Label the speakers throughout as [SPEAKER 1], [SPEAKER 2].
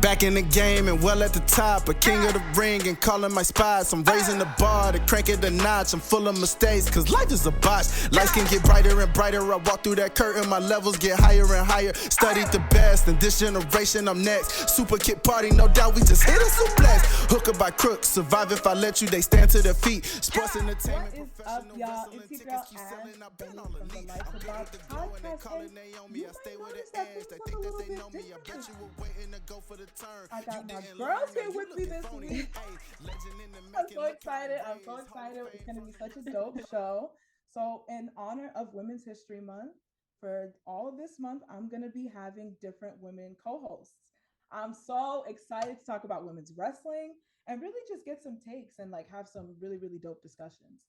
[SPEAKER 1] Back in the game and well at the top, a king of the ring and calling my spots. I'm raising the bar to crank it a notch. I'm full of mistakes, cause life is a botch. Lights can get brighter and brighter. I walk through that curtain, my levels get higher and higher. Studied the best, in this generation I'm next. Super kid party, no doubt we just hit a suplex. Hooker by crook, survive if I let you, they stand to their feet. Sports entertainment,
[SPEAKER 2] What is up, y'all? It's your girl Ash, Benny from the Life of Botch podcast. And you might notice that things look a little bit different. I got my girls here with me this week. I'm so excited. It's going to be such a dope show. So, in honor of Women's History Month, for all of this month, I'm going to be having different women co hosts. I'm so excited to talk about women's wrestling and really just get some takes and like have some really, really dope discussions.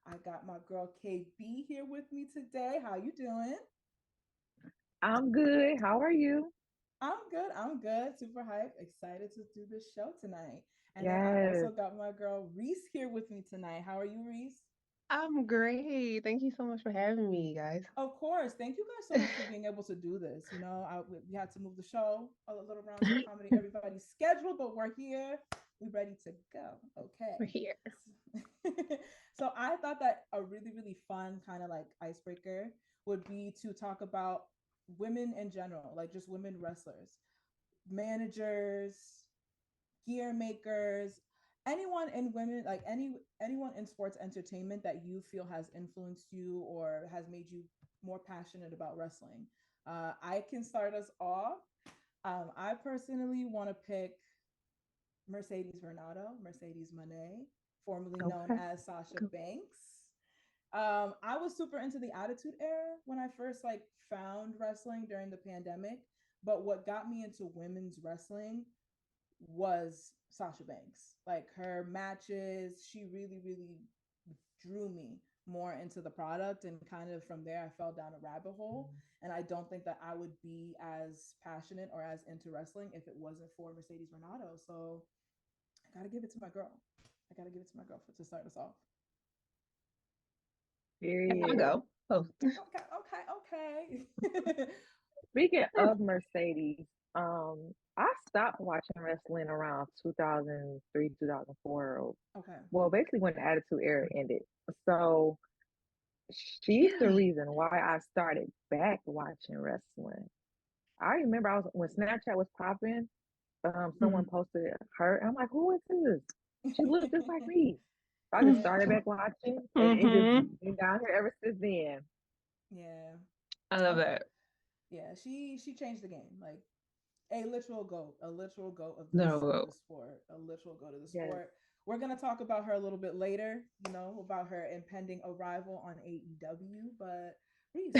[SPEAKER 2] I got my girl KB here with me today. How you doing?
[SPEAKER 3] I'm good. How are you?
[SPEAKER 2] I'm good. Super hyped. Excited to do this show tonight. And then I
[SPEAKER 3] Yes.
[SPEAKER 2] also got my girl Reese here with me tonight. How are you, Reese?
[SPEAKER 4] I'm great. Thank you so much for having me, guys.
[SPEAKER 2] Of course. Thank you guys so much for being able to do this. We had to move the show a little around to accommodate everybody's schedule, but we're here. We're ready to go.
[SPEAKER 4] We're
[SPEAKER 2] Okay.
[SPEAKER 4] here.
[SPEAKER 2] So I thought that a really, really fun kind of like icebreaker would be to talk about women in general, like just women wrestlers, managers, gear makers, anyone in women, like anyone in sports entertainment that you feel has influenced you or has made you more passionate about wrestling. I can start us off. I personally want to pick Mercedes Monet, formerly known
[SPEAKER 4] Okay.
[SPEAKER 2] as Sasha
[SPEAKER 4] Cool.
[SPEAKER 2] Banks. I was super into the Attitude Era when I first like found wrestling during the pandemic. But what got me into women's wrestling was Sasha Banks. Like her matches, she really, really drew me more into the product. And kind of from there, I fell down a rabbit hole. And I don't think that I would be as passionate or as into wrestling if it wasn't for Mercedes Renato. So I got to give it to my girl. To start us off.
[SPEAKER 4] I'll
[SPEAKER 3] Period.
[SPEAKER 4] go. Oh,
[SPEAKER 2] Okay.
[SPEAKER 3] Speaking of Mercedes, I stopped watching wrestling around 2003, 2004.
[SPEAKER 2] Okay.
[SPEAKER 3] Well, basically when the Attitude Era ended. So she's the
[SPEAKER 4] really?
[SPEAKER 3] reason why I started back watching wrestling. I remember I was when Snapchat was popping. Someone
[SPEAKER 4] Mhm.
[SPEAKER 3] posted her. And I'm like, who is this? She looked just like me. So I just started
[SPEAKER 2] Yeah.
[SPEAKER 3] back watching, and it just
[SPEAKER 4] Mhm.
[SPEAKER 3] been down here ever since then.
[SPEAKER 2] Yeah.
[SPEAKER 4] I love
[SPEAKER 2] Okay.
[SPEAKER 4] that.
[SPEAKER 2] Yeah, she changed the game. Like a literal goat of
[SPEAKER 4] No.
[SPEAKER 2] this sport, a literal goat of the
[SPEAKER 3] Yes.
[SPEAKER 2] sport. We're gonna talk about her a little bit later, about her impending arrival on AEW. But Reese,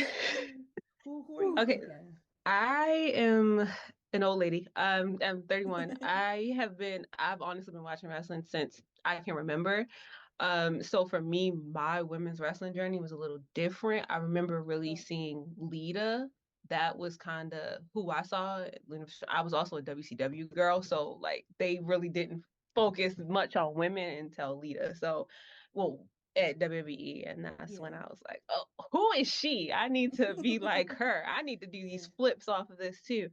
[SPEAKER 2] who are you
[SPEAKER 4] Okay.
[SPEAKER 2] picking?
[SPEAKER 4] I am an old lady. I'm 31. I've honestly been watching wrestling since I can remember. So for me, my women's wrestling journey was a little different. I remember really
[SPEAKER 2] Oh,
[SPEAKER 4] seeing Lita. That was kind of who I saw. I was also a WCW girl, so like they really didn't focus much on women until Lita. So, well, at WWE, and that's when
[SPEAKER 2] yeah.
[SPEAKER 4] I was like, oh, who is she? I need to be like her. I need to do
[SPEAKER 2] Yeah.
[SPEAKER 4] these flips off of this too.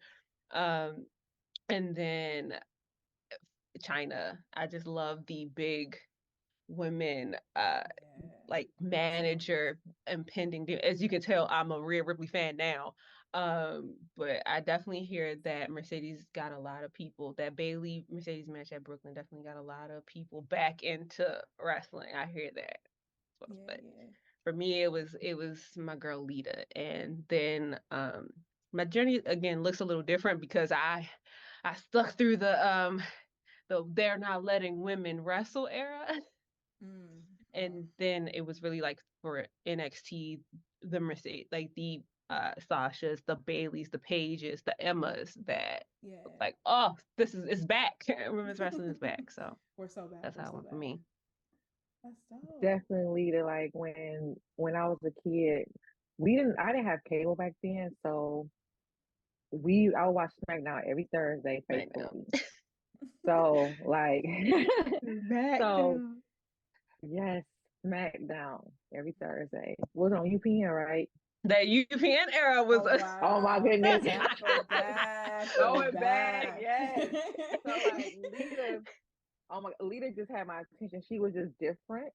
[SPEAKER 4] Um, and then China. I just love the big women
[SPEAKER 2] Yeah.
[SPEAKER 4] like manager impending as you can tell I'm a Rhea Ripley fan now. But I definitely hear that Mercedes got a lot of people, that Bailey Mercedes match at Brooklyn definitely got a lot of people back into wrestling. I hear that.
[SPEAKER 2] Yeah.
[SPEAKER 4] But
[SPEAKER 2] Yeah.
[SPEAKER 4] for me it was my girl Lita. And then my journey again looks a little different because I stuck through the they're not letting women wrestle era.
[SPEAKER 2] Mm. Oh.
[SPEAKER 4] And then it was really like for NXT, the Mercedes, like the Sashas, the Baileys, the Paiges, the Emmas that
[SPEAKER 2] Yeah.
[SPEAKER 4] like, oh, this is it's back. Women's wrestling is back. So
[SPEAKER 2] We're so back.
[SPEAKER 4] that's
[SPEAKER 2] We're
[SPEAKER 4] how it
[SPEAKER 2] so
[SPEAKER 4] went for
[SPEAKER 2] back.
[SPEAKER 4] me.
[SPEAKER 2] That's dope.
[SPEAKER 3] Definitely the like when I was a kid, we didn't I didn't have cable back then, so we I would watch SmackDown every Thursday
[SPEAKER 4] Right now.
[SPEAKER 3] faithfully. So like
[SPEAKER 4] Back
[SPEAKER 3] so
[SPEAKER 4] down.
[SPEAKER 3] yes, SmackDown every Thursday. Was on UPN, right?
[SPEAKER 4] That UPN era was
[SPEAKER 2] Oh, wow.
[SPEAKER 3] Oh my goodness.
[SPEAKER 2] Going
[SPEAKER 3] Going back,
[SPEAKER 2] back.
[SPEAKER 3] yes. So like Lita, oh my, Lita just had my attention. She was just different.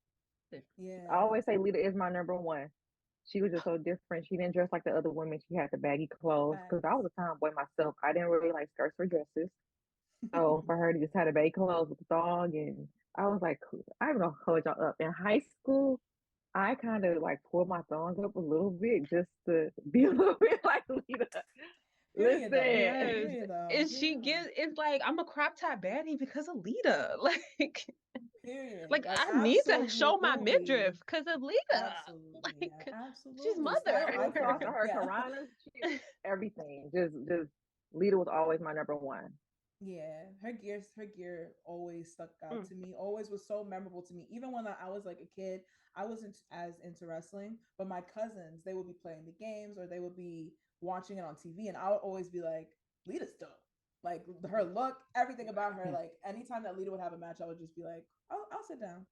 [SPEAKER 2] Yeah.
[SPEAKER 3] I always say Lita is my number one. She was just so different. She didn't dress like the other women. She had the baggy clothes. Because I was a tomboy myself. I didn't really like skirts or dresses. So for her to just have the baggy clothes with the dog, and I was like, cool. I'm gonna hold y'all up. In high school, I kind of like pulled my thongs up a little bit just to be a little bit like Lita.
[SPEAKER 2] Period, though.
[SPEAKER 3] Listen.
[SPEAKER 4] yes.
[SPEAKER 2] Period, though.
[SPEAKER 4] And she gets it's like I'm a crop top baddie because of Lita.
[SPEAKER 2] Period.
[SPEAKER 4] Like
[SPEAKER 2] Like,
[SPEAKER 4] I need to show my
[SPEAKER 2] absolutely.
[SPEAKER 4] midriff because of Lita.
[SPEAKER 2] Absolutely.
[SPEAKER 4] Like she's
[SPEAKER 2] Absolutely. Style
[SPEAKER 3] When it comes to
[SPEAKER 2] icon.
[SPEAKER 3] her
[SPEAKER 2] Yeah.
[SPEAKER 3] Karanas, she everything. Just Lita was always my number one.
[SPEAKER 2] Yeah, her gear always stuck out
[SPEAKER 4] Mm,
[SPEAKER 2] to me. Always was so memorable to me. Even when I was like a kid, I wasn't as into wrestling, but my cousins, they would be playing the games or they would be watching it on TV, and I would always be like, "Lita's dope." Like her look, everything about her.
[SPEAKER 3] Yeah.
[SPEAKER 2] Like anytime that Lita would have a match, I would just be like, "I'll sit down.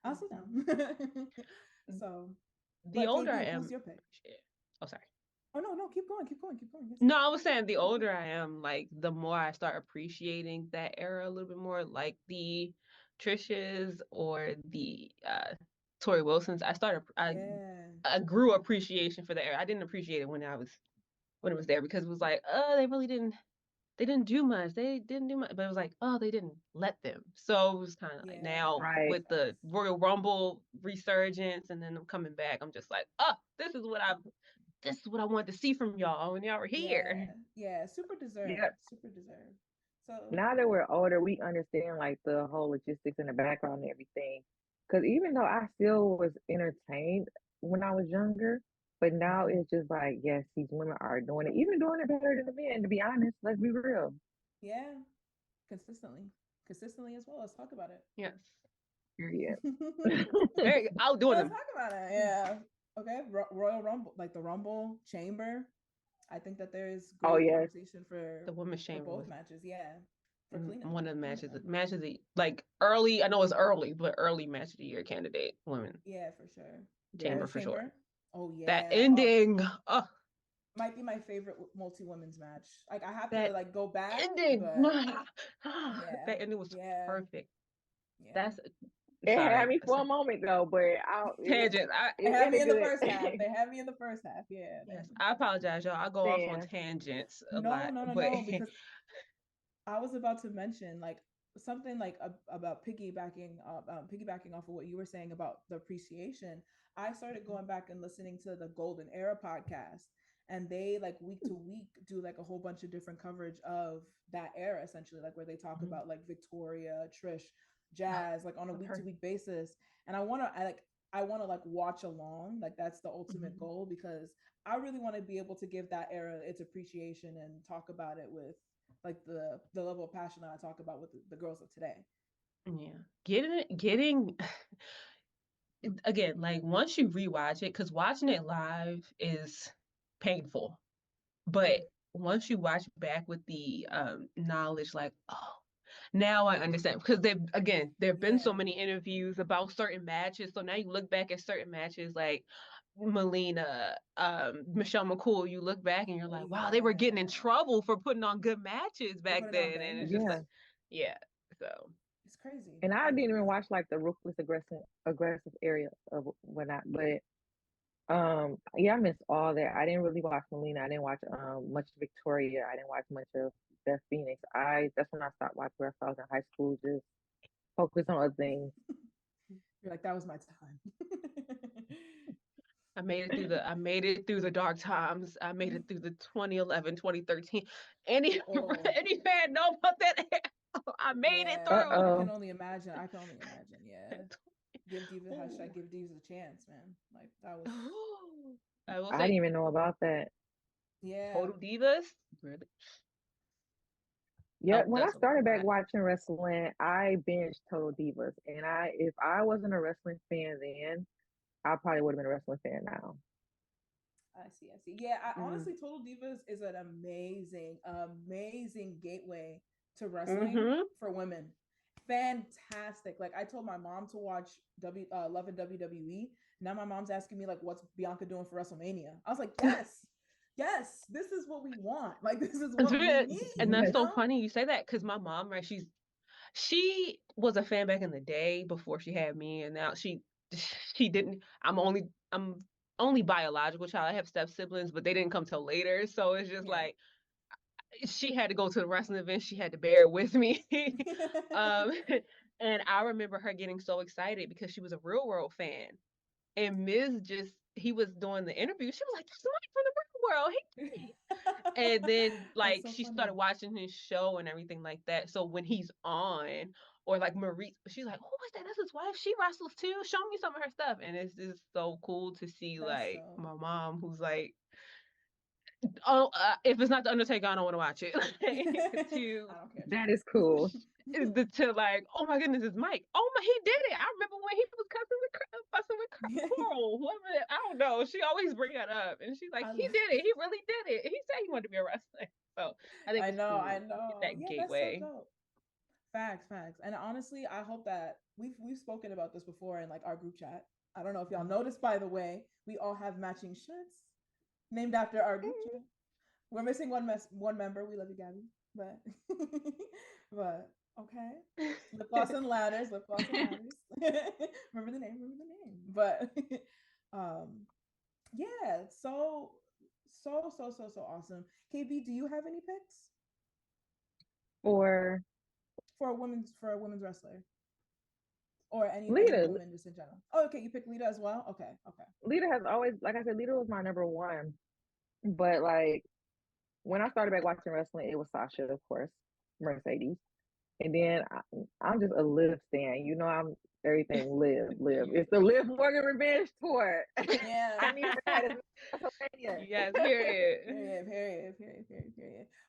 [SPEAKER 2] I'll sit
[SPEAKER 4] mhm.
[SPEAKER 2] down." So,
[SPEAKER 4] The
[SPEAKER 2] but
[SPEAKER 4] older I
[SPEAKER 2] KB, who's
[SPEAKER 4] am,
[SPEAKER 2] your pick?
[SPEAKER 4] shit. Oh, sorry.
[SPEAKER 2] Oh no, no, keep going, keep going, keep going. Yes,
[SPEAKER 4] No, I was saying the older I am, like the more I start appreciating that era a little bit more, like the Trish's or the Tori Wilsons.
[SPEAKER 2] yeah,
[SPEAKER 4] I grew appreciation for the era. I didn't appreciate it when it was there because it was like, oh, they didn't do much. They didn't do much, but it was like, oh, they didn't let them. So it was kind of like
[SPEAKER 2] yeah.
[SPEAKER 4] now
[SPEAKER 3] Right.
[SPEAKER 4] with the Royal Rumble resurgence and then them coming back, I'm just like, oh, this is what I wanted to see from y'all when y'all were
[SPEAKER 2] Yeah,
[SPEAKER 4] here.
[SPEAKER 2] yeah, super deserved,
[SPEAKER 3] Yeah.
[SPEAKER 2] super deserved. So
[SPEAKER 3] Now that we're older, we understand like the whole logistics and the background and everything. Because even though I still was entertained when I was younger, but now it's just like, yes, these women are doing it, even doing it better than the men, to be honest. Let's be real.
[SPEAKER 2] yeah, consistently, consistently as well. Let's talk about it.
[SPEAKER 4] Yes.
[SPEAKER 3] Period.
[SPEAKER 4] Very outdoing
[SPEAKER 2] Let's
[SPEAKER 4] them.
[SPEAKER 2] talk about it. Yeah. Okay. Royal Rumble, like the Rumble Chamber. I think that there is
[SPEAKER 3] Oh,
[SPEAKER 2] great
[SPEAKER 3] yes.
[SPEAKER 2] conversation
[SPEAKER 4] The women's
[SPEAKER 2] for
[SPEAKER 4] chamber was
[SPEAKER 2] both matches. Yeah, for cleaning them,
[SPEAKER 4] one of the
[SPEAKER 2] cleaning
[SPEAKER 4] matches.
[SPEAKER 2] them.
[SPEAKER 4] Matches like early. I know it's early, but early match of the year candidate women
[SPEAKER 2] Yeah, for sure.
[SPEAKER 3] Yes.
[SPEAKER 4] chamber
[SPEAKER 2] Women's
[SPEAKER 4] for sure.
[SPEAKER 2] Chamber. Oh
[SPEAKER 4] That
[SPEAKER 2] yeah. Oh,
[SPEAKER 4] ending. Oh,
[SPEAKER 2] might be my favorite multi women's match. Like I have to
[SPEAKER 4] that
[SPEAKER 2] like go back,
[SPEAKER 4] ending.
[SPEAKER 2] but yeah,
[SPEAKER 4] That ending was
[SPEAKER 2] yeah,
[SPEAKER 4] perfect.
[SPEAKER 2] yeah.
[SPEAKER 4] That's
[SPEAKER 3] It had
[SPEAKER 4] sorry.
[SPEAKER 3] me for a moment, though, but
[SPEAKER 4] Tangent.
[SPEAKER 2] They
[SPEAKER 3] it
[SPEAKER 2] had me
[SPEAKER 3] ended
[SPEAKER 2] in the
[SPEAKER 3] good.
[SPEAKER 2] first half. They had me in the first half. Yeah, they had
[SPEAKER 4] Yes,
[SPEAKER 2] me in the
[SPEAKER 4] I
[SPEAKER 2] first half.
[SPEAKER 4] apologize, y'all. I go off on
[SPEAKER 3] Stand.
[SPEAKER 4] tangents a
[SPEAKER 2] No,
[SPEAKER 4] lot,
[SPEAKER 2] no, no,
[SPEAKER 4] but
[SPEAKER 2] no. Because I was about to mention like something like about piggybacking off of what you were saying about the appreciation. I started going back and listening to the Golden Era podcast, and they like week to week do like a whole bunch of different coverage of that era, essentially, like where they talk
[SPEAKER 4] Mhm.
[SPEAKER 2] about like Victoria, Trish, Jazz, like on a week to
[SPEAKER 4] Perfect.
[SPEAKER 2] week basis. And I want to like watch along. Like that's the ultimate
[SPEAKER 4] Mhm.
[SPEAKER 2] goal because I really want to be able to give that era its appreciation and talk about it with like the level of passion that I talk about with the girls of today.
[SPEAKER 4] Yeah, getting again, like once you rewatch it, because watching it live is painful. But once you watch back with the knowledge, like, oh, now I understand. Because there have been so
[SPEAKER 2] Yeah.
[SPEAKER 4] many interviews about certain matches. So now you look back at certain matches like Melina, Michelle McCool, you look back and you're
[SPEAKER 2] Oh
[SPEAKER 4] like, wow, they were getting in
[SPEAKER 2] yeah.
[SPEAKER 4] trouble for putting on good matches
[SPEAKER 2] They're
[SPEAKER 4] back
[SPEAKER 2] putting on
[SPEAKER 4] then. And it's just
[SPEAKER 2] bangers.
[SPEAKER 3] Yeah.
[SPEAKER 4] like, yeah. So
[SPEAKER 2] It's crazy.
[SPEAKER 3] And I
[SPEAKER 2] It's
[SPEAKER 3] didn't even
[SPEAKER 2] crazy.
[SPEAKER 3] watch like the ruthless aggressive area of when I but yeah, I missed all that. I didn't really watch Melina. I didn't watch much Victoria. I didn't watch much of Beth Phoenix. I That's when I stopped watching wrestling. I was in high school, just focus on other things.
[SPEAKER 2] You're like that was my time.
[SPEAKER 4] I made it through the dark times. I made it through the 2011, 2013. Any
[SPEAKER 2] Oh
[SPEAKER 4] any fan know about that? I made it
[SPEAKER 2] yeah.
[SPEAKER 3] Uh
[SPEAKER 4] through.
[SPEAKER 2] I can
[SPEAKER 3] oh.
[SPEAKER 2] only imagine. I can only imagine. Yeah. Give Divas
[SPEAKER 4] Ooh.
[SPEAKER 2] hashtag give Divas a chance, man. Like that was
[SPEAKER 4] I will
[SPEAKER 3] I didn't
[SPEAKER 4] say
[SPEAKER 3] even know about that.
[SPEAKER 2] yeah.
[SPEAKER 4] Total Divas really
[SPEAKER 3] Yeah, when I
[SPEAKER 4] outdoes a
[SPEAKER 3] started back
[SPEAKER 4] lot.
[SPEAKER 3] watching wrestling, I binged Total Divas, and I if I wasn't a wrestling fan then, I probably would have been a wrestling fan now.
[SPEAKER 2] I see. I see. Yeah, I
[SPEAKER 4] Mm.
[SPEAKER 2] honestly, Total Divas is an amazing, amazing gateway to wrestling
[SPEAKER 4] Mm-hmm.
[SPEAKER 2] for women. Fantastic. Like I told my mom to watch Love and WWE, Now my mom's asking me like, what's Bianca doing for WrestleMania? I was like, yes, this is what we want. Like, this is what we need.
[SPEAKER 4] And that's so funny you say that, because my mom, right, she was a fan back in the day before she had me, and now she didn't. I'm only biological child. I have step siblings, but they didn't come till later. So it's just like she had to go to the wrestling event. She had to bear with me. um, and I remember her getting so excited because she was a Real World fan. And he was doing the interview. She was like, "That's Mike from the Real World." Hey. And then like
[SPEAKER 2] so
[SPEAKER 4] she
[SPEAKER 2] funny.
[SPEAKER 4] started watching his show and everything like that. So when he's on, or like Marie, she's like, "Who was that? That's his wife. She wrestles too. Show me some of her stuff." And it's just so cool to see like my mom, who's like, "Oh, if it's not the Undertaker, I don't want to watch it."
[SPEAKER 3] That is cool.
[SPEAKER 4] To like, oh my goodness, it's Mike. Oh my, he did it. I remember when he was fussing with Coral. I don't know. She always bring that up, and she's like, he did it. He really did it. He said he wanted to be a wrestler. So I think it's cool.
[SPEAKER 2] I know.
[SPEAKER 4] That gateway.
[SPEAKER 2] That's so dope. Facts. And honestly, I hope that we've spoken about this before in like our group chat. I don't know if y'all noticed, by the way, we all have matching shirts named after our group chat. We're missing one member. We love you, Gabby. But okay. Lip gloss and ladders. Remember the name. But yeah, so awesome. KB, do you have any picks
[SPEAKER 3] for
[SPEAKER 2] a women's wrestler, or any
[SPEAKER 3] Lita?
[SPEAKER 2] Women just in general? Oh, okay, you picked Lita as well. Okay.
[SPEAKER 3] Lita has always, like I said, Lita was my number one. But like when I started back watching wrestling, it was Sasha, of course, Mercedes, and then I'm just a Liv stan. You know, I'm everything Liv. It's the Liv Morgan Revenge Tour.
[SPEAKER 2] Yeah.
[SPEAKER 3] I need that.
[SPEAKER 4] Yes, period.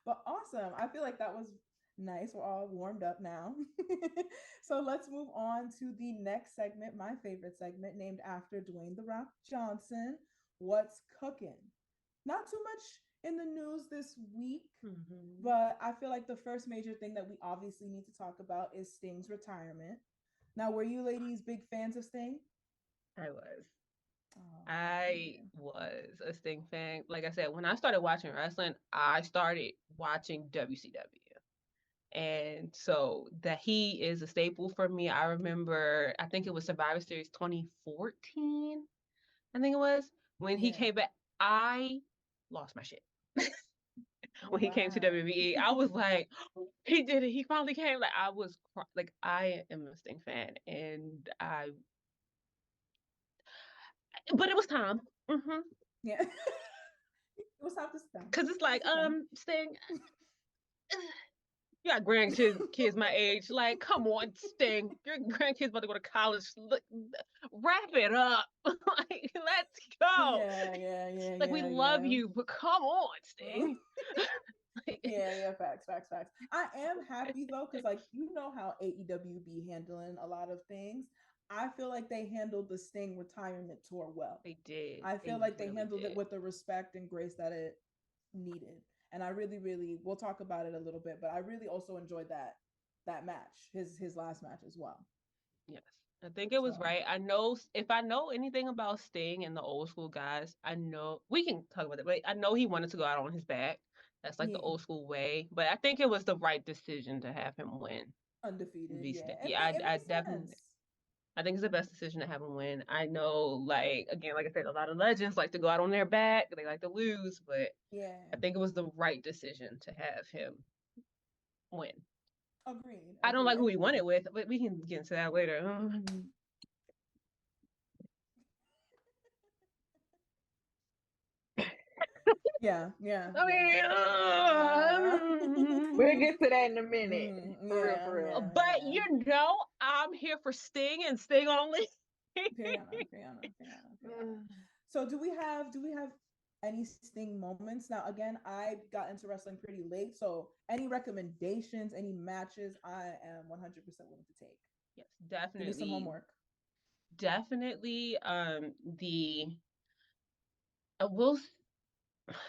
[SPEAKER 2] But awesome. I feel like that was nice. We're all warmed up now. So let's move on to the next segment, my favorite segment, named after Dwayne "The Rock" Johnson. What's cooking? Not too much in the news this week, but I feel like the first major thing that we obviously need to talk about is Sting's retirement. Now, were you ladies big fans of Sting?
[SPEAKER 4] I was a Sting fan. Like I said, when I started watching wrestling, I started watching WCW. And so that he is a staple for me. I remember, I think it was Survivor Series 2014, I think it was, when he came back. I lost my shit. When he came to WWE, I was like, he did it. He finally came. Like, I was like, I am a Sting fan, and but it was time.
[SPEAKER 2] Yeah. It was time to stop.
[SPEAKER 4] Because it's like, Sting, you got grandkids my age. Like, come on, Sting. Your grandkids about to go to college. Look, wrap it up. Like, let's go.
[SPEAKER 2] Yeah.
[SPEAKER 4] Like, we love you, but come on, Sting.
[SPEAKER 2] Yeah, facts. I am happy though, because like, you know how AEW be handling a lot of things. I feel like they handled the Sting retirement tour well.
[SPEAKER 4] They did.
[SPEAKER 2] I feel like they handled it with the respect and grace that it needed. And I really, we'll talk about it a little bit, but I really also enjoyed that match, his last match as well.
[SPEAKER 4] Yes, I think it was right. I know, if I know anything about Sting and the old school guys, I know we can talk about it, but I know he wanted to go out on his back. That's like the old school way. But I think it was the right decision to have him win.
[SPEAKER 2] Undefeated.
[SPEAKER 4] I definitely. I think it's the best decision to have him win. I know, like, again, like I said, a lot of legends like to go out on their back. They like to lose, but I think it was the right decision to have him win.
[SPEAKER 2] Agreed.
[SPEAKER 4] I don't like who he won it with, but we can get into that later.
[SPEAKER 2] Yeah.
[SPEAKER 3] I mean, we'll get to that in a minute. For real.
[SPEAKER 4] But you know, I'm here for Sting and Sting only.
[SPEAKER 2] So do we have any Sting moments? Now, again, I got into wrestling pretty late, so any recommendations, any matches, I am 100% willing to take.
[SPEAKER 4] Yes, definitely.
[SPEAKER 2] Give me some homework.
[SPEAKER 4] Definitely,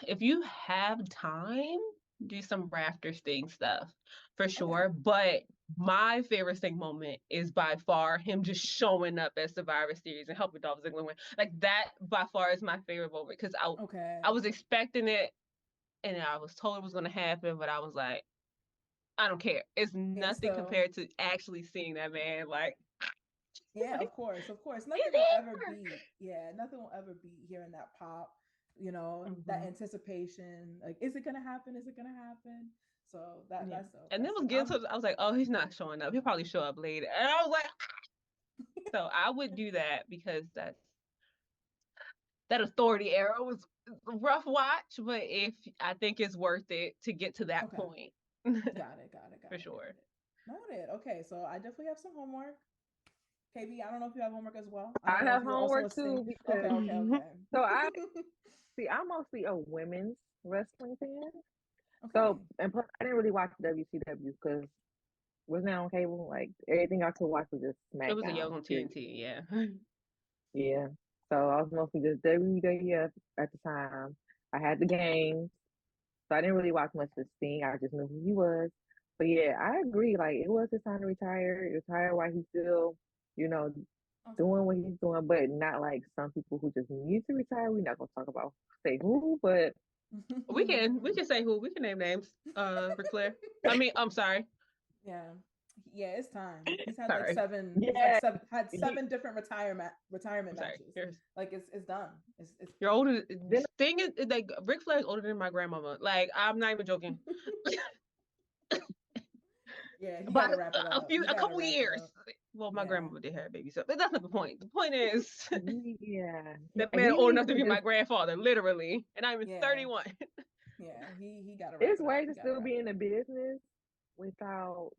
[SPEAKER 4] if you have time, do some Rafter Sting stuff for sure. But my favorite Sting moment is by far him just showing up at Survivor Series and helping Dolph Ziggler win. Like that by far is my favorite moment because I was expecting it and I was told it was going to happen, but I was like, I don't care. It's nothing compared to actually seeing that man. Like,
[SPEAKER 2] yeah, of course. Nothing will ever beat. Yeah, nothing will ever beat hearing that pop. You know, that anticipation. Like, is it gonna happen? Is it gonna happen? So that's so.
[SPEAKER 4] And then I was like, oh, he's not showing up. He'll probably show up later. And I was like, so I would do that because that authority era was a rough watch, but if I think it's worth it to get to that point.
[SPEAKER 2] Got it.
[SPEAKER 4] For sure.
[SPEAKER 2] Noted. Okay, so I definitely have some homework. KB, I don't know if you have homework as well.
[SPEAKER 3] I have homework too because
[SPEAKER 2] okay.
[SPEAKER 3] So I'm mostly a women's wrestling fan. Okay. So and plus I didn't really watch WCW because wasn't that on cable? Like everything I could watch was just SmackDown.
[SPEAKER 4] It was a young on TNT, yeah.
[SPEAKER 3] Yeah. So I was mostly just WWF at the time. I had the games. So I didn't really watch much of Sting. I just knew who he was. But yeah, I agree. Like it was his time to retire. Retire while he's still, doing what he's doing, but not like some people who just need to retire. We're not gonna talk about say who, but
[SPEAKER 4] we can say who. We can name names. Ric Flair. I mean, I'm sorry.
[SPEAKER 2] Yeah, it's time. He's had like seven. Yeah. He's had 7 different retirement matches. Like it's done. It's
[SPEAKER 4] you're older. This thing is like Ric Flair is older than my grandmama. Like I'm not even joking.
[SPEAKER 2] Yeah, he gotta wrap it up.
[SPEAKER 4] A couple years. Well, my grandmother did have a baby, so but that's not the point. The point is, that man old enough to be my grandfather, literally, and I'm 31.
[SPEAKER 2] Yeah, he got to.
[SPEAKER 3] It's ways to still be in the business without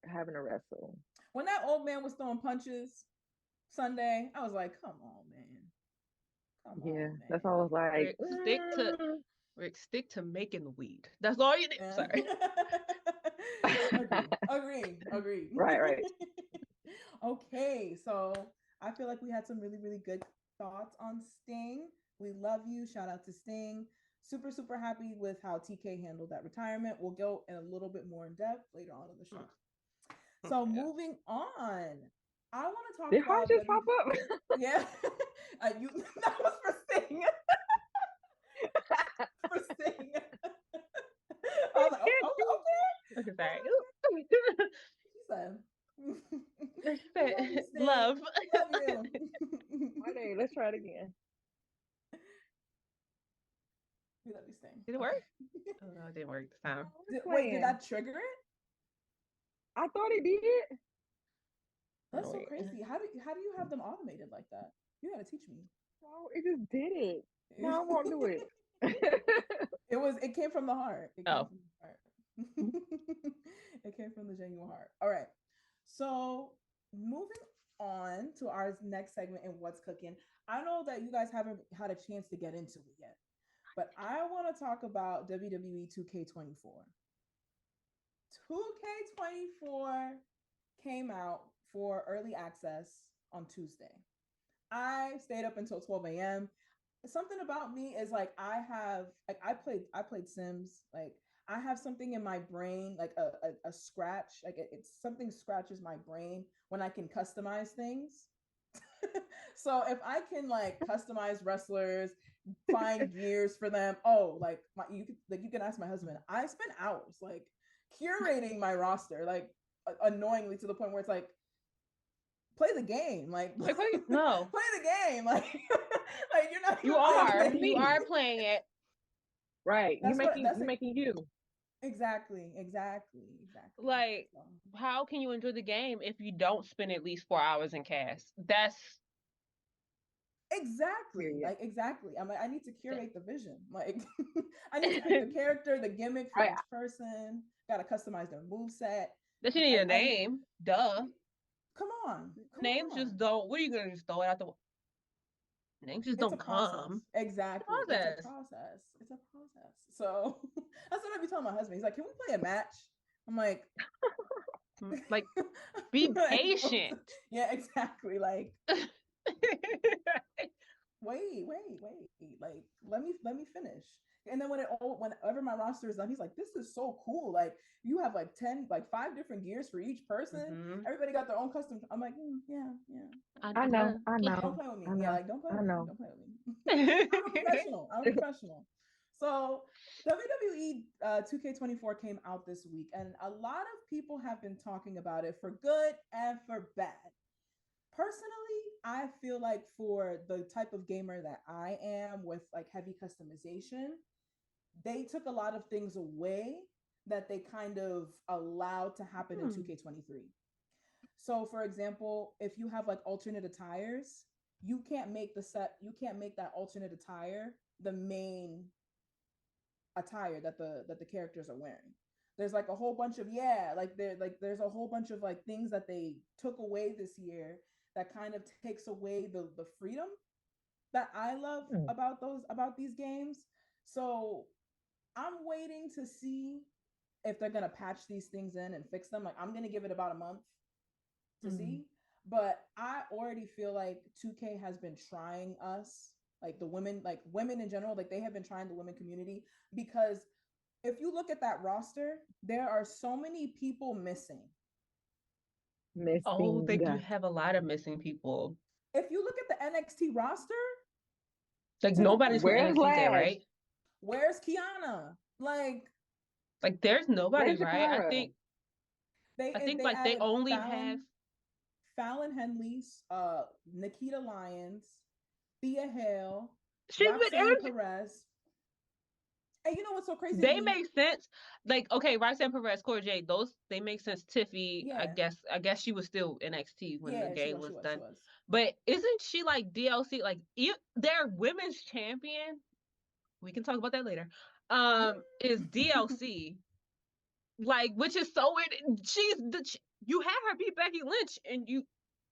[SPEAKER 3] having to wrestle.
[SPEAKER 2] When that old man was throwing punches Sunday, I was like, "Come on, man!
[SPEAKER 3] Come on, man." That's all I was like.
[SPEAKER 4] Rick, stick to making the weed. That's all you need. Yeah. Sorry.
[SPEAKER 2] Agree.
[SPEAKER 3] Right.
[SPEAKER 2] Okay, so I feel like we had some really, really good thoughts on Sting. We love you. Shout out to Sting. Super, super happy with how TK handled that retirement. We'll go in a little bit more in depth later on in the show. So moving on, I want to talk
[SPEAKER 3] about. Did
[SPEAKER 2] Hart
[SPEAKER 3] just pop up?
[SPEAKER 2] Yeah, that was for Sting. For Sting. I was like, okay.
[SPEAKER 4] Sorry. She said, love.
[SPEAKER 2] Love you.
[SPEAKER 3] Okay, let's try it again.
[SPEAKER 2] We love you, Sting.
[SPEAKER 4] Did it work? Oh, no, it didn't work this time.
[SPEAKER 2] Did that trigger it?
[SPEAKER 3] I thought it did.
[SPEAKER 2] That's so crazy. How do you have them automated like that? You gotta teach me.
[SPEAKER 3] Oh, it just did it. No, I won't do it.
[SPEAKER 2] It came from the heart. It came from the heart. It came from the genuine heart. All right. So moving on to our next segment in What's Cooking. I know that you guys haven't had a chance to get into it yet, but I want to talk about WWE 2K24. 2K24 came out for early access on Tuesday. I stayed up until 12 a.m. Something about me is like I played Sims. Like I have something in my brain, like a scratch, like it's something scratches my brain when I can customize things. So if I can like customize wrestlers, find gears for them, you can ask my husband. I spend hours like curating my roster, like annoyingly to the point where it's like, play the game, like
[SPEAKER 4] no,
[SPEAKER 2] play the game, like you're not.
[SPEAKER 4] You are playing it,
[SPEAKER 3] right? You're making you.
[SPEAKER 2] Exactly.
[SPEAKER 4] Like, how can you enjoy the game if you don't spend at least 4 hours in cast? That's
[SPEAKER 2] exactly. Like exactly. I'm like, I need to curate the vision. Like, I need to pick the character, the gimmick for each person. Got to customize their moveset.
[SPEAKER 4] That you need a name. Duh.
[SPEAKER 2] Come on.
[SPEAKER 4] Names just don't. What are you gonna just throw it out the? Names just don't come.
[SPEAKER 2] Exactly. It's a process. So that's what I be telling my husband. He's like, "Can we play a match?" I'm like,
[SPEAKER 4] be patient.
[SPEAKER 2] Yeah, exactly. Like, wait. Like, let me finish. And then whenever my roster is done, he's like, "This is so cool! Like you have like 5 different gears for each person. Everybody got their own custom." I'm like, yeah.
[SPEAKER 3] I know.
[SPEAKER 2] Don't play with me. Yeah, like don't play with me. Don't play with me. I'm a professional. So WWE 2K24 came out this week, and a lot of people have been talking about it for good and for bad. Personally, I feel like for the type of gamer that I am with like heavy customization, they took a lot of things away that they kind of allowed to happen in 2K23. So for example, if you have like alternate attires, you can't make that alternate attire the main attire that the characters are wearing. There's like a whole bunch of there's a whole bunch of like things that they took away this year that kind of takes away the freedom that I love about these games. So I'm waiting to see if they're gonna patch these things in and fix them. Like I'm gonna give it about a month to see. But I already feel like 2K has been trying us, like women in general, like they have been trying the women community, because if you look at that roster, there are so many people missing.
[SPEAKER 4] Oh, they do have a lot of missing people.
[SPEAKER 2] If you look at the NXT roster,
[SPEAKER 4] like nobody's from NXT there, right?
[SPEAKER 2] Where's Kiana? Like
[SPEAKER 4] there's nobody, right? I think they only have
[SPEAKER 2] Fallon Henley's, Nikita Lyons, Thea Hale,
[SPEAKER 4] She's
[SPEAKER 2] Roxanne Perez. And you know what's so crazy?
[SPEAKER 4] They make sense. Like, okay, Roxanne Perez, Cora Jade, those they make sense. Tiffy,
[SPEAKER 2] yeah.
[SPEAKER 4] I guess she was still NXT when the game was done.
[SPEAKER 2] She was.
[SPEAKER 4] But isn't she like DLC? Like their women's champion, we can talk about that later. Is DLC. Like, which is so weird. You had her beat Becky Lynch, and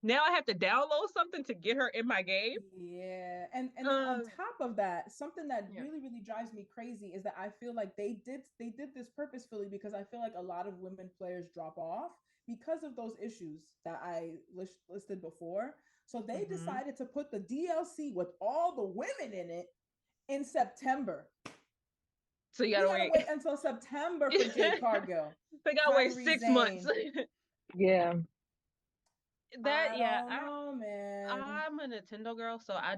[SPEAKER 4] now I have to download something to get her in my game.
[SPEAKER 2] Yeah, and on top of that, something that really drives me crazy is that I feel like they did this purposefully, because I feel like a lot of women players drop off because of those issues that I listed before. So they decided to put the DLC with all the women in it in September.
[SPEAKER 4] So you gotta wait
[SPEAKER 2] until September for Jade Cargill.
[SPEAKER 4] They gotta wait 6 months.
[SPEAKER 3] Yeah.
[SPEAKER 2] I don't know, man.
[SPEAKER 4] I'm a Nintendo girl, so I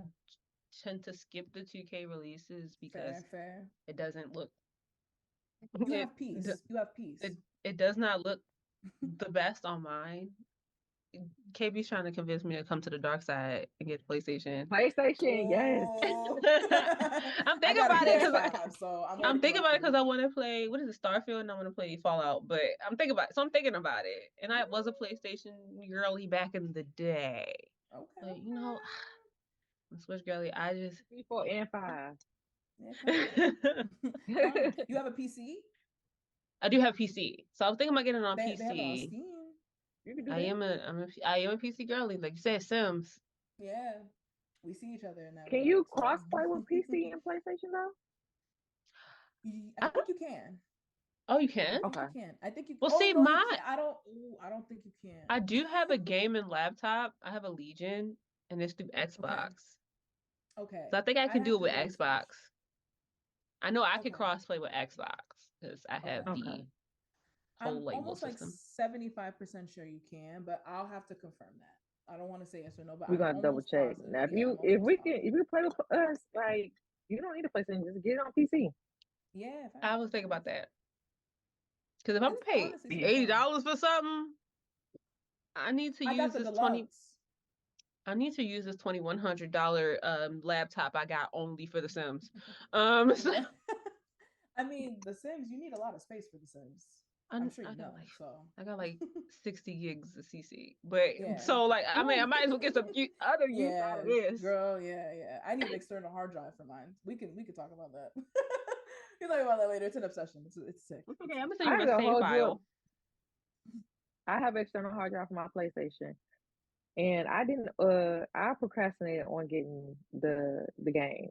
[SPEAKER 4] tend to skip the 2K releases because
[SPEAKER 2] fair.
[SPEAKER 4] It doesn't look.
[SPEAKER 2] You have peace.
[SPEAKER 4] It does not look the best on mine. KB's trying to convince me to come to the dark side and get PlayStation.
[SPEAKER 3] Yes.
[SPEAKER 4] I'm thinking about it because I want to play, what is it, Starfield, and I want to play Fallout. But I'm thinking about it, and I was a PlayStation girly back in the day.
[SPEAKER 2] Okay.
[SPEAKER 4] But I'm a Switch girly. I just
[SPEAKER 3] 3, 4, and 5.
[SPEAKER 2] You have a PC?
[SPEAKER 4] I do have PC, so I'm thinking about getting on PC.
[SPEAKER 2] They have it on Steam.
[SPEAKER 4] I am a PC girly, like you said, Sims.
[SPEAKER 2] Yeah, we see each other in that.
[SPEAKER 3] Can you cross-play with PC and PlayStation though?
[SPEAKER 2] I think you can.
[SPEAKER 4] Oh, you can?
[SPEAKER 2] Okay. You can. I think you.
[SPEAKER 4] Well,
[SPEAKER 2] see,
[SPEAKER 4] no,
[SPEAKER 2] I don't think you can.
[SPEAKER 4] I do have a gaming laptop. I have a Legion, and it's through Xbox.
[SPEAKER 2] Okay.
[SPEAKER 4] So I think I can do it with Xbox. I know I can cross-play with Xbox because I have the.
[SPEAKER 2] I'm almost system. Like 75% sure you can, but I'll have to confirm that. I don't want to say yes or no, but
[SPEAKER 3] we're gonna double check. Now, if you play with us, like you don't need a PlayStation, just get it on PC.
[SPEAKER 2] Yeah,
[SPEAKER 4] I was thinking about that. Because if I'm paid $80 for something, I need to use this I need to use this $2,100 laptop I got only for The Sims.
[SPEAKER 2] So. I mean, The Sims, you need a lot of space for The Sims. I'm sure you know.
[SPEAKER 4] I got like 60 gigs of CC, but so like I mean I might as well get some other use out of this.
[SPEAKER 2] Girl, yeah. I need an external hard drive for mine. We can talk about that. We'll talk about that later. It's an obsession. It's sick.
[SPEAKER 4] Okay, I'm gonna send you my save file.
[SPEAKER 3] I have external hard drive for my PlayStation, and I didn't. I procrastinated on getting the game.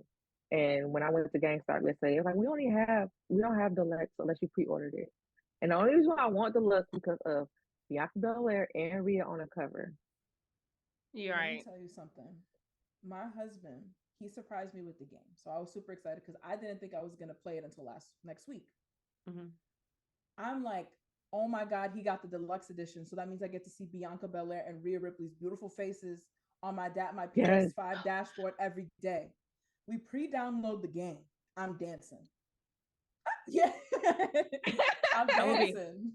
[SPEAKER 3] And when I went to GameStop, let's say, it was like we don't have Deluxe unless you pre-ordered it. And the only reason why I want Deluxe because of Bianca Belair and Rhea on the cover.
[SPEAKER 4] You're right.
[SPEAKER 2] Let me tell you something. My husband, he surprised me with the game. So I was super excited because I didn't think I was gonna play it until next week.
[SPEAKER 4] Mm-hmm.
[SPEAKER 2] I'm like, oh my God, he got the deluxe edition. So that means I get to see Bianca Belair and Rhea Ripley's beautiful faces on my PS5 dashboard every day. We pre-download the game. I'm dancing. Yeah. I'm dancing.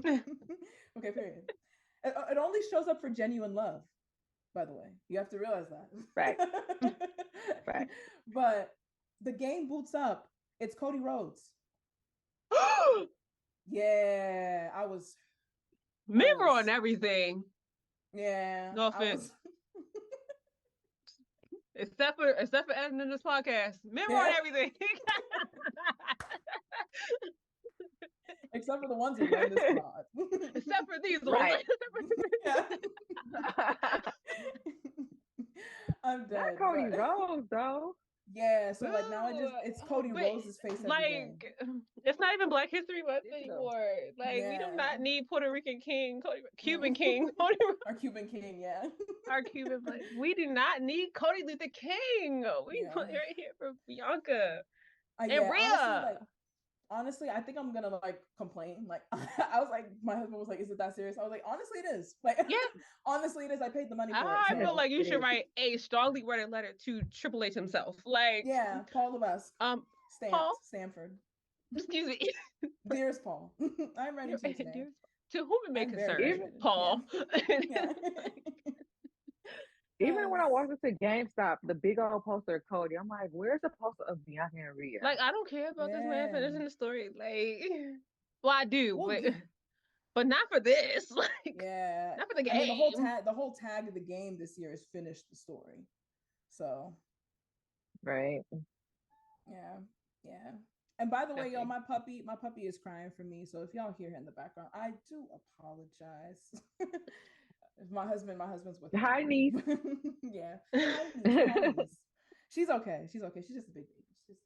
[SPEAKER 2] Okay, period. It only shows up for genuine love, by the way. You have to realize that.
[SPEAKER 3] Right. Right.
[SPEAKER 2] But the game boots up. It's Cody Rhodes. Yeah, I was
[SPEAKER 4] Mirror on everything.
[SPEAKER 2] Yeah.
[SPEAKER 4] No offense. Except for editing this podcast. Mirror on everything.
[SPEAKER 2] Except for the ones who run this pod.
[SPEAKER 4] Except for these
[SPEAKER 3] right.
[SPEAKER 2] I'm dead.
[SPEAKER 3] Not Cody Rhodes though.
[SPEAKER 2] Yeah, so like now it's Cody Rhodes' face every day.
[SPEAKER 4] It's not even Black History Month anymore. Like we do not need Puerto Rican King, Cuban King,
[SPEAKER 2] our Cuban King, yeah.
[SPEAKER 4] Our Cuban, we do not need Cody Luther King. We put right here for Bianca and Rhea.
[SPEAKER 2] Honestly, I think I'm gonna like complain. Like I was like, my husband was like, "Is it that serious?" I was like, "Honestly, it is." Like, yeah, honestly, it is. I paid the money for it.
[SPEAKER 4] I feel like you should write a strongly worded letter to Triple H himself. Like,
[SPEAKER 2] yeah, Paul Levesque, Stanford.
[SPEAKER 4] Excuse me,
[SPEAKER 2] dearest Paul, I'm writing to you today.
[SPEAKER 4] To whom it may concern, Paul.
[SPEAKER 2] Yeah.
[SPEAKER 3] Even when I walked into GameStop, the big old poster of Cody, I'm like, where's the poster of Bianca and Rhea?
[SPEAKER 4] Like, I don't care about this man finishing the story. Like, well, I do, but not for this. Like,
[SPEAKER 2] yeah,
[SPEAKER 4] not for the game.
[SPEAKER 2] I mean, the whole tag of the game this year is finish the story. So,
[SPEAKER 3] right.
[SPEAKER 2] Yeah. And by the way, y'all, my puppy is crying for me. So if y'all hear her in the background, I do apologize. My husband's with
[SPEAKER 3] Hi, niece.
[SPEAKER 2] Yeah. Hi, niece. She's okay. She's just a big baby.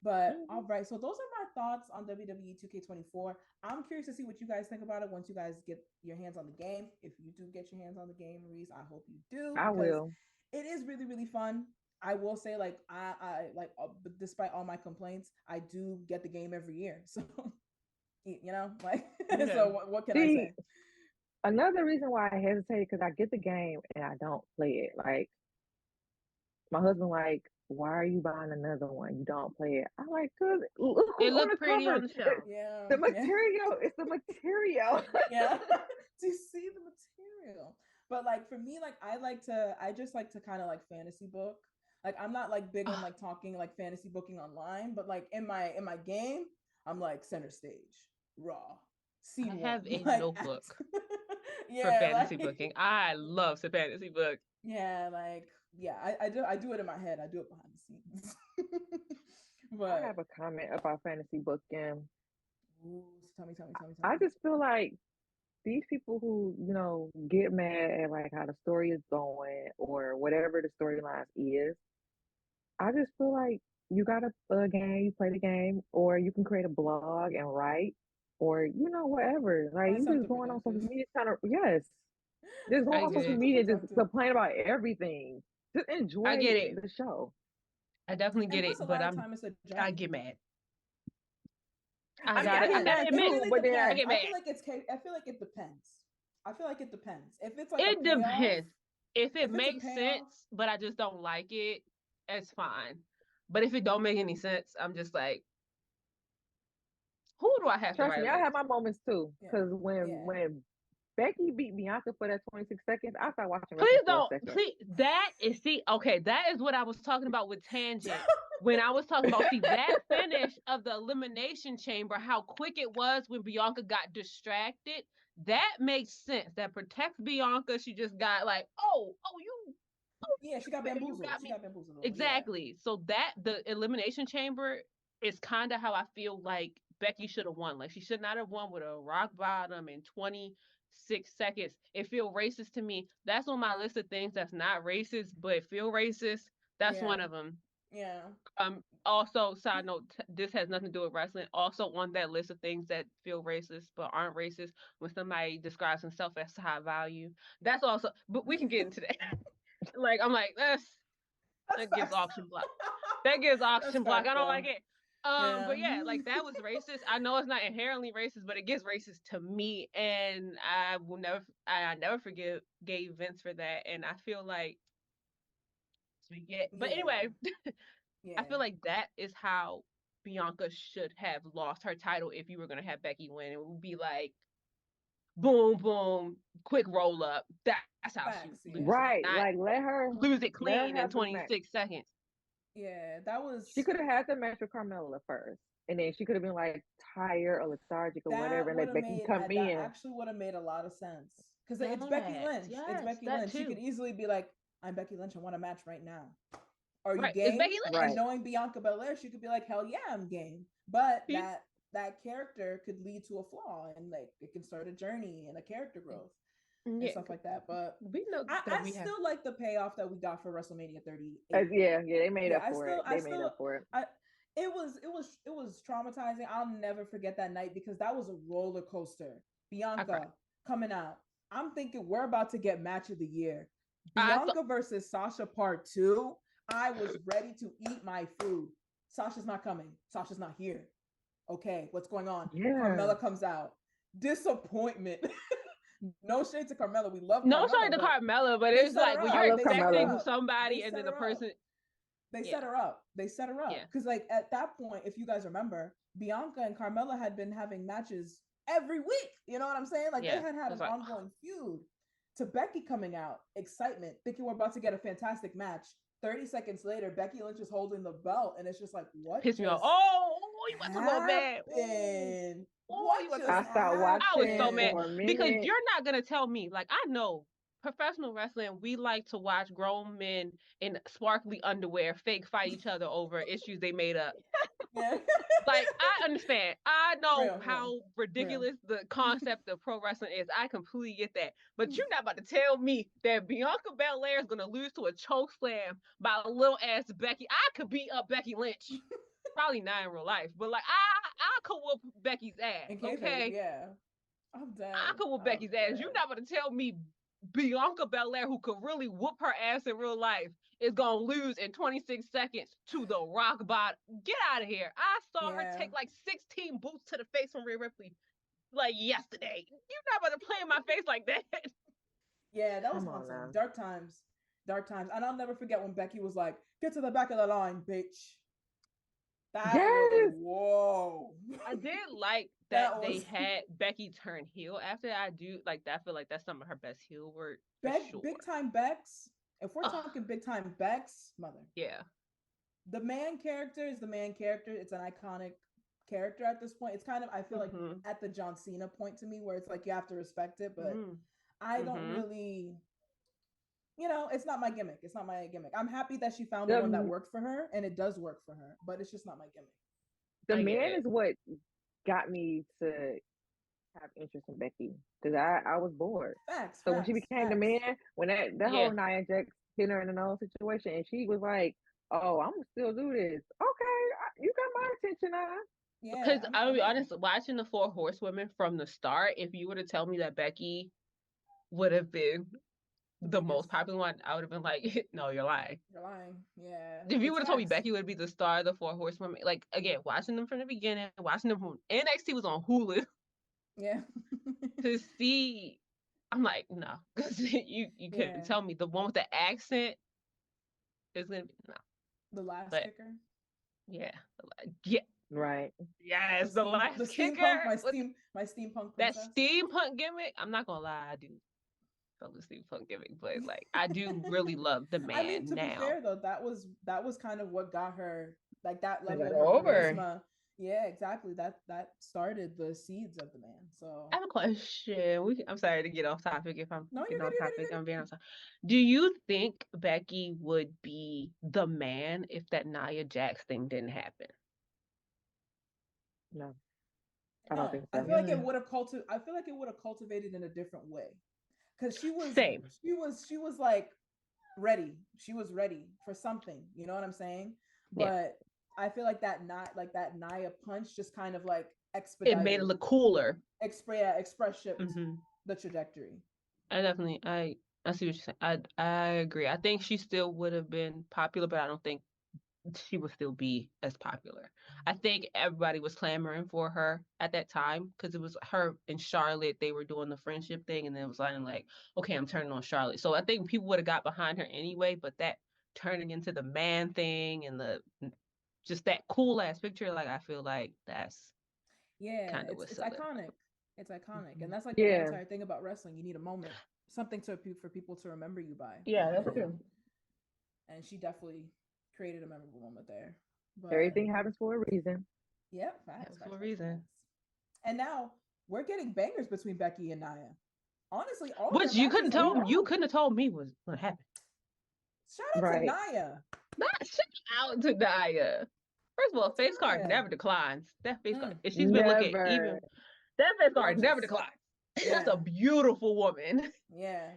[SPEAKER 2] But all right, so those are my thoughts on WWE 2K24. I'm curious to see what you guys think about it once you guys get your hands on the game. If you do get your hands on the game, Reese, I hope you do.
[SPEAKER 3] I will.
[SPEAKER 2] It is really, really fun. I will say, like, I like, despite all my complaints, I do get the game every year. So, you know, like, so what can I say?
[SPEAKER 3] Another reason why I hesitate, because I get the game and I don't play it. Like, my husband, like, why are you buying another one? You don't play it. I'm like, cause look
[SPEAKER 4] it looks pretty on the show.
[SPEAKER 2] Yeah,
[SPEAKER 3] the material. It's the material.
[SPEAKER 2] Yeah, to see the material. But like for me, like I just like to kind of like fantasy book. Like I'm not like big on like talking like fantasy booking online, but like in my game, I'm like center stage, raw.
[SPEAKER 4] I have a notebook for fantasy booking. I love to fantasy book.
[SPEAKER 2] Yeah, like I do it in my head. I do it behind the scenes. But
[SPEAKER 3] I have a comment about fantasy booking.
[SPEAKER 2] Ooh, tell me.
[SPEAKER 3] I just feel like these people who, you know, get mad at like how the story is going or whatever the storyline is, I just feel like you got a game, you play the game, or you can create a blog and write, or you know, whatever. Like you just going on social media trying to just go on social media just complain about everything. Just enjoy the show.
[SPEAKER 4] I definitely get it, but I get mad. I
[SPEAKER 2] get mad.
[SPEAKER 4] I feel
[SPEAKER 2] like it depends. If it's like
[SPEAKER 4] it depends. If it makes sense, but I just don't like it, it's fine. But if it don't make any sense, I'm just like, who do I have to write?
[SPEAKER 3] Trust me, I have my moments too. Because when Becky beat Bianca for that 26 seconds, I started watching.
[SPEAKER 4] Please don't. Please, that is what I was talking about with Tangent. When I was talking about, that finish of the Elimination Chamber, how quick it was when Bianca got distracted. That makes sense. That protects Bianca. She just got like,
[SPEAKER 2] she got bamboozled.
[SPEAKER 4] Exactly. Yeah. So the Elimination Chamber is kind of how I feel like Becky should have won. Like she should not have won with a rock bottom in 26 seconds. It feel racist to me. That's on my list of things that's not racist, but feel racist. That's one of them.
[SPEAKER 2] Yeah.
[SPEAKER 4] Also, side note, this has nothing to do with wrestling. Also on that list of things that feel racist but aren't racist, when somebody describes himself as high value. That's also, but we can get into that. Like, I'm like, That gives auction block. That gives auction block. I don't like it.
[SPEAKER 2] Yeah.
[SPEAKER 4] But yeah, like that was racist. I know it's not inherently racist, but it gets racist to me, and I never forgive gave Vince for that. And I feel like we get. But anyway, I feel like that is how Bianca should have lost her title if you were gonna have Becky win. It would be like boom, boom, quick roll up. That's how she lose
[SPEAKER 3] right.
[SPEAKER 4] it. Not
[SPEAKER 3] Like let her
[SPEAKER 4] lose it clean in
[SPEAKER 3] have the match.
[SPEAKER 4] 26 seconds.
[SPEAKER 2] Yeah, that was.
[SPEAKER 3] She could have had the match with Carmella first, and then she could have been like tired or lethargic or whatever, and let Becky come in.
[SPEAKER 2] That actually would have made a lot of sense because it's Becky Lynch.
[SPEAKER 4] Yes,
[SPEAKER 2] it's Becky Lynch.
[SPEAKER 4] Too.
[SPEAKER 2] She could easily be like, "I'm Becky Lynch. I want a match right now. Are you
[SPEAKER 4] right.
[SPEAKER 2] game?"
[SPEAKER 4] It's Becky Lynch.
[SPEAKER 2] And knowing Bianca Belair, she could be like, "Hell yeah, I'm game." But that character could lead to a flaw, and like it can start a journey and a character growth. And stuff like that, but
[SPEAKER 4] we know
[SPEAKER 2] I still like the payoff that we got for WrestleMania 38.
[SPEAKER 3] Yeah, they made up for it. They made up for it.
[SPEAKER 2] It was traumatizing. I'll never forget that night because that was a roller coaster. Bianca coming out. I'm thinking we're about to get match of the year. Bianca versus Sasha Part 2. I was ready to eat my food. Sasha's not coming. Sasha's not here. Okay, what's going on?
[SPEAKER 3] Yeah.
[SPEAKER 2] Carmella comes out. Disappointment. No shade to Carmella. We love
[SPEAKER 4] no
[SPEAKER 2] Carmella,
[SPEAKER 4] shade to Carmella, but it's like when you're expecting somebody and then the person.
[SPEAKER 2] They set her up. They set her up. Because like at that point, if you guys remember, Bianca and Carmella had been having matches every week. You know what I'm saying? Like they had an ongoing feud. To Becky coming out, excitement, thinking we're about to get a fantastic match. 30 seconds later, Becky Lynch is holding the belt, and it's just like, what?
[SPEAKER 4] Pissed me off. Oh, you want to go bad.
[SPEAKER 2] I
[SPEAKER 3] started watching.
[SPEAKER 4] I was so mad because you're not gonna tell me. Like I know professional wrestling, we like to watch grown men in sparkly underwear fake fight each other over issues they made up. Like I understand. I know how ridiculous the concept of pro wrestling is. I completely get that. But you're not about to tell me that Bianca Belair is gonna lose to a choke slam by a little ass Becky. I could beat up Becky Lynch. Probably not in real life, but like I could whoop Becky's ass. Okay.
[SPEAKER 2] Yeah. I'm dead.
[SPEAKER 4] I could whoop Becky's ass. You're not gonna tell me Bianca Belair, who could really whoop her ass in real life, is gonna lose in 26 seconds to the rock bottom. Get out of here. I saw her take like 16 boots to the face from Rhea Ripley like yesterday. You're not about to play in my face like that.
[SPEAKER 2] Yeah, that was awesome. Dark times. And I'll never forget when Becky was like, "Get to the back of the line, bitch." Whoa.
[SPEAKER 4] I did like that they had Becky turn heel after that. I do like that. I feel like that's some of her best heel work.
[SPEAKER 2] Big time Bex. If we're talking big time Bex, mother.
[SPEAKER 4] Yeah.
[SPEAKER 2] The man character is the man character. It's an iconic character at this point. It's kind of, I feel like at the John Cena point to me where it's like you have to respect it, but I don't really, it's not my gimmick. I'm happy that she found the one that worked for her, and it does work for her, but it's just not my gimmick.
[SPEAKER 3] The man is what got me to have interest in Becky because I was bored. So when she became the man, when that whole Nia Jax hit her in the nose situation, and she was like, "Oh, I'm gonna still do this." Okay, you got my attention now.
[SPEAKER 4] Yeah, because I'll be honest, watching the 4 Horsewomen from the start, if you were to tell me that Becky would have been the most popular one, I would have been like, "No, you're lying."
[SPEAKER 2] You're lying. Yeah.
[SPEAKER 4] If you would have told me Becky would be the star of the 4 Horsewomen, like again, watching them from the beginning, watching them from NXT was on Hulu.
[SPEAKER 2] Yeah.
[SPEAKER 4] To see, I'm like, no, because you couldn't tell me the one with the accent is gonna be no.
[SPEAKER 2] The last kicker.
[SPEAKER 4] Yeah.
[SPEAKER 3] Right.
[SPEAKER 4] Yes, the last kicker.
[SPEAKER 2] My steampunk.
[SPEAKER 4] That steampunk gimmick. I'm not gonna lie, I do love the steampunk gimmick, but like I do really love the man.
[SPEAKER 2] I mean, to be fair though, that was kind of what got her like that level of
[SPEAKER 4] over.
[SPEAKER 2] Charisma. Yeah, exactly. That started the seeds of the man. So
[SPEAKER 4] I have a question. I'm sorry to get off topic. If I'm getting off topic, I'm being on topic. Do you think Becky would be the man if that Nia Jax thing didn't happen?
[SPEAKER 3] No, I don't think so.
[SPEAKER 2] I feel like it would have cultivated in a different way, because she was She was like ready. She was ready for something. You know what I'm saying? But I feel like that Nia punch just kind of like expedited.
[SPEAKER 4] It made it look cooler.
[SPEAKER 2] Express shipped the trajectory.
[SPEAKER 4] I I see what you're saying. I agree. I think she still would have been popular, but I don't think she would still be as popular. I think everybody was clamoring for her at that time because it was her and Charlotte. They were doing the friendship thing, and then it was like, okay, I'm turning on Charlotte. So I think people would have got behind her anyway. But that turning into the man thing and the just that cool ass picture, like I feel like that's kind of what
[SPEAKER 2] it's
[SPEAKER 4] sell it.
[SPEAKER 2] iconic. It's iconic, and that's like the whole
[SPEAKER 3] Yeah.
[SPEAKER 2] entire thing about wrestling. You need a moment, something for people to remember you by.
[SPEAKER 4] Yeah, that's true.
[SPEAKER 2] And she definitely created a memorable moment there. But
[SPEAKER 3] Everything happens for a reason.
[SPEAKER 2] Yep, facts,
[SPEAKER 4] for a reason.
[SPEAKER 2] Facts. And now we're getting bangers between Becky and Nia. Honestly, all
[SPEAKER 4] which you couldn't have told me was what happened.
[SPEAKER 2] Shout out to Nia.
[SPEAKER 4] Shout out to Nia. First of all, face card never declines. That face card, if she's been looking, even that face card never declines. Yeah. That's a beautiful woman.
[SPEAKER 2] Yeah.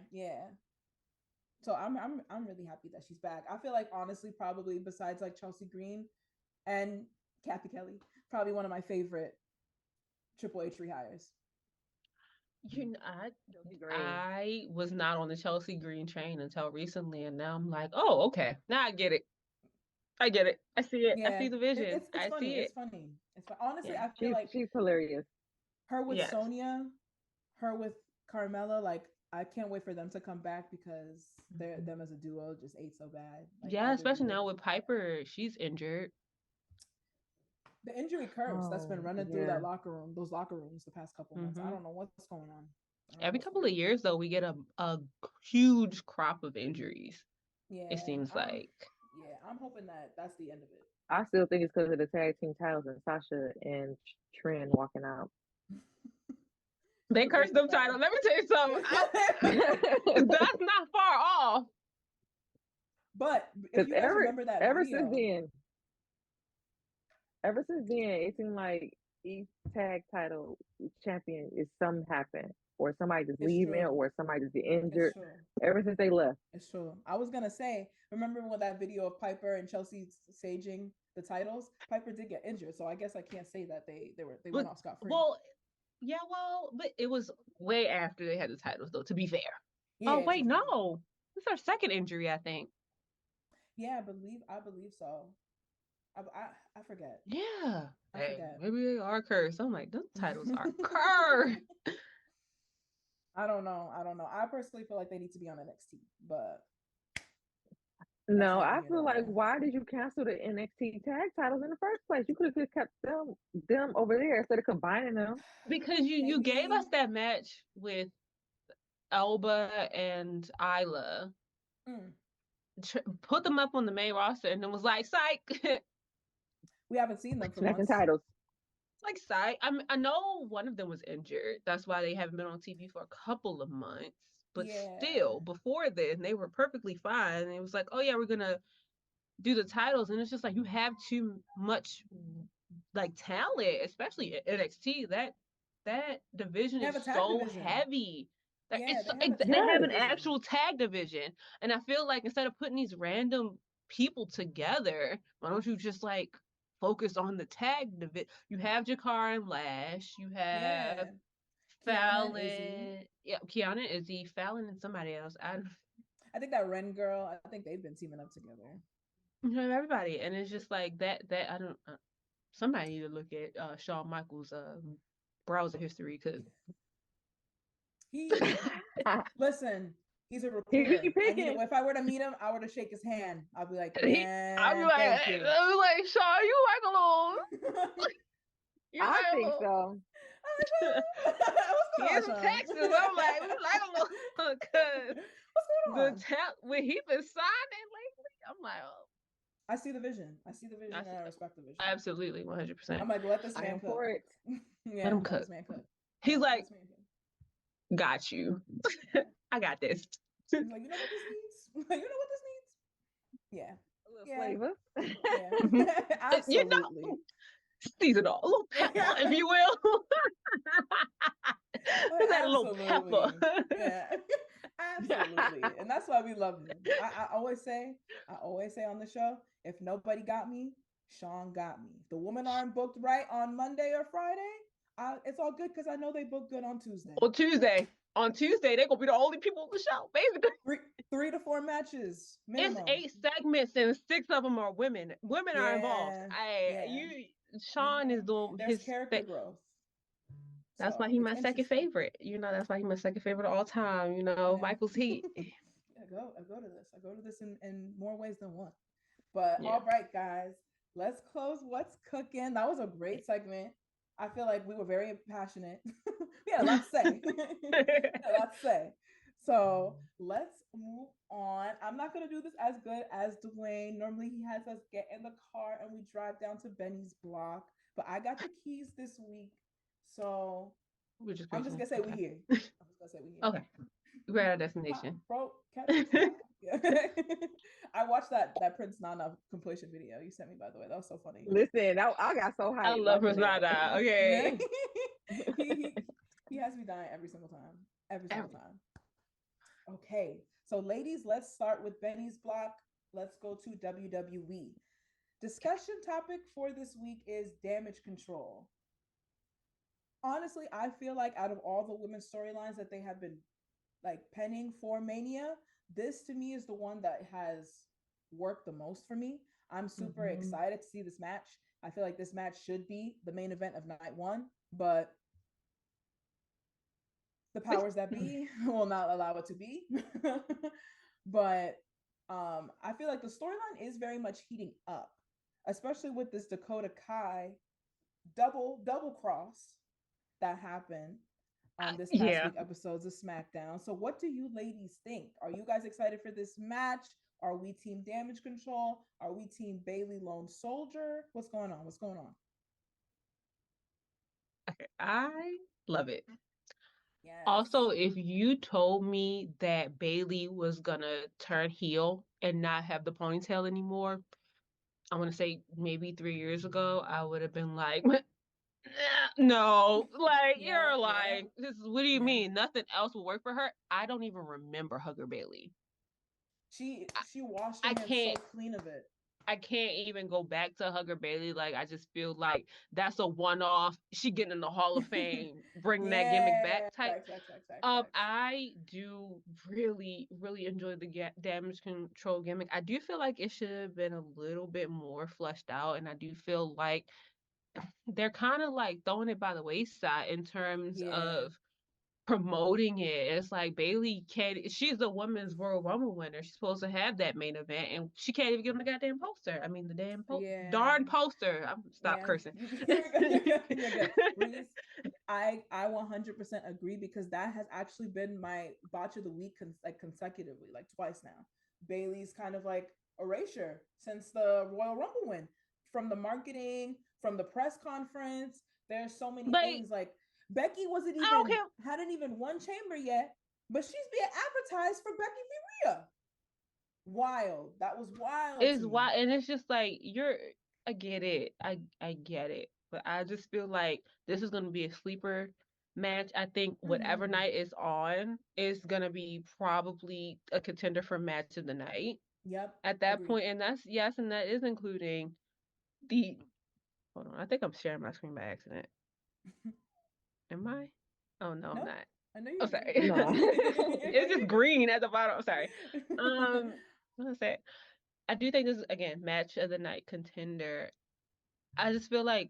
[SPEAKER 2] So I'm really happy that she's back. I feel like honestly, probably besides like Chelsea Green and Kathy Kelly, probably one of my favorite Triple H rehires.
[SPEAKER 4] I was not on the Chelsea Green train until recently, and now I'm like, oh, okay, now I get it. I see it. Yeah. I see the vision.
[SPEAKER 2] It's funny.
[SPEAKER 4] See it.
[SPEAKER 2] It's funny. Honestly, I feel like
[SPEAKER 3] she's hilarious.
[SPEAKER 2] Her with Sonya, her with Carmella, like I can't wait for them to come back because them as a duo just ate so bad.
[SPEAKER 4] Like, especially now with Piper, she's injured.
[SPEAKER 2] The injury curse that's been running through those locker rooms the past couple months. I don't know what's going on.
[SPEAKER 4] Every couple of years, though, we get a huge crop of injuries. Yeah, it seems like.
[SPEAKER 2] Yeah, I'm hoping that's the end of it.
[SPEAKER 3] I still think it's because of the tag team titles and Sasha and Trin walking out.
[SPEAKER 4] They cursed them titles. Let me tell you something. That's not far off.
[SPEAKER 2] But if you guys remember that
[SPEAKER 3] ever since then, it seemed like each tag title champion is something happen, or somebody just leaving, or somebody just get injured. Ever since they left,
[SPEAKER 2] it's true. I was gonna say, remember when that video of Piper and Chelsea saging the titles? Piper did get injured, so I guess I can't say that they went off scot free.
[SPEAKER 4] Well, yeah, but it was way after they had the titles, though. To be fair. Yeah, oh wait, no, this is our second injury, I think.
[SPEAKER 2] Yeah, I believe so. I forget.
[SPEAKER 4] Yeah.
[SPEAKER 2] I forget.
[SPEAKER 4] Maybe they are cursed. I'm like, those titles are cursed.
[SPEAKER 2] I don't know. I personally feel like they need to be on NXT, but
[SPEAKER 3] no, I feel like why did you cancel the NXT tag titles in the first place? You could have just kept them over there instead of combining them.
[SPEAKER 4] Because you gave us that match with Elba and Isla. Put them up on the main roster, and it was like, psych.
[SPEAKER 2] We haven't seen them for months.
[SPEAKER 3] Titles.
[SPEAKER 4] Like, psych. I know one of them was injured. That's why they haven't been on TV for a couple of months. But still, before then, they were perfectly fine. And it was like, oh yeah, we're gonna do the titles, and it's just like you have too much like talent, especially at NXT. That division is so heavy. They have an actual tag division, and I feel like instead of putting these random people together, why don't you just like focus on the tag division? You have Jakar and Lash, you have Fallon, Kiana, Izzy, Fallon, and somebody else.
[SPEAKER 2] I think that Ren girl. I think they've been teaming up together.
[SPEAKER 4] You have everybody, and it's just like that. I don't. Somebody need to look at Shawn Michaels' browser history because.
[SPEAKER 2] Listen, he's a recruiter. If I were to meet him, I were to shake his hand. I'll be like, man,
[SPEAKER 4] I'll be like, Shawn, you like alone.
[SPEAKER 3] I think so.
[SPEAKER 4] He's from Texas. I'm like, we like alone because the when he been signing lately, I'm like, oh.
[SPEAKER 2] I see the vision. And I respect the vision.
[SPEAKER 4] Absolutely, 100%.
[SPEAKER 2] I'm like, let this man cook.
[SPEAKER 4] Let him cook. He's like, got you. I got this.
[SPEAKER 2] He's like, you know what this needs? Yeah. A little
[SPEAKER 3] flavor.
[SPEAKER 2] Yeah. Absolutely.
[SPEAKER 4] You know, season all. A little pepper, if you will. That little pepper.
[SPEAKER 2] Yeah. Absolutely. And that's why we love him. I always say on the show, if nobody got me, Shawn got me. If the women aren't booked right on Monday or Friday, it's all good because I know they book good on Tuesday.
[SPEAKER 4] On Tuesday. on Tuesday, they're gonna be the only people on the show, basically.
[SPEAKER 2] 3 to 4 matches minimum.
[SPEAKER 4] It's 8 segments and 6 of them are women. Women are involved. Sean is doing
[SPEAKER 2] There's character growth.
[SPEAKER 4] That's why he's my second favorite. That's why he's my second favorite of all time. Michael's Heat.
[SPEAKER 2] I go to this in more ways than one. But all right, guys, let's close What's Cooking. That was a great segment. I feel like we were very passionate. We had a lot to say. So let's move on. I'm not going to do this as good as Dwayne. Normally he has us get in the car and we drive down to Benny's block. But I got the keys this week. So I'm just going to say we're here.
[SPEAKER 4] Okay. We're at our destination.
[SPEAKER 2] Bro, I watched that Prince Nana completion video you sent me, by the way. That was so funny.
[SPEAKER 3] Listen, I got so hyped.
[SPEAKER 4] I love Prince Nana. Okay.
[SPEAKER 2] He has me dying every single time. Every single time. Okay. So ladies, let's start with Benny's block. Let's go to WWE. Discussion topic for this week is damage control. Honestly, I feel like out of all the women's storylines that they have been like penning for Mania, this to me is the one that has worked the most for me. I'm super excited to see this match. I feel like this match should be the main event of night one, but the powers that be will not allow it to be. But I feel like the storyline is very much heating up, especially with this Dakota Kai double cross that happened on this past week episodes of SmackDown. So what do you ladies think? Are you guys excited for this match? Are we team damage control? Are we team Bayley Lone Soldier? What's going on?
[SPEAKER 4] Okay, I love it.
[SPEAKER 2] Yes.
[SPEAKER 4] Also, if you told me that Bayley was gonna turn heel and not have the ponytail anymore, I want to say maybe 3 years ago, I would have been like, no, like you're lying. What do you mean? Nothing else will work for her? I don't even remember Hugger Bayley.
[SPEAKER 2] She washed her hands so clean of it.
[SPEAKER 4] I can't even go back to Hugger Bayley. Like, I just feel like that's a one-off. She getting in the Hall of Fame, bringing that gimmick back type. I do really, really enjoy the damage control gimmick. I do feel like it should have been a little bit more fleshed out, and I do feel like they're kind of like throwing it by the wayside in terms of promoting it. It's like Bayley she's the women's Royal Rumble winner. She's supposed to have that main event and she can't even give them the goddamn poster. I mean, the damn darn poster. Stop cursing.
[SPEAKER 2] Reese, I 100% agree, because that has actually been my botch of the week consecutively, like twice now. Bayley's kind of like erasure since the Royal Rumble win, from the marketing, from the press conference. There's so many things. Like Becky hadn't even won Chamber yet, but she's being advertised for Becky v. Rhea. Wild. That was wild.
[SPEAKER 4] It's wild, and it's just like I get it. I get it, but I just feel like this is gonna be a sleeper match. I think whatever night is on is gonna be probably a contender for match of the night.
[SPEAKER 2] Yep.
[SPEAKER 4] At that point, and that is including the. Hold on, I think I'm sharing my screen by accident. Am I? Oh no, I'm not.
[SPEAKER 2] I know you're
[SPEAKER 4] sorry. It's just green at the bottom. I'm sorry. What was that? I do think this is, again, match of the night contender. I just feel like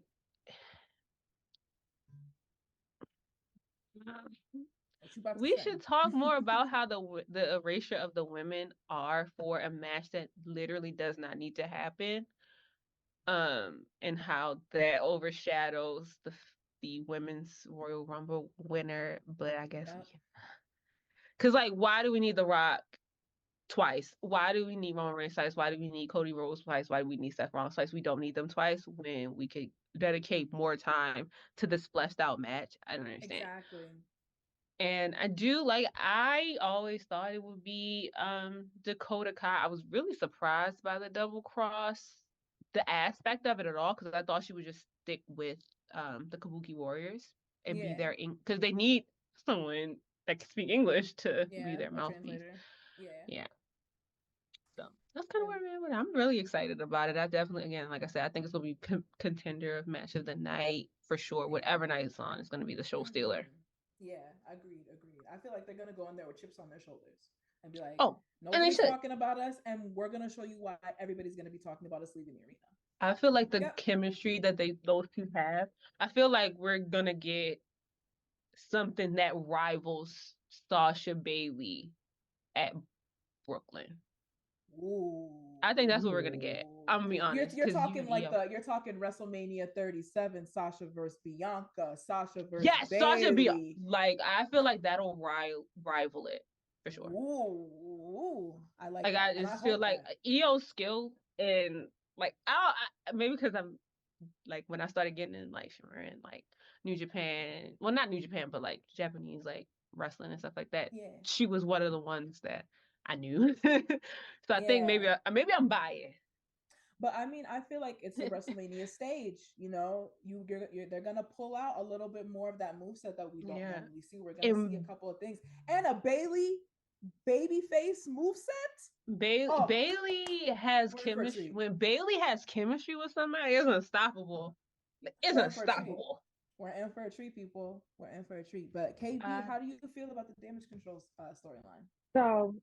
[SPEAKER 4] we should talk more about how the erasure of the women are for a match that literally does not need to happen. And how that overshadows the women's Royal Rumble winner. But I guess because like, why do we need The Rock twice? Why do we need Roman Reigns twice? Why do we need Cody Rhodes twice? Why do we need Seth Rollins twice? We don't need them twice when we could dedicate more time to this fleshed out match. I don't understand.
[SPEAKER 2] Exactly.
[SPEAKER 4] And I always thought it would be Dakota Kai. I was really surprised by the double cross, the aspect of it at all, because I thought she would just stick with the Kabuki Warriors and be there, because they need someone that can speak English to be their mouthpiece. Yeah. So that's kind of where I'm at. I'm really excited about it. I definitely, again, like I said, I think it's going to be contender of match of the night for sure. Whatever night it's on, it's going to be the show stealer.
[SPEAKER 2] Yeah, agreed. I feel like they're gonna go in there with chips on their shoulders and be like,
[SPEAKER 4] Oh, and they
[SPEAKER 2] nobody's
[SPEAKER 4] should.
[SPEAKER 2] talking about us, and we're gonna show you why everybody's gonna be talking about us leaving the arena.
[SPEAKER 4] I feel like the
[SPEAKER 2] Yep.
[SPEAKER 4] chemistry that those two have, I feel like we're gonna get something that rivals Sasha Bailey at Brooklyn.
[SPEAKER 2] Ooh.
[SPEAKER 4] I think that's what we're gonna get. I'm gonna be honest,
[SPEAKER 2] You're
[SPEAKER 4] because
[SPEAKER 2] talking like
[SPEAKER 4] yo,
[SPEAKER 2] you're talking WrestleMania 37, Sasha versus Bianca, Sasha versus
[SPEAKER 4] yes, Sasha be
[SPEAKER 2] Bailey.
[SPEAKER 4] like, I feel like that'll rival it for sure.
[SPEAKER 2] Ooh, I like
[SPEAKER 4] Like,
[SPEAKER 2] that,
[SPEAKER 4] I
[SPEAKER 2] and I
[SPEAKER 4] just feel
[SPEAKER 2] hope
[SPEAKER 4] like
[SPEAKER 2] that.
[SPEAKER 4] EO's skill and like, maybe because I'm like when I started getting in like Sharon, like New Japan, well, not New Japan, but like Japanese like wrestling and stuff like that.
[SPEAKER 2] Yeah,
[SPEAKER 4] She was one of the ones that I knew. So I think
[SPEAKER 2] yeah.
[SPEAKER 4] maybe I'm biased.
[SPEAKER 2] But I mean, I feel like it's a WrestleMania stage. You know, they're gonna pull out a little bit more of that moveset that we don't
[SPEAKER 4] Yeah.
[SPEAKER 2] normally see. We're gonna see a
[SPEAKER 4] And
[SPEAKER 2] couple of things and a Bailey babyface moveset. Oh,
[SPEAKER 4] Bailey has
[SPEAKER 2] we're in for a
[SPEAKER 4] chemistry.
[SPEAKER 2] treat.
[SPEAKER 4] When Bailey has chemistry with somebody, it's unstoppable. It's
[SPEAKER 2] We're in for a treat.
[SPEAKER 4] unstoppable.
[SPEAKER 2] We're in for a treat, people. We're in for a treat. But KB,
[SPEAKER 4] Uh,
[SPEAKER 2] how do you feel about the Damage Control storyline?
[SPEAKER 3] So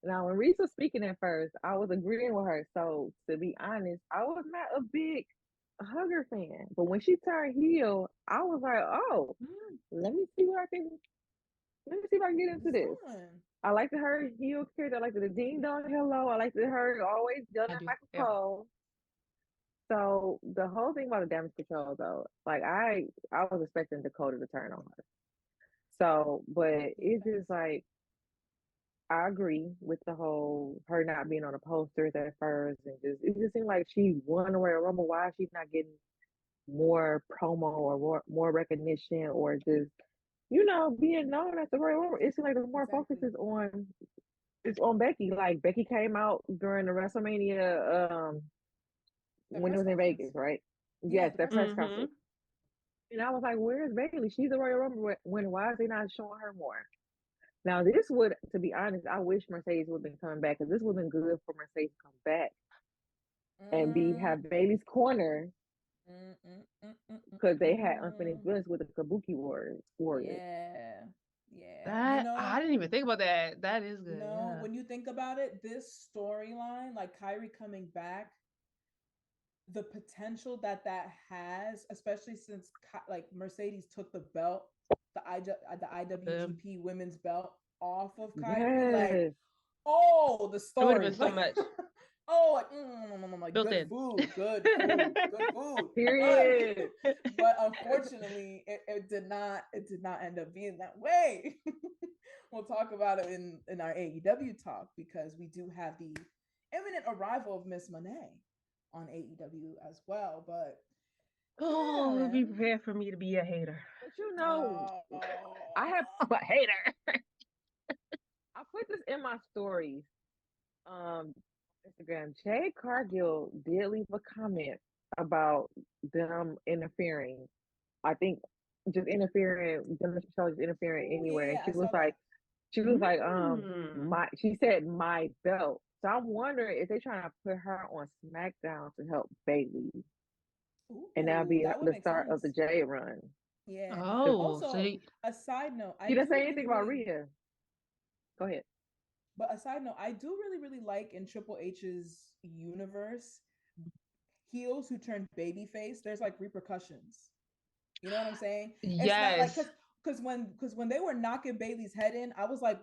[SPEAKER 3] now, when Reese was speaking at first, I was agreeing with her. So to be honest, I was not a big Hugger fan, but when she turned heel, I was like, oh, let me see what I can. Let me see if I can get into
[SPEAKER 2] What's
[SPEAKER 3] this.
[SPEAKER 2] going?
[SPEAKER 3] I liked her heel character. I liked the ding dong hello. I liked her always yelling
[SPEAKER 4] I
[SPEAKER 3] at
[SPEAKER 4] do.
[SPEAKER 3] Michael
[SPEAKER 4] Yeah.
[SPEAKER 3] Cole. So the whole thing about the damage control though, like I was expecting Dakota to turn on her. So, but
[SPEAKER 2] Yeah,
[SPEAKER 3] it's
[SPEAKER 2] facts.
[SPEAKER 3] just like I agree with the whole her not being on the posters at first, and just it just seemed like she won the Royal Rumble. Why she's not getting more promo or more recognition or just being known as the Royal Rumble? It seems like the more focus
[SPEAKER 2] Exactly.
[SPEAKER 3] is on Becky. Like Becky came out during the WrestleMania
[SPEAKER 2] The
[SPEAKER 3] when it
[SPEAKER 2] press
[SPEAKER 3] was in
[SPEAKER 2] conference.
[SPEAKER 3] Vegas, right?
[SPEAKER 2] Yeah,
[SPEAKER 3] Yes,
[SPEAKER 2] the
[SPEAKER 3] that
[SPEAKER 2] press
[SPEAKER 3] press
[SPEAKER 2] conference.
[SPEAKER 4] Mm-hmm.
[SPEAKER 3] conference. And I was like, where's Bailey? She's the Royal Rumble winner. Why is they not showing her more? Now, this would, to be honest, I wish Mercedes would have been coming back because this would have been good for Mercedes to come back and be
[SPEAKER 2] Mm,
[SPEAKER 3] have Bailey's corner
[SPEAKER 2] mm, mm, mm, mm, mm,
[SPEAKER 3] because they had unfinished
[SPEAKER 2] mm.
[SPEAKER 3] business with the Kabuki Warriors.
[SPEAKER 2] Yeah, yeah.
[SPEAKER 4] That I didn't even think about that. That is good. Yeah.
[SPEAKER 2] When you think about it, this storyline, like Kyrie coming back, the potential that has, especially since like Mercedes took the belt, the IWGP Women's Belt off of Kyrie, like,
[SPEAKER 3] Yes.
[SPEAKER 2] oh, the
[SPEAKER 4] It would have been
[SPEAKER 2] story,
[SPEAKER 4] so
[SPEAKER 2] like,
[SPEAKER 4] much
[SPEAKER 2] oh, like
[SPEAKER 4] built in.
[SPEAKER 2] good food, but
[SPEAKER 3] Period.
[SPEAKER 2] but unfortunately, it did not end up being that way. We'll talk about it in our AEW talk because we do have the imminent arrival of Miss Monet on AEW as well. But yeah,
[SPEAKER 4] Oh, be
[SPEAKER 2] man.
[SPEAKER 4] prepared for me to be a hater.
[SPEAKER 3] But
[SPEAKER 2] Oh,
[SPEAKER 3] I have,
[SPEAKER 4] I'm a hater.
[SPEAKER 3] I put this in my stories, um, Instagram. Jay Cargill did leave a comment about them interfering. I think just interfering, them just interfering
[SPEAKER 2] ooh,
[SPEAKER 3] anywhere. And
[SPEAKER 2] yeah, I saw that.
[SPEAKER 3] she was like,
[SPEAKER 4] Mm.
[SPEAKER 3] she said my belt. So I'm wondering if they're trying to put her on SmackDown to help Bailey, and that'll
[SPEAKER 2] Ooh,
[SPEAKER 3] be
[SPEAKER 2] that would
[SPEAKER 3] the
[SPEAKER 2] make
[SPEAKER 3] start of the
[SPEAKER 2] sense.
[SPEAKER 3] J run.
[SPEAKER 2] Yeah.
[SPEAKER 4] Oh, so
[SPEAKER 2] Also, a side note, I
[SPEAKER 3] She didn't
[SPEAKER 2] do
[SPEAKER 3] say anything
[SPEAKER 2] really,
[SPEAKER 3] about
[SPEAKER 2] really,
[SPEAKER 3] Rhea. Go ahead.
[SPEAKER 2] but a side note, I do really, really like in Triple H's universe heels who turn babyface. There's like repercussions. You know what I'm saying? It's not like
[SPEAKER 4] yes.
[SPEAKER 2] because when they were knocking Bailey's head in, I was like,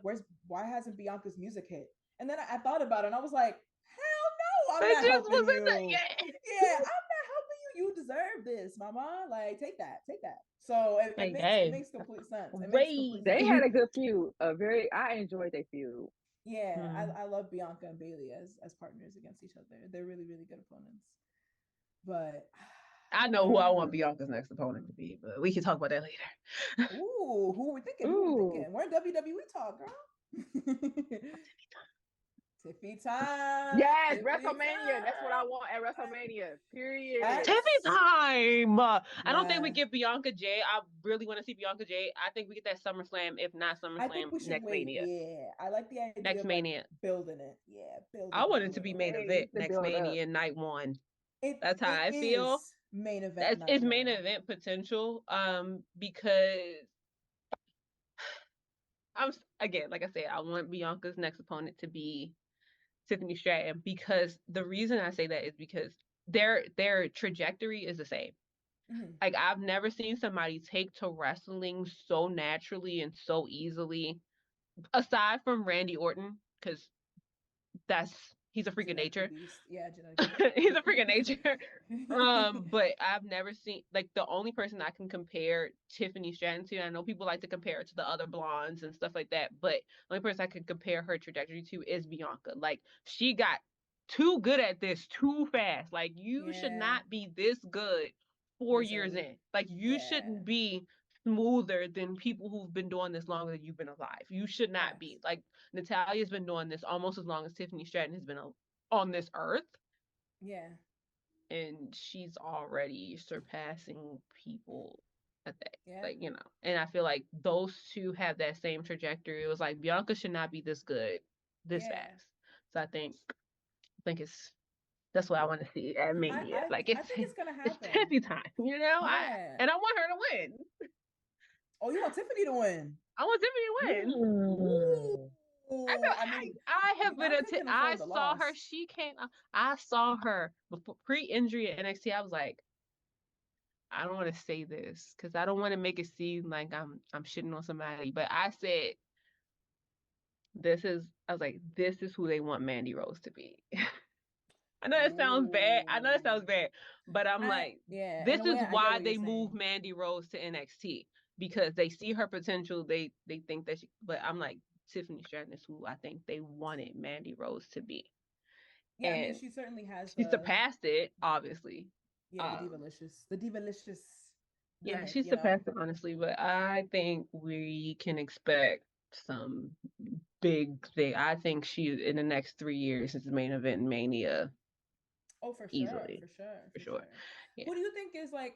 [SPEAKER 2] why hasn't Bianca's music hit? And then I thought about it and I was like, hell no, I'm
[SPEAKER 4] They
[SPEAKER 2] not
[SPEAKER 4] just
[SPEAKER 2] helping
[SPEAKER 4] was in the
[SPEAKER 2] you. Yeah, I'm not helping you. You deserve this, mama. Like, take that, take that. So it
[SPEAKER 4] like,
[SPEAKER 2] makes it
[SPEAKER 4] hey,
[SPEAKER 2] makes complete sense. It makes complete
[SPEAKER 3] They
[SPEAKER 2] sense.
[SPEAKER 3] had
[SPEAKER 4] crazy.
[SPEAKER 3] a good feud. I enjoyed their feud.
[SPEAKER 2] Yeah,
[SPEAKER 4] Hmm.
[SPEAKER 2] I love Bianca and Bailey as partners against each other. They're really, really good opponents. But
[SPEAKER 4] I know who I want Bianca's next opponent to be, but we can talk about that later.
[SPEAKER 2] ooh, who are we thinking? Who are we
[SPEAKER 3] Ooh,
[SPEAKER 2] thinking? We're in WWE talk, girl. Tiffy time.
[SPEAKER 3] yes,
[SPEAKER 2] Tiffy
[SPEAKER 3] WrestleMania. That's what I want at WrestleMania. Period.
[SPEAKER 4] Tiffy
[SPEAKER 2] Yes.
[SPEAKER 4] time. I don't think we
[SPEAKER 2] Yeah.
[SPEAKER 4] get Bianca J. I really want to see Bianca J. I think we get that SummerSlam, if not
[SPEAKER 2] I think
[SPEAKER 4] SummerSlam,
[SPEAKER 2] we should
[SPEAKER 4] next
[SPEAKER 2] wait.
[SPEAKER 4] Mania.
[SPEAKER 2] Yeah. I like the idea
[SPEAKER 4] Next
[SPEAKER 2] of like
[SPEAKER 4] Mania.
[SPEAKER 2] building it. Yeah, building
[SPEAKER 4] I
[SPEAKER 2] it
[SPEAKER 4] want
[SPEAKER 2] a
[SPEAKER 4] it to be
[SPEAKER 2] little.
[SPEAKER 4] main
[SPEAKER 3] They
[SPEAKER 4] event
[SPEAKER 3] need to
[SPEAKER 4] next
[SPEAKER 3] build up.
[SPEAKER 4] Mania night one.
[SPEAKER 2] It
[SPEAKER 4] That's how
[SPEAKER 2] it
[SPEAKER 4] I feel.
[SPEAKER 2] is main event night
[SPEAKER 4] It's main
[SPEAKER 2] one.
[SPEAKER 4] event potential. Because again, like I said, I want Bianca's next opponent to be Tiffany Stratton, because the reason I say that is because their trajectory is the same.
[SPEAKER 2] Mm-hmm.
[SPEAKER 4] Like, I've never seen somebody take to wrestling so naturally and so easily, aside from Randy Orton, because he's a freak of
[SPEAKER 2] Genetically
[SPEAKER 4] nature.
[SPEAKER 2] beast. Yeah, genetically
[SPEAKER 4] He's a freak of
[SPEAKER 2] beast.
[SPEAKER 4] nature. But I've never seen, like, the only person I can compare Tiffany Stratton to, I know people like to compare her to the other blondes and stuff like that, but the only person I can compare her trajectory to is Bianca. Like, she got too good at this too fast. Like, you should not be this good 4 years in. Like, you shouldn't be smoother than people who've been doing this longer than you've been alive. You should not be. Like, Natalia's been doing this almost as long as Tiffany Stratton has been on this earth.
[SPEAKER 2] Yeah.
[SPEAKER 4] And she's already surpassing people at that.
[SPEAKER 2] Yeah.
[SPEAKER 4] Like, and I feel like those two have that same trajectory. It was like, Bianca should not be this good this fast. So I think that's what I want to see at Mania.
[SPEAKER 2] I think it's gonna happen.
[SPEAKER 4] It's Tiffy time,
[SPEAKER 2] Yeah.
[SPEAKER 4] And I want her to win.
[SPEAKER 2] Oh, you want Tiffany to win?
[SPEAKER 4] I want Tiffany to win.
[SPEAKER 2] Ooh.
[SPEAKER 4] I have been I saw her. She came. I saw her before pre-injury at NXT. I was like, I don't want to say this because I don't want to make it seem like I'm shitting on somebody. But I said, I was like, this is who they want Mandy Rose to be. I know that sounds bad. But I'm this is why they moved Mandy Rose to NXT, because they see her potential. They think that but I'm like, Tiffany Stratton is who I think they wanted Mandy Rose to be.
[SPEAKER 2] Yeah, and she certainly has.
[SPEAKER 4] She surpassed it, obviously.
[SPEAKER 2] Yeah, the Divalicious.
[SPEAKER 4] Yeah, she surpassed it, honestly. But I think we can expect some big thing. I think she, in the next 3 years, is the main event in Mania.
[SPEAKER 2] Oh, for sure,
[SPEAKER 4] easily.
[SPEAKER 2] For sure. Yeah. Who do you think is, like,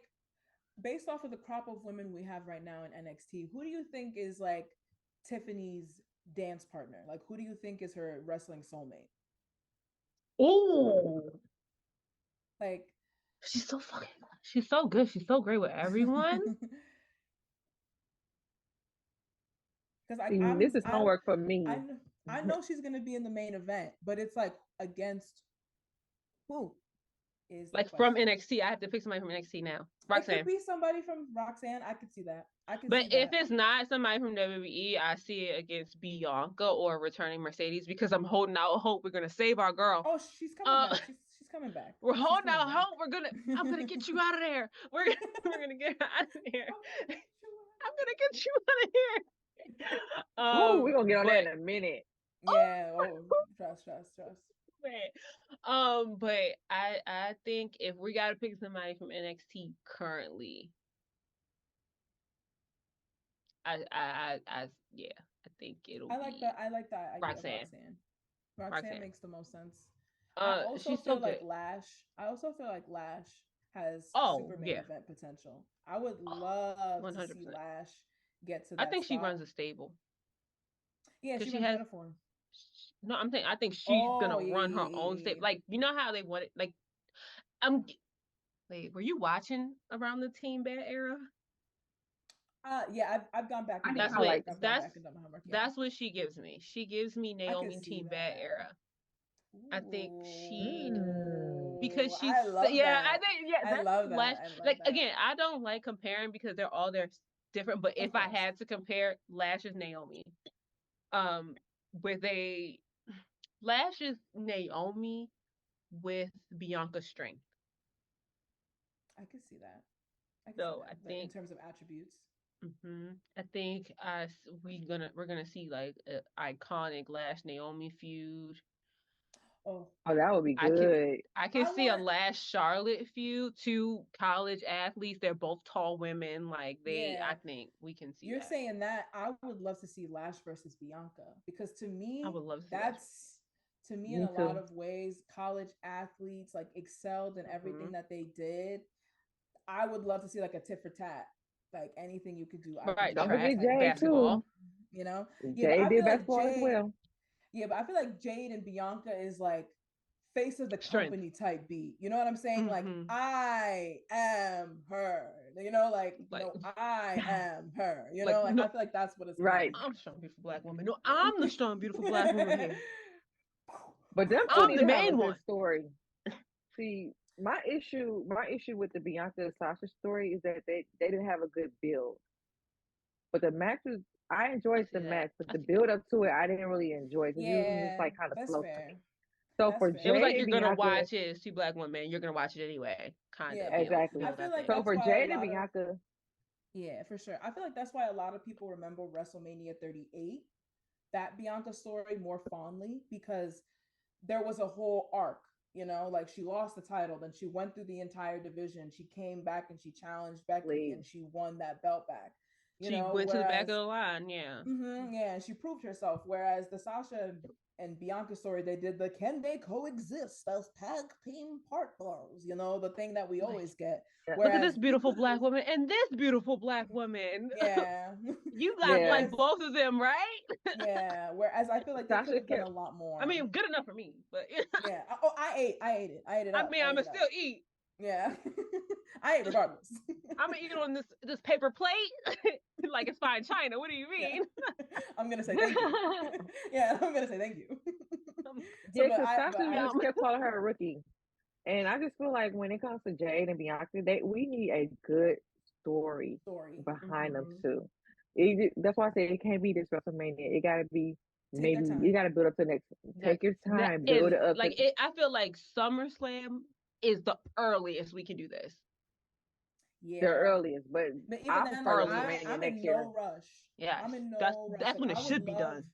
[SPEAKER 2] based off of the crop of women we have right now in NXT, who do you think is, like, Tiffany's dance partner? Like, who do you think is her wrestling soulmate?
[SPEAKER 4] Oh,
[SPEAKER 2] like,
[SPEAKER 4] she's so good. She's so great with everyone.
[SPEAKER 3] Because this is homework for me.
[SPEAKER 2] I know she's gonna be in the main event, but it's like, against who? Is
[SPEAKER 4] like from NXT. I have to pick somebody from NXT now. Roxanne.
[SPEAKER 2] It could be somebody from Roxanne. I could see that.
[SPEAKER 4] But if it's not somebody from WWE, I see it against Bianca or returning Mercedes, because I'm holding out hope we're gonna save our girl.
[SPEAKER 2] Oh, she's coming back. She's coming back.
[SPEAKER 4] We're holding out hope. I'm gonna get you out of there. We're gonna get out of there. I'm gonna get you out of here.
[SPEAKER 3] We're gonna get on that in a minute.
[SPEAKER 2] Yeah. Trust.
[SPEAKER 4] But I think if we gotta pick somebody from NXT currently, I think it'll be
[SPEAKER 2] I like that idea. Roxanne makes the most sense. I also feel like Lash has super main event potential. I would love 100%. To see Lash get to that.
[SPEAKER 4] I think
[SPEAKER 2] spot.
[SPEAKER 4] She runs a stable.
[SPEAKER 2] Yeah, she has uniform.
[SPEAKER 4] No, I think she's gonna run her own stable. Like, you know how they want it. Like, wait, were you watching around the Team Bad era?
[SPEAKER 2] Yeah, I've gone back.
[SPEAKER 4] That's what she gives me. She gives me Naomi Team Bad era. I think because she's I love that. Again, I don't like comparing because they're different. But if I had to compare, Lash is Naomi. Lash is Naomi with Bianca's strength.
[SPEAKER 2] I can see that.
[SPEAKER 4] I think
[SPEAKER 2] in terms of attributes.
[SPEAKER 4] I think we're gonna see like an iconic Lash Naomi feud.
[SPEAKER 3] Oh, that would be good.
[SPEAKER 4] I can see a Lash Charlotte feud. 2 college athletes. They're both tall women. Like I think we can see.
[SPEAKER 2] You're saying that. I would love to see Lash versus Bianca, because to me,
[SPEAKER 4] I would love to see
[SPEAKER 2] that's to me in a lot of ways, college athletes like excelled in everything that they did. I would love to see like a tit for tat, like anything you could do.
[SPEAKER 4] Right,
[SPEAKER 3] don't forget Jade basketball.
[SPEAKER 2] Too. You know,
[SPEAKER 3] Jade did basketball as well.
[SPEAKER 2] Yeah, but I feel like Jade and Bianca is like face of the
[SPEAKER 4] Strength.
[SPEAKER 2] company type beat. You know what I'm saying? Like,
[SPEAKER 4] Mhm.
[SPEAKER 2] I am her. You know, like,
[SPEAKER 4] Like,
[SPEAKER 2] no, I am her. You
[SPEAKER 4] like,
[SPEAKER 2] know, like
[SPEAKER 4] no,
[SPEAKER 2] I feel like that's what it's
[SPEAKER 3] Right.
[SPEAKER 2] giving.
[SPEAKER 4] I'm a strong, beautiful black woman. No, I'm the strong, beautiful black woman here.
[SPEAKER 3] But them two
[SPEAKER 4] I'm
[SPEAKER 3] need
[SPEAKER 4] the
[SPEAKER 3] to have a
[SPEAKER 4] main
[SPEAKER 3] good
[SPEAKER 4] one.
[SPEAKER 3] story. See, my issue with the Bianca Sasha story is that they didn't have a good build. But the match was, I
[SPEAKER 4] I
[SPEAKER 3] enjoyed
[SPEAKER 4] see
[SPEAKER 3] the
[SPEAKER 4] that.
[SPEAKER 3] match, but
[SPEAKER 4] I
[SPEAKER 3] the
[SPEAKER 4] see that.
[SPEAKER 3] build up to it I didn't really enjoy because it was just
[SPEAKER 2] Yeah,
[SPEAKER 3] like kind of
[SPEAKER 2] that's
[SPEAKER 3] slow for
[SPEAKER 2] fair.
[SPEAKER 3] me. So
[SPEAKER 2] That's
[SPEAKER 3] for
[SPEAKER 4] It was
[SPEAKER 2] fair.
[SPEAKER 4] like
[SPEAKER 3] Jade
[SPEAKER 4] you're
[SPEAKER 3] and
[SPEAKER 4] gonna
[SPEAKER 3] Bianca,
[SPEAKER 4] watch it. It's two black women. You're gonna watch it anyway. Kind of
[SPEAKER 2] Yeah.
[SPEAKER 3] exactly.
[SPEAKER 2] I
[SPEAKER 4] build
[SPEAKER 2] feel
[SPEAKER 4] up
[SPEAKER 2] like
[SPEAKER 4] there.
[SPEAKER 3] So
[SPEAKER 2] that's
[SPEAKER 3] for
[SPEAKER 2] why a
[SPEAKER 3] Jade and
[SPEAKER 2] lot of
[SPEAKER 3] Bianca,
[SPEAKER 2] yeah, for sure. I feel like that's why a lot of people remember WrestleMania 38, that Bianca story more fondly because there was a whole arc, you know, like she lost the title, then she went through the entire division, she came back and she challenged Becky and
[SPEAKER 3] please.
[SPEAKER 2] she won that belt back, you
[SPEAKER 4] She
[SPEAKER 2] know,
[SPEAKER 4] went to the back of
[SPEAKER 2] whereas
[SPEAKER 4] the line. Yeah.
[SPEAKER 2] yeah, and she proved herself. Whereas the Sasha and Bianca story, they did the can they coexist as tag team partners, you know, the thing that we
[SPEAKER 4] Like,
[SPEAKER 2] always get.
[SPEAKER 3] Yeah.
[SPEAKER 4] look at
[SPEAKER 2] Whereas
[SPEAKER 4] this beautiful black woman and this beautiful black woman.
[SPEAKER 2] yeah,
[SPEAKER 4] You
[SPEAKER 3] Yeah.
[SPEAKER 4] like
[SPEAKER 2] whereas
[SPEAKER 4] both of them, right?
[SPEAKER 2] yeah, whereas I feel like they could
[SPEAKER 3] Sasha
[SPEAKER 2] have done
[SPEAKER 3] kept
[SPEAKER 2] a lot
[SPEAKER 4] I
[SPEAKER 2] more.
[SPEAKER 4] mean, good enough for me, but
[SPEAKER 2] Yeah. Oh, I ate it
[SPEAKER 4] I
[SPEAKER 2] up.
[SPEAKER 4] mean,
[SPEAKER 2] I ate
[SPEAKER 4] I'ma
[SPEAKER 2] it up.
[SPEAKER 4] still eat.
[SPEAKER 2] Yeah. I ate regardless.
[SPEAKER 4] I'm gonna eat it on this paper plate, like it's fine china. What do you
[SPEAKER 2] Yeah.
[SPEAKER 4] mean?
[SPEAKER 2] I'm gonna say thank you. Yeah, I'm gonna say thank you. So,
[SPEAKER 3] Yeah, because Sasha
[SPEAKER 2] I
[SPEAKER 3] just kept calling her a rookie. And I just feel like when it comes to Jade and Bianca, we need a good story
[SPEAKER 2] story.
[SPEAKER 3] behind them
[SPEAKER 2] Mm-hmm.
[SPEAKER 3] too. That's why I say it can't be this WrestleMania. It gotta be
[SPEAKER 2] Take their
[SPEAKER 3] maybe you
[SPEAKER 2] time.
[SPEAKER 3] gotta build up to next. Take your
[SPEAKER 4] That
[SPEAKER 3] time, build
[SPEAKER 4] is
[SPEAKER 3] it up.
[SPEAKER 4] like it. I feel like SummerSlam is the earliest we can do this.
[SPEAKER 3] The
[SPEAKER 2] Yeah.
[SPEAKER 3] earliest, but
[SPEAKER 2] But even
[SPEAKER 3] I
[SPEAKER 2] then,
[SPEAKER 3] prefer
[SPEAKER 2] like
[SPEAKER 4] Earliest.
[SPEAKER 3] WrestleMania
[SPEAKER 2] I'm
[SPEAKER 3] next
[SPEAKER 2] in
[SPEAKER 3] year.
[SPEAKER 2] no rush.
[SPEAKER 4] Yes,
[SPEAKER 2] I'm in
[SPEAKER 4] that's
[SPEAKER 2] no rush.
[SPEAKER 4] that's
[SPEAKER 2] Like
[SPEAKER 4] when it should be done.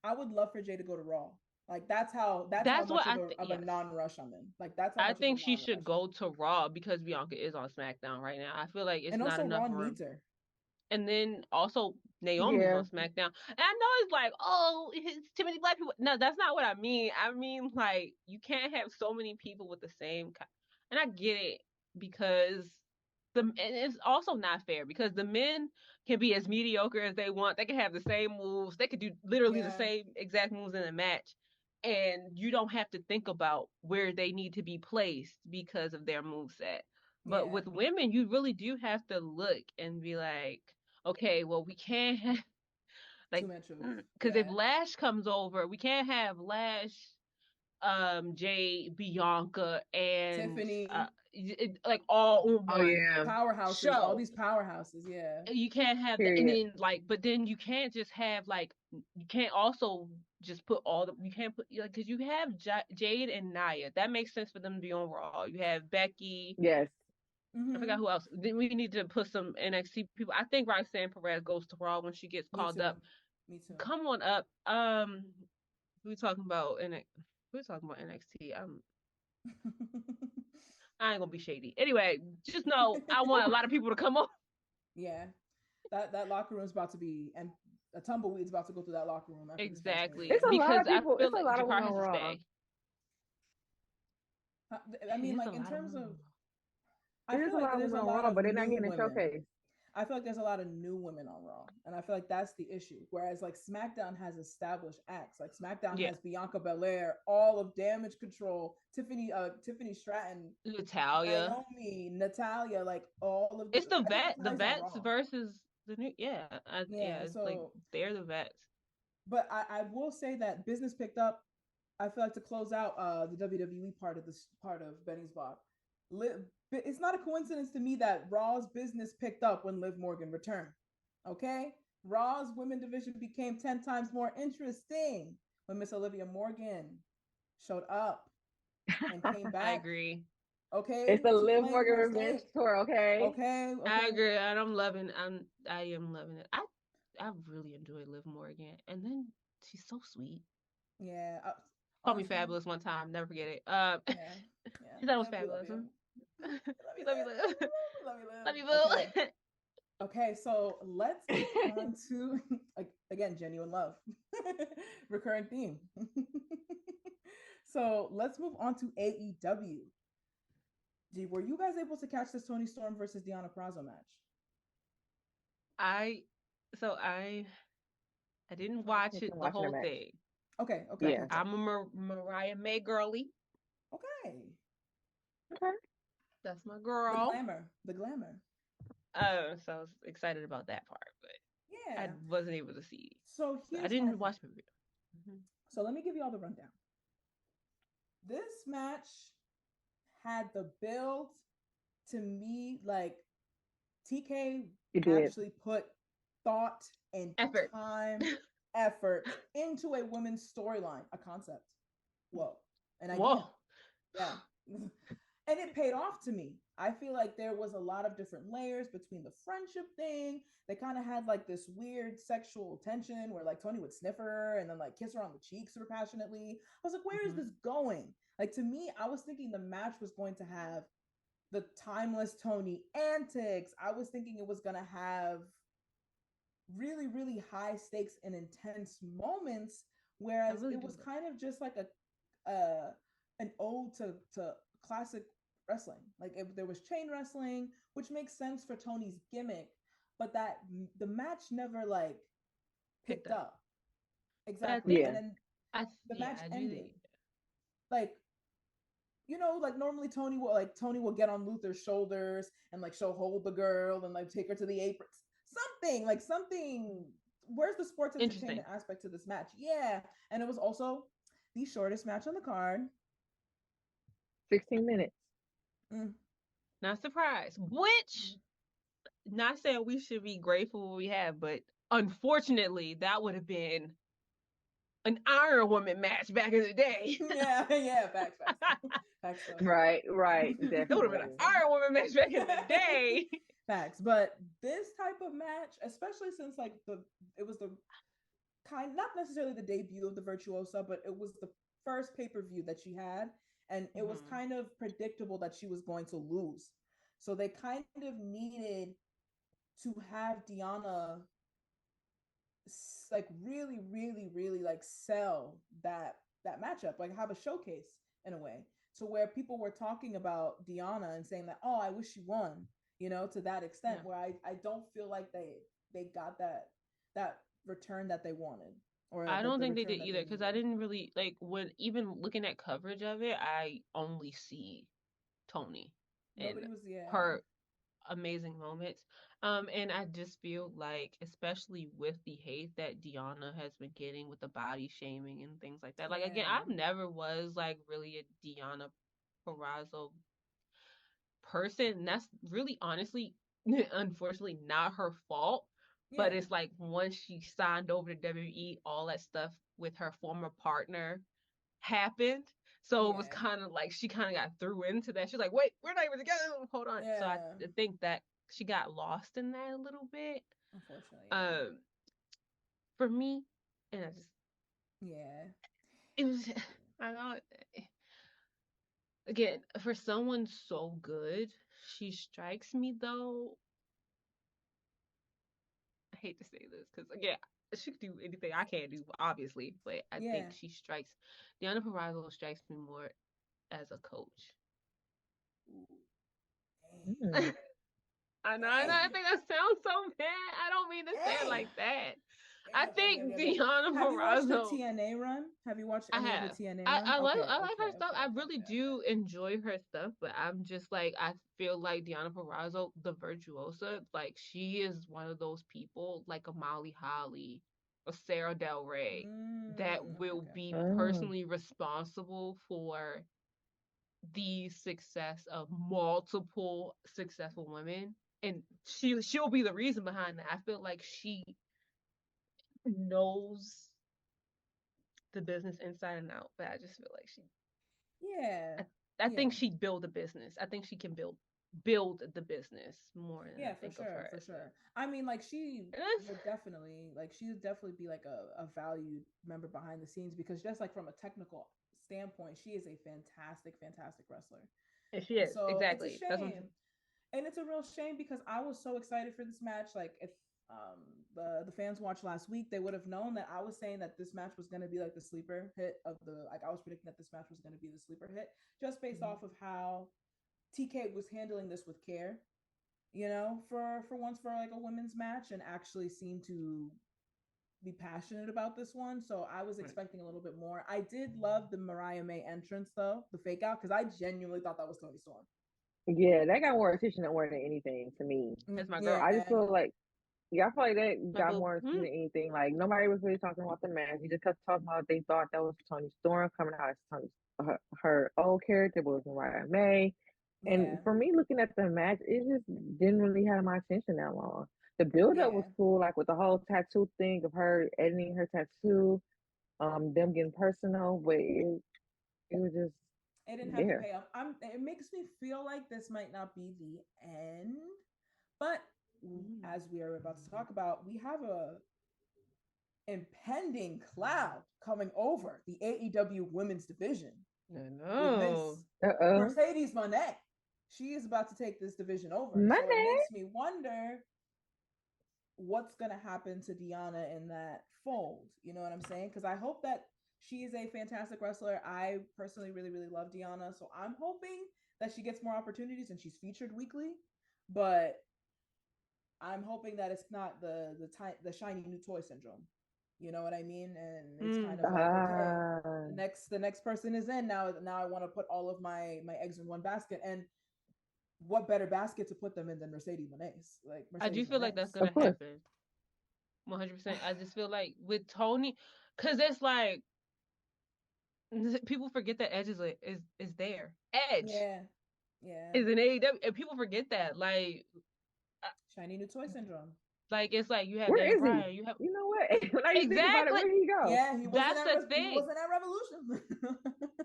[SPEAKER 2] I would love for Jay to go to Raw. Like that's how
[SPEAKER 4] That's what
[SPEAKER 2] much
[SPEAKER 4] I
[SPEAKER 2] of a
[SPEAKER 4] yes.
[SPEAKER 2] non-rush I'm in. Like that's how
[SPEAKER 4] I
[SPEAKER 2] much of a
[SPEAKER 4] think she
[SPEAKER 2] non-rush.
[SPEAKER 4] should go to Raw because Bianca is on SmackDown right now. I feel like it's
[SPEAKER 2] And
[SPEAKER 4] not
[SPEAKER 2] also
[SPEAKER 4] enough
[SPEAKER 2] Raw
[SPEAKER 4] room.
[SPEAKER 2] needs her.
[SPEAKER 4] And then also Naomi's
[SPEAKER 3] Yeah,
[SPEAKER 4] on SmackDown. And I know it's like, oh, it's too many black people. No, that's not what I mean. I mean like you can't have so many people with the same and I get it because and it's also not fair because the men can be as mediocre as they want. They can have the same moves. They could do literally the
[SPEAKER 2] Yeah.
[SPEAKER 4] same exact moves in a match. And you don't have to think about where they need to be placed because of their move set. But
[SPEAKER 2] Yeah.
[SPEAKER 4] with women, you really do have to look and be like, okay, well, we can't have
[SPEAKER 2] Too
[SPEAKER 4] like
[SPEAKER 2] much of
[SPEAKER 4] because if
[SPEAKER 2] yeah.
[SPEAKER 4] Lash comes over, we can't have Lash, Jay, Bianca, and
[SPEAKER 2] Tiffany,
[SPEAKER 4] like all on
[SPEAKER 3] oh
[SPEAKER 4] one
[SPEAKER 3] yeah,
[SPEAKER 2] powerhouses, all
[SPEAKER 4] show.
[SPEAKER 2] these powerhouses, yeah.
[SPEAKER 4] You can't have that, and
[SPEAKER 3] period.
[SPEAKER 4] then like, but then you can't just have like, you can't also just put all the, you can't put like, because you have Jade and Nia. That makes sense for them to be on Raw. You have Becky.
[SPEAKER 3] Yes,
[SPEAKER 4] I forgot
[SPEAKER 2] Mm-hmm.
[SPEAKER 4] who else. Then we need to put some NXT people. I think Roxanne Perez goes to Raw when she gets
[SPEAKER 2] Me
[SPEAKER 4] called
[SPEAKER 2] too.
[SPEAKER 4] up.
[SPEAKER 2] Me too.
[SPEAKER 4] Come on up. We talking about we talking about NXT. I ain't gonna be shady. Anyway, just know I want a lot of people to come on.
[SPEAKER 2] Yeah. That locker room's about to be and a tumbleweed's about to go through that locker room after this past
[SPEAKER 4] Exactly,
[SPEAKER 3] it's
[SPEAKER 2] WrestleMania.
[SPEAKER 3] a lot
[SPEAKER 4] because
[SPEAKER 3] of
[SPEAKER 4] I
[SPEAKER 3] people.
[SPEAKER 4] feel
[SPEAKER 3] It's a
[SPEAKER 4] like
[SPEAKER 3] lot of
[SPEAKER 4] Jakar
[SPEAKER 3] women on
[SPEAKER 4] has to
[SPEAKER 3] Raw.
[SPEAKER 4] stay.
[SPEAKER 2] I
[SPEAKER 4] It
[SPEAKER 2] mean,
[SPEAKER 4] is a
[SPEAKER 2] like in
[SPEAKER 4] lot of
[SPEAKER 2] terms
[SPEAKER 4] women.
[SPEAKER 2] of, I
[SPEAKER 3] It is
[SPEAKER 2] feel
[SPEAKER 3] a
[SPEAKER 2] like
[SPEAKER 3] lot of
[SPEAKER 2] there's
[SPEAKER 3] women
[SPEAKER 2] a
[SPEAKER 3] on
[SPEAKER 2] lot
[SPEAKER 3] Raw,
[SPEAKER 2] of
[SPEAKER 3] but they're not
[SPEAKER 2] new
[SPEAKER 3] getting
[SPEAKER 2] women.
[SPEAKER 3] showcased.
[SPEAKER 2] I feel like there's a lot of new women on Raw, and I feel like that's the issue. Whereas like SmackDown has established acts, like SmackDown
[SPEAKER 4] Yeah,
[SPEAKER 2] has Bianca Belair, all of Damage Control, Tiffany Stratton,
[SPEAKER 4] Natalia.
[SPEAKER 2] Naomi, Natalia, like all of the.
[SPEAKER 4] It's the
[SPEAKER 2] I think
[SPEAKER 4] the
[SPEAKER 2] Natalia's on
[SPEAKER 4] vets
[SPEAKER 2] Raw.
[SPEAKER 4] versus the new. Yeah, yeah.
[SPEAKER 2] Yeah,
[SPEAKER 4] It's like
[SPEAKER 2] so
[SPEAKER 4] they're the vets.
[SPEAKER 2] but I will say that business picked up. I feel like to close out the WWE part of this part of Benny's block. It's not a coincidence to me that Raw's business picked up when Liv Morgan returned. Okay, Raw's women division became 10 times more interesting when Miss Olivia Morgan showed up and came
[SPEAKER 4] I
[SPEAKER 2] back.
[SPEAKER 4] agree.
[SPEAKER 3] It's
[SPEAKER 2] Okay,
[SPEAKER 3] the
[SPEAKER 2] to
[SPEAKER 3] Liv
[SPEAKER 2] claim
[SPEAKER 3] Morgan
[SPEAKER 2] her
[SPEAKER 3] Revenge
[SPEAKER 2] state.
[SPEAKER 3] tour. Okay,
[SPEAKER 2] Okay,
[SPEAKER 4] I
[SPEAKER 2] okay,
[SPEAKER 4] agree, and I am loving it. I really enjoy Liv Morgan, and then she's so sweet.
[SPEAKER 2] yeah.
[SPEAKER 4] Called me
[SPEAKER 2] Honestly,
[SPEAKER 4] fabulous one time, never forget it.
[SPEAKER 2] yeah, yeah.
[SPEAKER 4] She thought it was
[SPEAKER 2] Liv, we love
[SPEAKER 4] fabulous.
[SPEAKER 2] you. Love
[SPEAKER 4] We
[SPEAKER 2] you,
[SPEAKER 4] love you,
[SPEAKER 2] Liv.
[SPEAKER 4] Liv.
[SPEAKER 2] Love you,
[SPEAKER 4] Love you,
[SPEAKER 2] Liv. Okay.
[SPEAKER 4] boo.
[SPEAKER 2] Okay, so let's move on to again genuine love, recurring theme. So let's move on to AEW. Gee, were you guys able to catch this Tony Storm versus Deonna Purrazzo match?
[SPEAKER 4] I so I didn't
[SPEAKER 3] I
[SPEAKER 4] watch
[SPEAKER 3] kept
[SPEAKER 4] it
[SPEAKER 3] on
[SPEAKER 4] the
[SPEAKER 3] watching the
[SPEAKER 4] whole
[SPEAKER 3] match.
[SPEAKER 4] thing.
[SPEAKER 2] Okay, okay,
[SPEAKER 3] Yeah,
[SPEAKER 2] okay, okay.
[SPEAKER 4] I'm a Mariah May girly.
[SPEAKER 2] Okay.
[SPEAKER 3] Okay.
[SPEAKER 4] That's my
[SPEAKER 2] The
[SPEAKER 4] girl.
[SPEAKER 2] glamour. The glamour.
[SPEAKER 4] So I was excited about that part, but I
[SPEAKER 2] Yeah.
[SPEAKER 4] wasn't able to see.
[SPEAKER 2] So
[SPEAKER 4] So I
[SPEAKER 2] here's my
[SPEAKER 4] didn't
[SPEAKER 2] thing.
[SPEAKER 4] watch the video. Mm-hmm.
[SPEAKER 2] So let me give you all the rundown. This match had the build to me like TK
[SPEAKER 3] You did.
[SPEAKER 2] actually put thought and
[SPEAKER 4] Effort.
[SPEAKER 2] time, effort into a women's storyline, a concept. Whoa, an idea.
[SPEAKER 4] Whoa.
[SPEAKER 2] Yeah. And it paid off to me. I feel like there was a lot of different layers between the friendship thing. They kind of had like this weird sexual tension where like Tony would sniff her and then like kiss her on the cheek super passionately. I was like, where is
[SPEAKER 4] Mm-hmm.
[SPEAKER 2] this going? Like to me, I was thinking the match was going to have the timeless Tony antics. I was thinking it was going to have really, really high stakes and intense moments,
[SPEAKER 4] I
[SPEAKER 2] whereas
[SPEAKER 4] really
[SPEAKER 2] it
[SPEAKER 4] do
[SPEAKER 2] was
[SPEAKER 4] love.
[SPEAKER 2] kind of just like a an ode to classic wrestling. Like there was chain wrestling, which makes sense for Tony's gimmick, but that the match never like
[SPEAKER 4] Picked
[SPEAKER 2] picked
[SPEAKER 4] up.
[SPEAKER 2] up.
[SPEAKER 4] But I
[SPEAKER 2] Exactly.
[SPEAKER 4] think
[SPEAKER 2] And
[SPEAKER 3] Yeah.
[SPEAKER 2] then the
[SPEAKER 4] yeah,
[SPEAKER 2] match
[SPEAKER 4] I do
[SPEAKER 2] ended.
[SPEAKER 4] think
[SPEAKER 2] Like, like normally Tony will get on Luther's shoulders and like she'll hold the girl and like take her to the apron. Something. Where's the sports
[SPEAKER 4] interesting.
[SPEAKER 2] entertainment aspect to this match? Yeah. And it was also the shortest match on the card.
[SPEAKER 3] 16 minutes.
[SPEAKER 2] Mm.
[SPEAKER 4] Not surprised. Which not saying we should be grateful what we have, but unfortunately that would have been an Iron Woman match back in the day.
[SPEAKER 2] Yeah, yeah, facts though.
[SPEAKER 3] Right, right,
[SPEAKER 4] It would have been an
[SPEAKER 3] definitely.
[SPEAKER 4] Iron Woman match back in the day.
[SPEAKER 2] Facts. But this type of match, especially since like it was the not necessarily the debut of the Virtuosa, but it was the first pay-per-view that she had, and it was
[SPEAKER 4] Mm-hmm.
[SPEAKER 2] kind of predictable that she was going to lose. So they kind of needed to have Deanna like really, really, really like sell that matchup, like have a showcase in a way, to where people were talking about Deanna and saying that, oh, I wish she won, to that extent,
[SPEAKER 4] Yeah.
[SPEAKER 2] where I don't feel like they got that return that they wanted, or
[SPEAKER 4] I
[SPEAKER 2] like
[SPEAKER 4] don't
[SPEAKER 2] the
[SPEAKER 4] think they
[SPEAKER 2] return
[SPEAKER 4] did
[SPEAKER 2] that they
[SPEAKER 4] either because I
[SPEAKER 2] needed.
[SPEAKER 4] didn't really like when even looking at coverage of it, I only see Tony and
[SPEAKER 2] Nobody was, yeah,
[SPEAKER 4] her amazing moments. And I just feel like, especially with the hate that Deanna has been getting with the body shaming and things like that. Like again, I
[SPEAKER 2] yeah,
[SPEAKER 4] never was like really a Deanna Purrazzo person. And that's really honestly, unfortunately, not her fault. But
[SPEAKER 2] yeah,
[SPEAKER 4] it's like once she signed over to WWE, all that stuff with her former partner happened. So it was
[SPEAKER 2] yeah,
[SPEAKER 4] kind of like she kind of got threw into that. She's like, wait, we're not even together. Hold on. So I
[SPEAKER 2] yeah,
[SPEAKER 4] think that she got lost in that a little bit.
[SPEAKER 2] unfortunately, yeah,
[SPEAKER 4] Um, for me, and I just
[SPEAKER 2] yeah,
[SPEAKER 4] it was I know again for someone so good, she strikes me though. I hate to say this because again, she could do anything I can't do, obviously, but I
[SPEAKER 2] yeah.
[SPEAKER 4] think she strikes Deanna Purrazzo strikes me more as a coach.
[SPEAKER 2] Ooh,
[SPEAKER 3] Mm.
[SPEAKER 4] I know, I know. I
[SPEAKER 2] dang,
[SPEAKER 4] think that sounds so bad. I don't mean to say it
[SPEAKER 2] dang.
[SPEAKER 4] like that. I
[SPEAKER 2] Damn, damn, damn,
[SPEAKER 4] think
[SPEAKER 2] damn, damn.
[SPEAKER 4] Deanna
[SPEAKER 2] Have you watched her
[SPEAKER 4] Morazzo.
[SPEAKER 2] TNA run? Have you watched
[SPEAKER 4] I
[SPEAKER 2] any of her
[SPEAKER 4] have.
[SPEAKER 2] TNA
[SPEAKER 4] I,
[SPEAKER 2] run?
[SPEAKER 4] I like
[SPEAKER 2] Okay,
[SPEAKER 4] I like
[SPEAKER 2] okay,
[SPEAKER 4] her stuff.
[SPEAKER 2] okay,
[SPEAKER 4] I
[SPEAKER 2] okay,
[SPEAKER 4] really
[SPEAKER 2] okay,
[SPEAKER 4] do enjoy her stuff, but I'm just like I feel like Deanna Purrazzo, the virtuosa, like she is one of those people like a Molly Holly, a Sarah Del
[SPEAKER 2] okay.
[SPEAKER 4] Rey, that
[SPEAKER 2] Okay,
[SPEAKER 4] will
[SPEAKER 2] okay,
[SPEAKER 4] be
[SPEAKER 2] okay.
[SPEAKER 3] Oh.
[SPEAKER 4] personally responsible for the success of multiple successful women, and she'll be the reason behind that. I feel like she knows the business inside and out, but I just feel like
[SPEAKER 2] Yeah,
[SPEAKER 4] I, I
[SPEAKER 2] yeah,
[SPEAKER 4] think she'd build a business. I think she can build the business more than I
[SPEAKER 2] yeah, for
[SPEAKER 4] think of
[SPEAKER 2] sure,
[SPEAKER 4] her
[SPEAKER 2] for
[SPEAKER 4] as a.
[SPEAKER 2] sure. I mean, like
[SPEAKER 4] And it's,
[SPEAKER 2] she would definitely be like a valued member behind the scenes, because just like from a technical standpoint, she is a fantastic, fantastic wrestler.
[SPEAKER 4] and she
[SPEAKER 2] And
[SPEAKER 4] is
[SPEAKER 2] so it's a
[SPEAKER 4] exactly. That's what I'm
[SPEAKER 2] shame. And it's a real shame because I was so excited for this match. Like if the fans watched last week, they would have known that I was saying that this match was going to be like the sleeper hit of the, like I was predicting that this match was going to be the sleeper hit, just based
[SPEAKER 4] saying.
[SPEAKER 2] off of how TK was handling this with care, for once, for like a women's match, and actually seemed to be passionate about this one, so I was expecting a little bit more. I did love the Mariah May entrance though, the fake out, because I genuinely thought that was Toni Storm.
[SPEAKER 3] Yeah, that got more attention than more than anything to me.
[SPEAKER 4] That's my
[SPEAKER 2] Yeah,
[SPEAKER 4] girl.
[SPEAKER 3] I just feel like, yeah, I feel like that
[SPEAKER 4] My
[SPEAKER 3] got
[SPEAKER 4] boo.
[SPEAKER 3] more attention than anything. Like nobody was really talking about the match. You just kept talking about they thought that was Toni Storm coming out as her old character, but it was Mariah May.
[SPEAKER 2] yeah,
[SPEAKER 3] And for me, looking at the match, it just didn't really have my attention that long. The build up was
[SPEAKER 2] yeah.
[SPEAKER 3] cool, like with the whole tattoo thing of her editing her tattoo, them getting personal, but it was just
[SPEAKER 2] It didn't have to
[SPEAKER 3] there.
[SPEAKER 2] pay off. It makes me feel like this might not be the end, but as we are about to talk about, we have a impending cloud coming over the AEW women's division
[SPEAKER 4] I
[SPEAKER 2] with Miss
[SPEAKER 4] know.
[SPEAKER 2] Mercedes Moné. She is about to take this division over. So it
[SPEAKER 3] Money.
[SPEAKER 2] makes me wonder what's going to happen to Deonna in that fold. You know what I'm saying? Because I hope that she is a fantastic wrestler. I personally really, really love Deonna. So I'm hoping that she gets more opportunities and she's featured weekly. But I'm hoping that it's not the shiny new toy syndrome. You know what I mean? And it's kind of like, okay, the next person is in now. Now I want to put all of my eggs in one basket. And what better basket to put them in than Mercedes Moné's? Like
[SPEAKER 4] I do
[SPEAKER 2] Mercedes
[SPEAKER 4] feel like that's
[SPEAKER 2] Moné's.
[SPEAKER 4] gonna
[SPEAKER 3] Of course.
[SPEAKER 4] happen. 100%. I just feel like with Tony, because it's like people forget that Edge is there. Edge
[SPEAKER 2] Yeah, yeah.
[SPEAKER 4] is an AEW, and people forget that.
[SPEAKER 2] Shiny new toy syndrome.
[SPEAKER 4] Like it's like you have
[SPEAKER 3] Where
[SPEAKER 4] Daniel
[SPEAKER 3] is he?
[SPEAKER 4] Bryan, you have
[SPEAKER 3] You know what? When I think about it,
[SPEAKER 4] exactly.
[SPEAKER 3] where did he go?
[SPEAKER 2] Yeah, he wasn't
[SPEAKER 4] That's
[SPEAKER 2] at
[SPEAKER 4] the
[SPEAKER 2] he
[SPEAKER 4] thing.
[SPEAKER 2] wasn't at Revolution.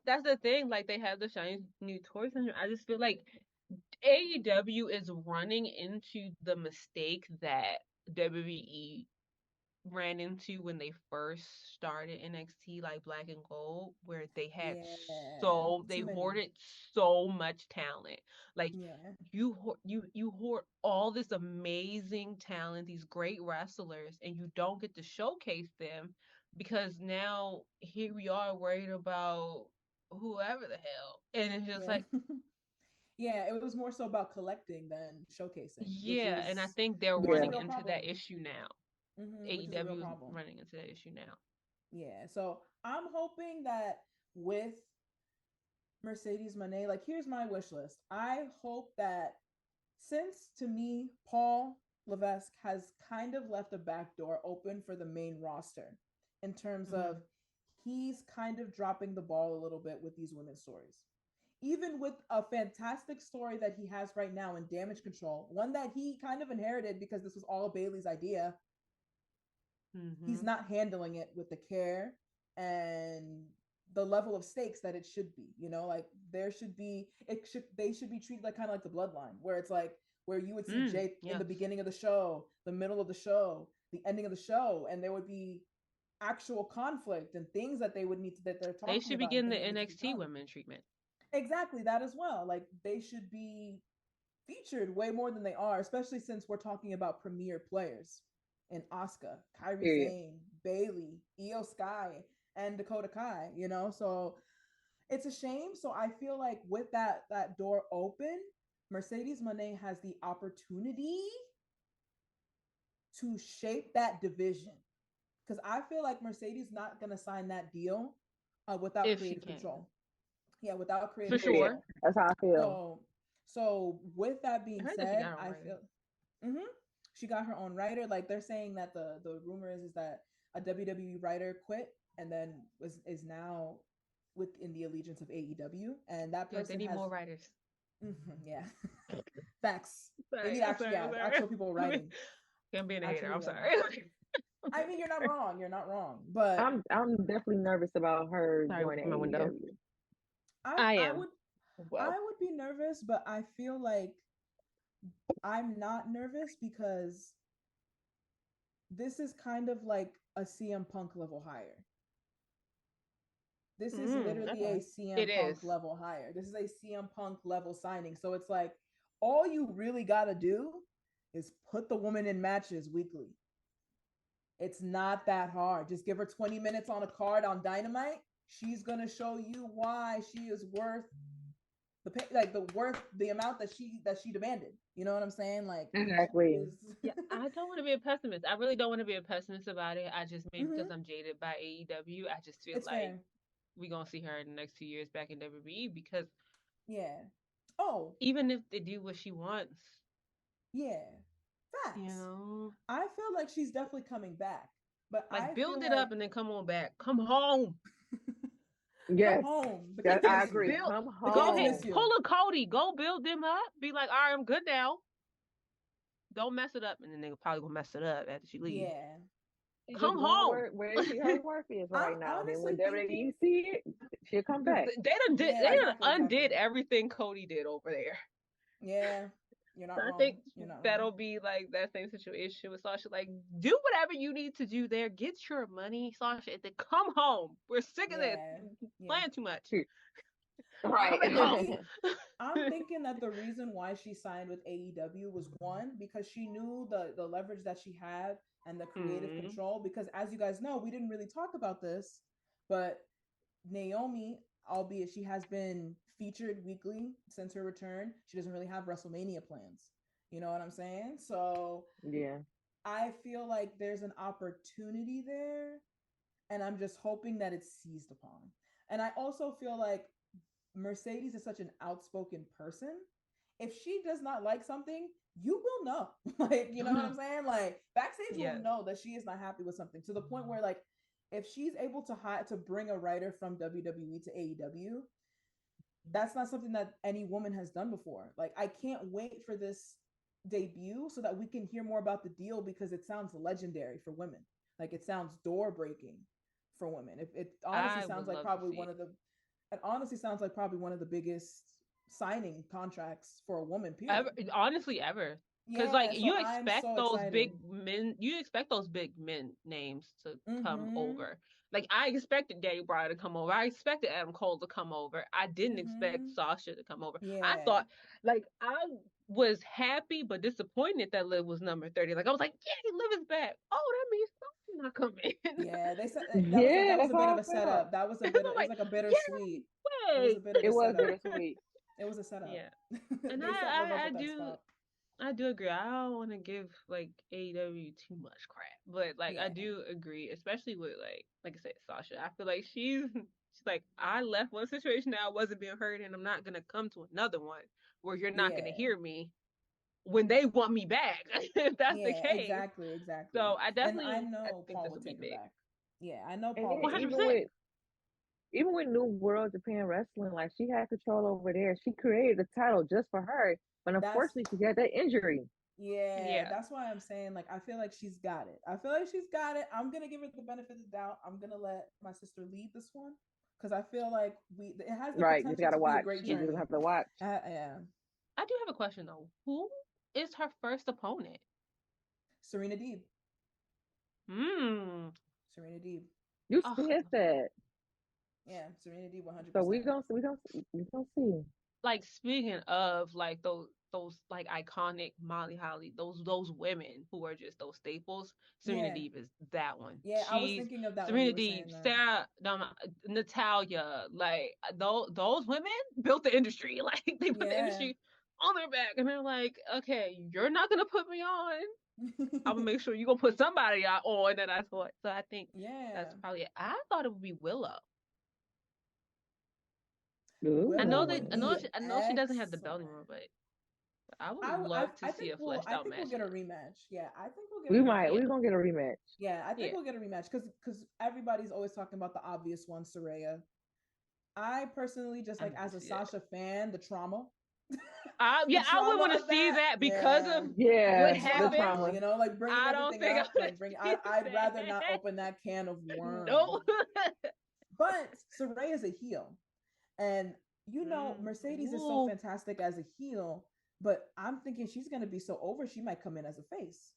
[SPEAKER 4] That's the thing. Like they have the shiny new toys, and I just feel like AEW is running into the mistake that WWE ran into when they first started NXT, like Black and Gold, where they had
[SPEAKER 2] Yeah,
[SPEAKER 4] they
[SPEAKER 2] too many.
[SPEAKER 4] hoarded so much talent. Like
[SPEAKER 2] Yeah,
[SPEAKER 4] you hoard all this amazing talent, these great wrestlers, and you don't get to showcase them because now here we are worried about whoever the hell, and it's just
[SPEAKER 2] yeah,
[SPEAKER 4] like
[SPEAKER 2] yeah. It was more so about collecting than showcasing,
[SPEAKER 4] yeah, and I think they're
[SPEAKER 2] which is a
[SPEAKER 3] Yeah.
[SPEAKER 4] running
[SPEAKER 2] real
[SPEAKER 4] into
[SPEAKER 2] problem.
[SPEAKER 4] that issue now.
[SPEAKER 2] Which is a real
[SPEAKER 4] AEW is
[SPEAKER 2] problem.
[SPEAKER 4] running into that issue now.
[SPEAKER 2] Yeah, so I'm hoping that with Mercedes Moné, like here's my wish list. I hope that since to me, Paul Levesque has kind of left a back door open for the main roster in terms of he's kind of dropping the ball a little bit with these women's stories. Even with a fantastic story that he has right now in Damage Control, one that he kind of inherited because this was all Bailey's idea, he's not handling it with the care and the level of stakes that it should be. You know, like they should be treated like kind of like the bloodline, where it's like where you would see Jake in the beginning of the show, the middle of the show, the ending of the show, and there would be actual conflict and things that they would need to that they're talking
[SPEAKER 4] They should be
[SPEAKER 2] about and
[SPEAKER 4] getting the
[SPEAKER 2] things that need to be
[SPEAKER 4] NXT
[SPEAKER 2] done.
[SPEAKER 4] women treatment.
[SPEAKER 2] Exactly that as well. Like they should be featured way more than they are, especially since we're talking about premier players in Asuka, Kairi Sane, Bailey, Io Sky, and Dakota Kai, you know? So it's a shame. So I feel like with that door open, Mercedes Moné has the opportunity to shape that division. Because I feel like Mercedes not gonna sign that deal without
[SPEAKER 4] If she
[SPEAKER 2] creative
[SPEAKER 4] can.
[SPEAKER 2] control. Yeah, without
[SPEAKER 4] For
[SPEAKER 2] creative
[SPEAKER 4] sure.
[SPEAKER 2] control.
[SPEAKER 3] That's how I feel.
[SPEAKER 2] So with that being
[SPEAKER 4] I heard that she
[SPEAKER 2] said,
[SPEAKER 4] got her
[SPEAKER 2] I
[SPEAKER 4] writer.
[SPEAKER 2] feel she got her own writer. Like they're saying that the rumor is that a WWE writer quit and then is now within the allegiance of AEW, and that
[SPEAKER 4] Yes, they
[SPEAKER 2] person
[SPEAKER 4] need
[SPEAKER 2] has
[SPEAKER 4] more writers.
[SPEAKER 2] yeah facts. They
[SPEAKER 4] Sorry,
[SPEAKER 2] need
[SPEAKER 4] I'm sorry.
[SPEAKER 2] actual people writing.
[SPEAKER 4] I'm being a hater.
[SPEAKER 2] Actual
[SPEAKER 4] I'm
[SPEAKER 2] people
[SPEAKER 4] sorry.
[SPEAKER 2] writing. I mean, you're not wrong. You're not wrong. But
[SPEAKER 3] I'm definitely nervous about her
[SPEAKER 4] Sorry,
[SPEAKER 3] joining
[SPEAKER 4] my window.
[SPEAKER 3] AEW.
[SPEAKER 4] I
[SPEAKER 2] I
[SPEAKER 4] am.
[SPEAKER 2] would
[SPEAKER 4] Well,
[SPEAKER 2] I would be nervous, but I feel like I'm not nervous because this is kind of like a CM Punk level higher. This is literally a CM Punk level higher. This is a CM Punk level signing. So it's like all you really got to do is put the woman in matches weekly. It's not that hard. Just give her 20 minutes on a card on Dynamite. She's going to show you why she is worth the amount that she demanded. You know what I'm saying? Like,
[SPEAKER 3] Exactly.
[SPEAKER 4] Yeah, I don't want to be a pessimist. I really don't want to be a pessimist about it. I just maybe
[SPEAKER 2] mm-hmm,
[SPEAKER 4] because I'm jaded by AEW, I just feel
[SPEAKER 2] it's
[SPEAKER 4] like
[SPEAKER 2] fair.
[SPEAKER 4] we're gonna see her in the next 2 years back in WWE because
[SPEAKER 2] Yeah. Oh,
[SPEAKER 4] even if they do what she wants,
[SPEAKER 2] yeah.
[SPEAKER 4] you
[SPEAKER 2] Facts.
[SPEAKER 4] know,
[SPEAKER 2] I feel like she's definitely coming back, but
[SPEAKER 4] like
[SPEAKER 2] I
[SPEAKER 4] build
[SPEAKER 2] feel
[SPEAKER 4] it
[SPEAKER 2] like
[SPEAKER 4] up and then come on back, come home.
[SPEAKER 2] come
[SPEAKER 3] Yes,
[SPEAKER 2] home. The
[SPEAKER 3] that
[SPEAKER 2] kids
[SPEAKER 3] I
[SPEAKER 2] miss you.
[SPEAKER 3] agree.
[SPEAKER 4] Build,
[SPEAKER 3] Come
[SPEAKER 2] The
[SPEAKER 4] go
[SPEAKER 2] kids
[SPEAKER 4] ahead,
[SPEAKER 2] miss
[SPEAKER 3] home.
[SPEAKER 2] you.
[SPEAKER 4] pull a Cody, go build them up. Be like, all right, I'm good now. Don't mess it up, and then they probably gonna mess it up after she leaves.
[SPEAKER 2] Yeah.
[SPEAKER 3] She's just
[SPEAKER 4] Come
[SPEAKER 3] going
[SPEAKER 4] home.
[SPEAKER 3] where they see her worth is
[SPEAKER 2] I'm
[SPEAKER 3] right now. Then
[SPEAKER 2] honestly
[SPEAKER 3] when WWE
[SPEAKER 2] thinking,
[SPEAKER 3] see it, she'll come
[SPEAKER 4] Because
[SPEAKER 3] back.
[SPEAKER 2] yeah,
[SPEAKER 4] they done
[SPEAKER 2] exactly,
[SPEAKER 4] undid
[SPEAKER 2] exactly.
[SPEAKER 4] everything Cody did over there.
[SPEAKER 2] Yeah, you're
[SPEAKER 4] So
[SPEAKER 2] not
[SPEAKER 4] I
[SPEAKER 2] wrong.
[SPEAKER 4] think
[SPEAKER 2] You're not wrong.
[SPEAKER 4] that'll be like that same situation with Sasha. Like, do whatever you need to do there. Get your money, Sasha, and then come home. We're sick of this.
[SPEAKER 2] Yeah, yeah.
[SPEAKER 4] Playing too much.
[SPEAKER 3] Right.
[SPEAKER 4] Come back home.
[SPEAKER 2] Me, I'm thinking that the reason why she signed with AEW was one because she knew the leverage that she had and the creative
[SPEAKER 4] Mm,
[SPEAKER 2] control. Because as you guys know, we didn't really talk about this, but Naomi, albeit she has been featured weekly since her return, she doesn't really have WrestleMania plans. You know what I'm saying? So
[SPEAKER 3] Yeah.
[SPEAKER 2] I feel like there's an opportunity there, and I'm just hoping that it's seized upon. And I also feel like Mercedes is such an outspoken person. If she does not like something, you will know. Like, you know what I'm saying? Like, backstage will
[SPEAKER 4] yes.
[SPEAKER 2] know that she is not happy with something to the point where, like, if she's able to bring a writer from WWE to AEW, that's not something that any woman has done before. Like, I can't wait for this debut so that we can hear more about the deal because it sounds legendary for women. Like, it sounds door breaking for women. It honestly
[SPEAKER 4] I
[SPEAKER 2] sounds
[SPEAKER 4] would
[SPEAKER 2] like
[SPEAKER 4] love to
[SPEAKER 2] probably
[SPEAKER 4] see
[SPEAKER 2] one
[SPEAKER 4] it.
[SPEAKER 2] of the it honestly sounds like probably one of the biggest signing contracts for a woman,
[SPEAKER 4] Ever,
[SPEAKER 2] period.
[SPEAKER 4] honestly, ever. Because like
[SPEAKER 2] Yeah, so
[SPEAKER 4] you
[SPEAKER 2] I'm
[SPEAKER 4] expect
[SPEAKER 2] so
[SPEAKER 4] those
[SPEAKER 2] excited.
[SPEAKER 4] big men, you expect those big men names to come
[SPEAKER 2] Mm-hmm.
[SPEAKER 4] over. Like I expected Daniel Bryan to come over. I expected Adam Cole to come over. I didn't expect
[SPEAKER 2] Mm-hmm.
[SPEAKER 4] Sasha to come over. I
[SPEAKER 2] Yeah.
[SPEAKER 4] thought like I was happy but disappointed that Liv was number 30. Like I was like, yay, Liv is back. Oh, that means Sasha not coming.
[SPEAKER 2] Yeah, they said
[SPEAKER 3] Yeah,
[SPEAKER 2] that was
[SPEAKER 3] that's
[SPEAKER 2] a bit
[SPEAKER 3] how
[SPEAKER 2] of
[SPEAKER 3] I
[SPEAKER 2] a
[SPEAKER 3] felt.
[SPEAKER 2] setup. That was a
[SPEAKER 4] I'm
[SPEAKER 2] bit of, it was
[SPEAKER 4] like,
[SPEAKER 2] like a bittersweet.
[SPEAKER 4] yay,
[SPEAKER 2] It was a
[SPEAKER 4] wait.
[SPEAKER 2] bit of
[SPEAKER 3] It
[SPEAKER 2] a
[SPEAKER 3] was
[SPEAKER 2] setup.
[SPEAKER 3] bittersweet.
[SPEAKER 2] It was a setup.
[SPEAKER 4] Yeah. And
[SPEAKER 2] They set Liv up
[SPEAKER 4] I
[SPEAKER 2] with that
[SPEAKER 4] do
[SPEAKER 2] spot.
[SPEAKER 4] I do agree. I don't want to give like AEW too much crap, but like I
[SPEAKER 2] Yeah.
[SPEAKER 4] do agree, especially with like I said, Sasha. I feel like she's like I left one situation that I wasn't being heard, and I'm not gonna come to another one where you're not gonna
[SPEAKER 2] Yeah.
[SPEAKER 4] hear me when they want me back. If that's the
[SPEAKER 2] Yeah,
[SPEAKER 4] case,
[SPEAKER 2] exactly, exactly.
[SPEAKER 4] so
[SPEAKER 2] And I
[SPEAKER 4] I
[SPEAKER 2] know
[SPEAKER 4] think
[SPEAKER 2] Paul
[SPEAKER 4] this
[SPEAKER 2] would
[SPEAKER 4] will be
[SPEAKER 2] take her
[SPEAKER 4] big.
[SPEAKER 2] back. Yeah, I know
[SPEAKER 3] And
[SPEAKER 2] Paul
[SPEAKER 3] then
[SPEAKER 2] would take her
[SPEAKER 4] One hundred
[SPEAKER 2] back.
[SPEAKER 4] percent.
[SPEAKER 3] even with New World Japan Wrestling, like she had control over there. She created a title just for her, but
[SPEAKER 2] That's
[SPEAKER 3] unfortunately she got that injury.
[SPEAKER 2] Yeah,
[SPEAKER 4] Yeah.
[SPEAKER 2] that's why I'm saying, like, I feel like she's got it. I feel like she's got it. I'm gonna give her the benefit of the doubt. I'm gonna let my sister lead this one because I feel like it has the
[SPEAKER 3] Right, just
[SPEAKER 2] potential
[SPEAKER 3] gotta
[SPEAKER 2] to be a
[SPEAKER 3] watch.
[SPEAKER 2] great
[SPEAKER 3] You
[SPEAKER 4] Yeah.
[SPEAKER 3] just
[SPEAKER 2] journey.
[SPEAKER 3] have to watch.
[SPEAKER 2] Yeah,
[SPEAKER 4] I do have a question though. Who is her first opponent?
[SPEAKER 2] Serena Deeb,
[SPEAKER 4] Hmm.
[SPEAKER 2] Serena Deeb.
[SPEAKER 3] You
[SPEAKER 4] Oh,
[SPEAKER 3] said that.
[SPEAKER 2] Yeah, Serena Deeb,
[SPEAKER 3] So
[SPEAKER 2] 100%.
[SPEAKER 3] we gonna see.
[SPEAKER 4] like speaking of like those like iconic Molly Holly, those women who are just those staples. Serena
[SPEAKER 2] Yeah,
[SPEAKER 4] Deeb is that one.
[SPEAKER 2] yeah. I was
[SPEAKER 4] She's
[SPEAKER 2] thinking of that when you
[SPEAKER 4] Serena
[SPEAKER 2] were
[SPEAKER 4] Deeb,
[SPEAKER 2] saying that.
[SPEAKER 4] Sarah, Natalia, like those women built the industry. Like they put the
[SPEAKER 2] Yeah,
[SPEAKER 4] industry on their back, and they're like, okay, you're not gonna put me on. I'm gonna make sure you're gonna put somebody on that I thought. So I think that's
[SPEAKER 2] yeah.
[SPEAKER 4] probably it. I thought it would be Willow.
[SPEAKER 2] Willow would be
[SPEAKER 4] I know she doesn't have the belt
[SPEAKER 2] excellent.
[SPEAKER 4] anymore, but I would love to see a fleshed
[SPEAKER 2] I
[SPEAKER 4] out
[SPEAKER 2] think we'll
[SPEAKER 4] match
[SPEAKER 2] get a
[SPEAKER 4] again.
[SPEAKER 2] rematch. Yeah, I think we'll get a
[SPEAKER 3] We might.
[SPEAKER 2] rematch.
[SPEAKER 4] Yeah,
[SPEAKER 3] We're gonna get a rematch.
[SPEAKER 2] Yeah, I think
[SPEAKER 4] yeah.
[SPEAKER 2] we'll get a rematch because everybody's always talking about the obvious one, Soraya. I personally just
[SPEAKER 4] I
[SPEAKER 2] like
[SPEAKER 4] need to
[SPEAKER 2] as a
[SPEAKER 4] see that.
[SPEAKER 2] Sasha fan, the trauma,
[SPEAKER 4] Yeah,
[SPEAKER 2] the
[SPEAKER 4] I would want
[SPEAKER 2] trauma
[SPEAKER 4] to
[SPEAKER 2] of
[SPEAKER 4] see
[SPEAKER 2] that.
[SPEAKER 4] that because
[SPEAKER 2] Yeah,
[SPEAKER 4] of
[SPEAKER 2] the
[SPEAKER 4] what
[SPEAKER 3] Yeah, the
[SPEAKER 2] trauma.
[SPEAKER 4] happened.
[SPEAKER 3] trauma.
[SPEAKER 2] You know, like bringing
[SPEAKER 4] I don't
[SPEAKER 2] everything
[SPEAKER 4] think I
[SPEAKER 2] up,
[SPEAKER 4] want
[SPEAKER 2] like bring.
[SPEAKER 4] to see
[SPEAKER 2] I'd rather not
[SPEAKER 4] that.
[SPEAKER 2] open that can of
[SPEAKER 4] No.
[SPEAKER 2] worms. But Soraya is a heel, and Mercedes is so
[SPEAKER 4] Ooh.
[SPEAKER 2] fantastic as a heel. But I'm thinking she's gonna be so over, she might come in as a face.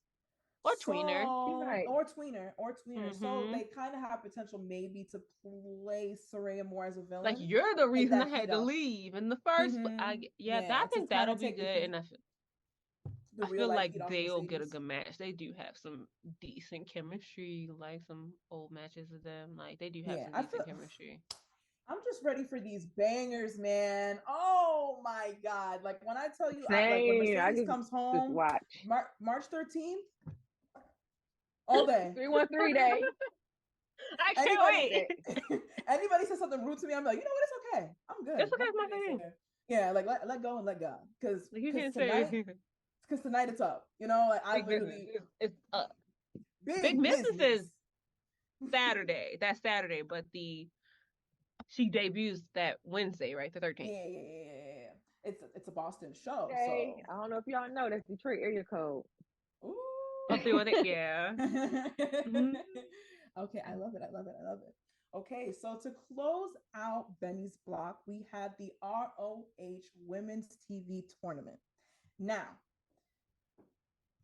[SPEAKER 4] Or tweener.
[SPEAKER 3] She
[SPEAKER 2] So,
[SPEAKER 3] might.
[SPEAKER 2] or tweener. So
[SPEAKER 4] Mm-hmm.
[SPEAKER 2] they kind of have potential maybe to play Soraya more as a
[SPEAKER 4] Like
[SPEAKER 2] villain,
[SPEAKER 4] you're the
[SPEAKER 2] take
[SPEAKER 4] reason I
[SPEAKER 2] that
[SPEAKER 4] had
[SPEAKER 2] heat
[SPEAKER 4] to
[SPEAKER 2] off.
[SPEAKER 4] leave in the first.
[SPEAKER 2] Mm-hmm.
[SPEAKER 4] Yeah,
[SPEAKER 2] Yeah,
[SPEAKER 4] I
[SPEAKER 2] to
[SPEAKER 4] think
[SPEAKER 2] kind
[SPEAKER 4] that'll
[SPEAKER 2] of
[SPEAKER 4] be
[SPEAKER 2] take
[SPEAKER 4] good, and
[SPEAKER 2] the
[SPEAKER 4] I
[SPEAKER 2] real
[SPEAKER 4] feel
[SPEAKER 2] life
[SPEAKER 4] like
[SPEAKER 2] heat off
[SPEAKER 4] they'll get a
[SPEAKER 2] Mercedes.
[SPEAKER 4] good match. They do have some decent chemistry, like some old matches of them. Like they do have
[SPEAKER 2] Yeah,
[SPEAKER 4] some decent chemistry.
[SPEAKER 2] I'm just ready for these bangers, man. Oh my God. Like when I tell you, like when
[SPEAKER 3] Same.
[SPEAKER 2] Mercedes comes
[SPEAKER 3] Just
[SPEAKER 2] home,
[SPEAKER 3] watch.
[SPEAKER 2] March 13th, all day.
[SPEAKER 3] 313 day.
[SPEAKER 4] I can't
[SPEAKER 2] Anybody,
[SPEAKER 4] wait.
[SPEAKER 2] anybody says something rude to me, I'm like, you know what? It's okay. I'm good.
[SPEAKER 4] It's okay, it's my thing.
[SPEAKER 2] Yeah, like let go and let God, because
[SPEAKER 4] Like you can't
[SPEAKER 2] tonight,
[SPEAKER 4] say
[SPEAKER 2] because tonight it's up. You know, like I
[SPEAKER 4] big business.
[SPEAKER 2] literally
[SPEAKER 4] It's up.
[SPEAKER 2] big
[SPEAKER 4] Business
[SPEAKER 2] business.
[SPEAKER 4] is Saturday. That's Saturday, but she debuts that Wednesday, right? The 13th.
[SPEAKER 2] Yeah. It's a Boston show,
[SPEAKER 3] Okay.
[SPEAKER 2] so
[SPEAKER 3] I don't know if y'all know that's Detroit area code.
[SPEAKER 2] ooh.
[SPEAKER 4] Oh, 318. Yeah. Mm-hmm.
[SPEAKER 2] Okay, I love it. I love it. I love it. Okay, so to close out Benny's block, we had the ROH Women's TV Tournament. Now,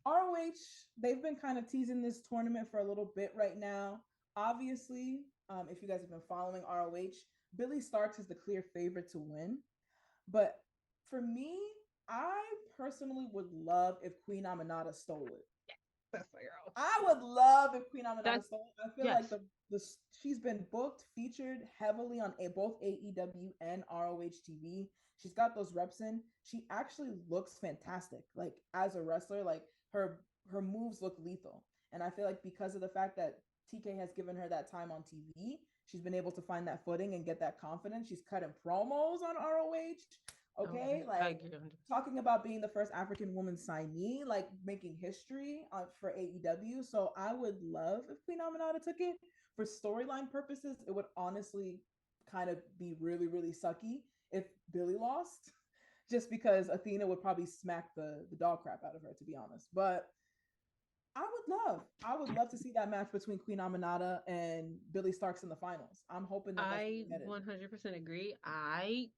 [SPEAKER 2] ROH, they've been kind of teasing this tournament for a little bit right now. Obviously, if you guys have been following ROH, Billy Starks is the clear favorite to win. But for me, I personally would love if Queen Aminata stole it.
[SPEAKER 4] That's my girl.
[SPEAKER 2] I would love if Queen Aminata stole it. I feel
[SPEAKER 4] yes.
[SPEAKER 2] like the she's been booked, featured heavily on both AEW and ROH TV. She's got those reps in. She actually looks fantastic. Like as a wrestler, like her moves look lethal. And I feel like because of the fact that TK has given her that time on TV, she's been able to find that footing and get that confidence. She's cutting promos on ROH. Okay, like talking about being the first African woman signee, like making history for AEW. So I would love if Queen Aminata took it. For storyline purposes, it would honestly kind of be really, really sucky if Billy lost, just because Athena would probably smack the dog crap out of her, to be honest. But I would love to see that match between Queen Aminata and Billy Starks in the finals. I'm hoping that
[SPEAKER 4] I 100% agree. I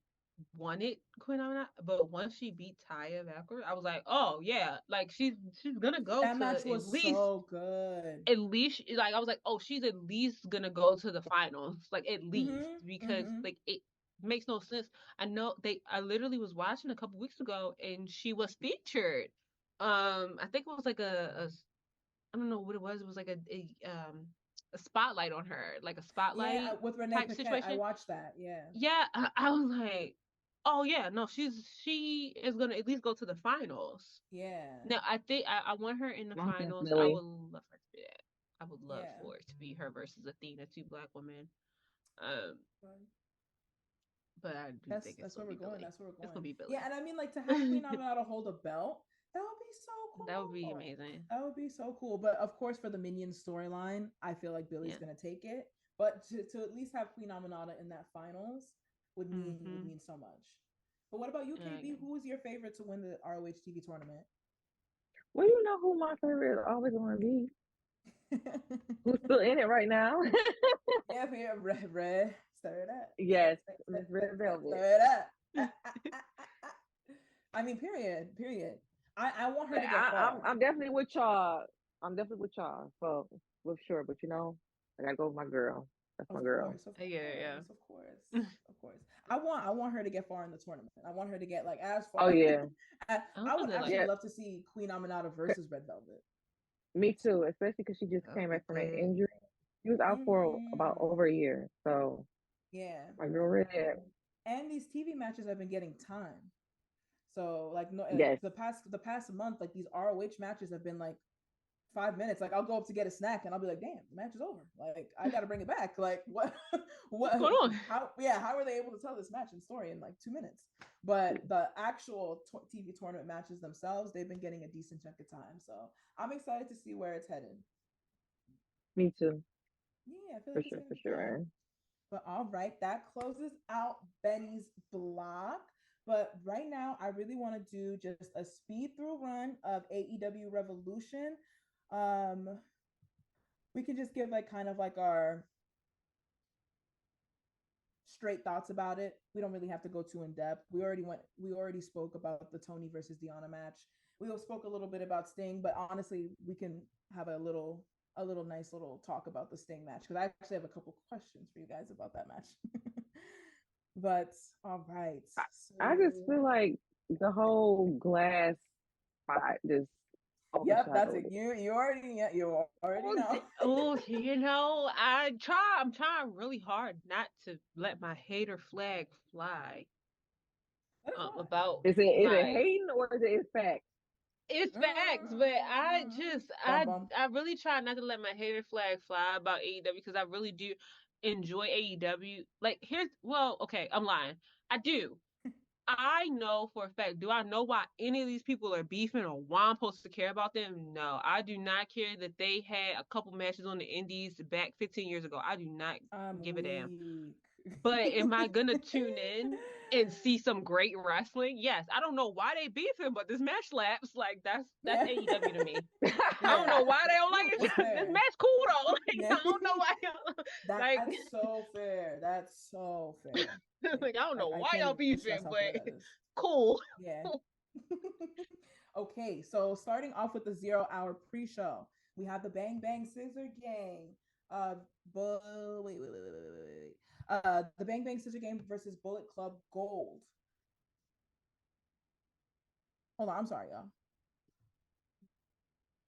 [SPEAKER 4] wanted Queen Aminata, but once she beat Taya Valkyrie, I was like, oh yeah, like she's gonna go
[SPEAKER 2] that
[SPEAKER 4] to
[SPEAKER 2] match was
[SPEAKER 4] at least
[SPEAKER 2] so good.
[SPEAKER 4] At least like I was like, oh, she's at least gonna go to the finals, like at least because like it makes no sense. I know I literally was watching a couple weeks ago and she was featured. I think it was like a I don't know what it was. It was like a spotlight on her, like a spotlight
[SPEAKER 2] with Renee
[SPEAKER 4] type
[SPEAKER 2] Paquette.
[SPEAKER 4] situation.
[SPEAKER 2] I watched that. Yeah.
[SPEAKER 4] Yeah, I was like, oh yeah, no, she is gonna at least go to the finals.
[SPEAKER 2] Yeah.
[SPEAKER 4] No, I think I want her in the finals.
[SPEAKER 3] Definitely.
[SPEAKER 4] I would love her to do that. I would love
[SPEAKER 2] Yeah.
[SPEAKER 4] for it to be her versus Athena, two black women. But I do think
[SPEAKER 2] that's where we're going. That's where we're going.
[SPEAKER 4] It's gonna be Billy.
[SPEAKER 2] Yeah, and I mean, like to have Queen Aminata hold a belt, that would be so cool.
[SPEAKER 4] That would be amazing.
[SPEAKER 2] That would be so cool. But of course, for the Minions storyline, I feel like Billy's gonna take it. But to at least have Queen Aminata in that finals would mean so much. But what about you, KB? Who is your favorite to win the ROH TV tournament?
[SPEAKER 3] Well, you know who my favorite is always going to be. Who's still in it right now?
[SPEAKER 2] Yeah, red. Stir it up.
[SPEAKER 3] Yes, Red Velvet.
[SPEAKER 2] Stir it up. I mean, period. I want her to get far.
[SPEAKER 3] I'm definitely with y'all. For sure. But you know, I gotta go with my girl. That's my girl.
[SPEAKER 2] Of course. I want her to get far in the tournament. I want her to get like as far.
[SPEAKER 3] Oh yeah.
[SPEAKER 2] I would actually love to see Queen Aminata versus Red Velvet.
[SPEAKER 3] Me too, especially because she just came back from an injury. She was out for about over a year. So
[SPEAKER 2] yeah,
[SPEAKER 3] my girl Red.
[SPEAKER 2] And these TV matches have been getting time. So like the past month, like these ROH matches have been like 5 minutes. Like I'll go up to get a snack and I'll be like, damn, the match is over. Like I gotta bring it back. Like what's going on? How are they able to tell this match and story in like 2 minutes? But the actual TV tournament matches themselves, they've been getting a decent chunk of time. So I'm excited to see where it's headed.
[SPEAKER 3] Me too.
[SPEAKER 2] Yeah, I feel like
[SPEAKER 3] for sure.
[SPEAKER 2] But all right, that closes out Benny's block. But right now, I really want to do just a speed through run of AEW Revolution. We can just give like kind of like our straight thoughts about it. We don't really have to go too in depth. We already spoke about the Tony versus Deanna match. We spoke a little bit about Sting, but honestly, we can have a nice little talk about the Sting match because I actually have a couple questions for you guys about that match. But all right,
[SPEAKER 3] I just feel like the whole glass spot just
[SPEAKER 2] Yep, that's it.
[SPEAKER 3] Overshadowed it.
[SPEAKER 2] You already know.
[SPEAKER 4] I'm trying really hard not to let my hater flag fly.
[SPEAKER 2] Let it fly.
[SPEAKER 4] About
[SPEAKER 3] Is it
[SPEAKER 4] like
[SPEAKER 3] hating or is it facts?
[SPEAKER 4] it's facts, but
[SPEAKER 2] Bum bum.
[SPEAKER 4] I really try not to let my hater flag fly about AEW because I really do enjoy AEW. Like okay, I'm lying. I do. I know for a fact. Do I know why any of these people are beefing or why I'm supposed to care about them? No, I do not care that they had a couple matches on the indies back 15 years ago. I do not
[SPEAKER 2] I'm
[SPEAKER 4] give a damn.
[SPEAKER 2] weak.
[SPEAKER 4] But am I gonna tune in and see some great wrestling? Yes. I don't know why they beefing, but this match slaps. Like that's
[SPEAKER 2] Yeah.
[SPEAKER 4] AEW to me. I don't
[SPEAKER 2] Yeah.
[SPEAKER 4] know why they don't like
[SPEAKER 2] It's
[SPEAKER 4] it. This
[SPEAKER 2] fair.
[SPEAKER 4] match cool though. Like
[SPEAKER 2] Yeah.
[SPEAKER 4] I don't know why like
[SPEAKER 2] That's so fair. That's so fair.
[SPEAKER 4] like I don't know
[SPEAKER 2] I
[SPEAKER 4] why
[SPEAKER 2] can't
[SPEAKER 4] y'all
[SPEAKER 2] even stress
[SPEAKER 4] beefing,
[SPEAKER 2] how fair
[SPEAKER 4] but
[SPEAKER 2] that is.
[SPEAKER 4] cool.
[SPEAKER 2] Yeah. Okay, so starting off with the 0 hour pre-show, we have the Bang Bang Scissor Gang. Wait. The Bang Bang Scissor Gang versus Bullet Club Gold. Hold on, I'm sorry, y'all.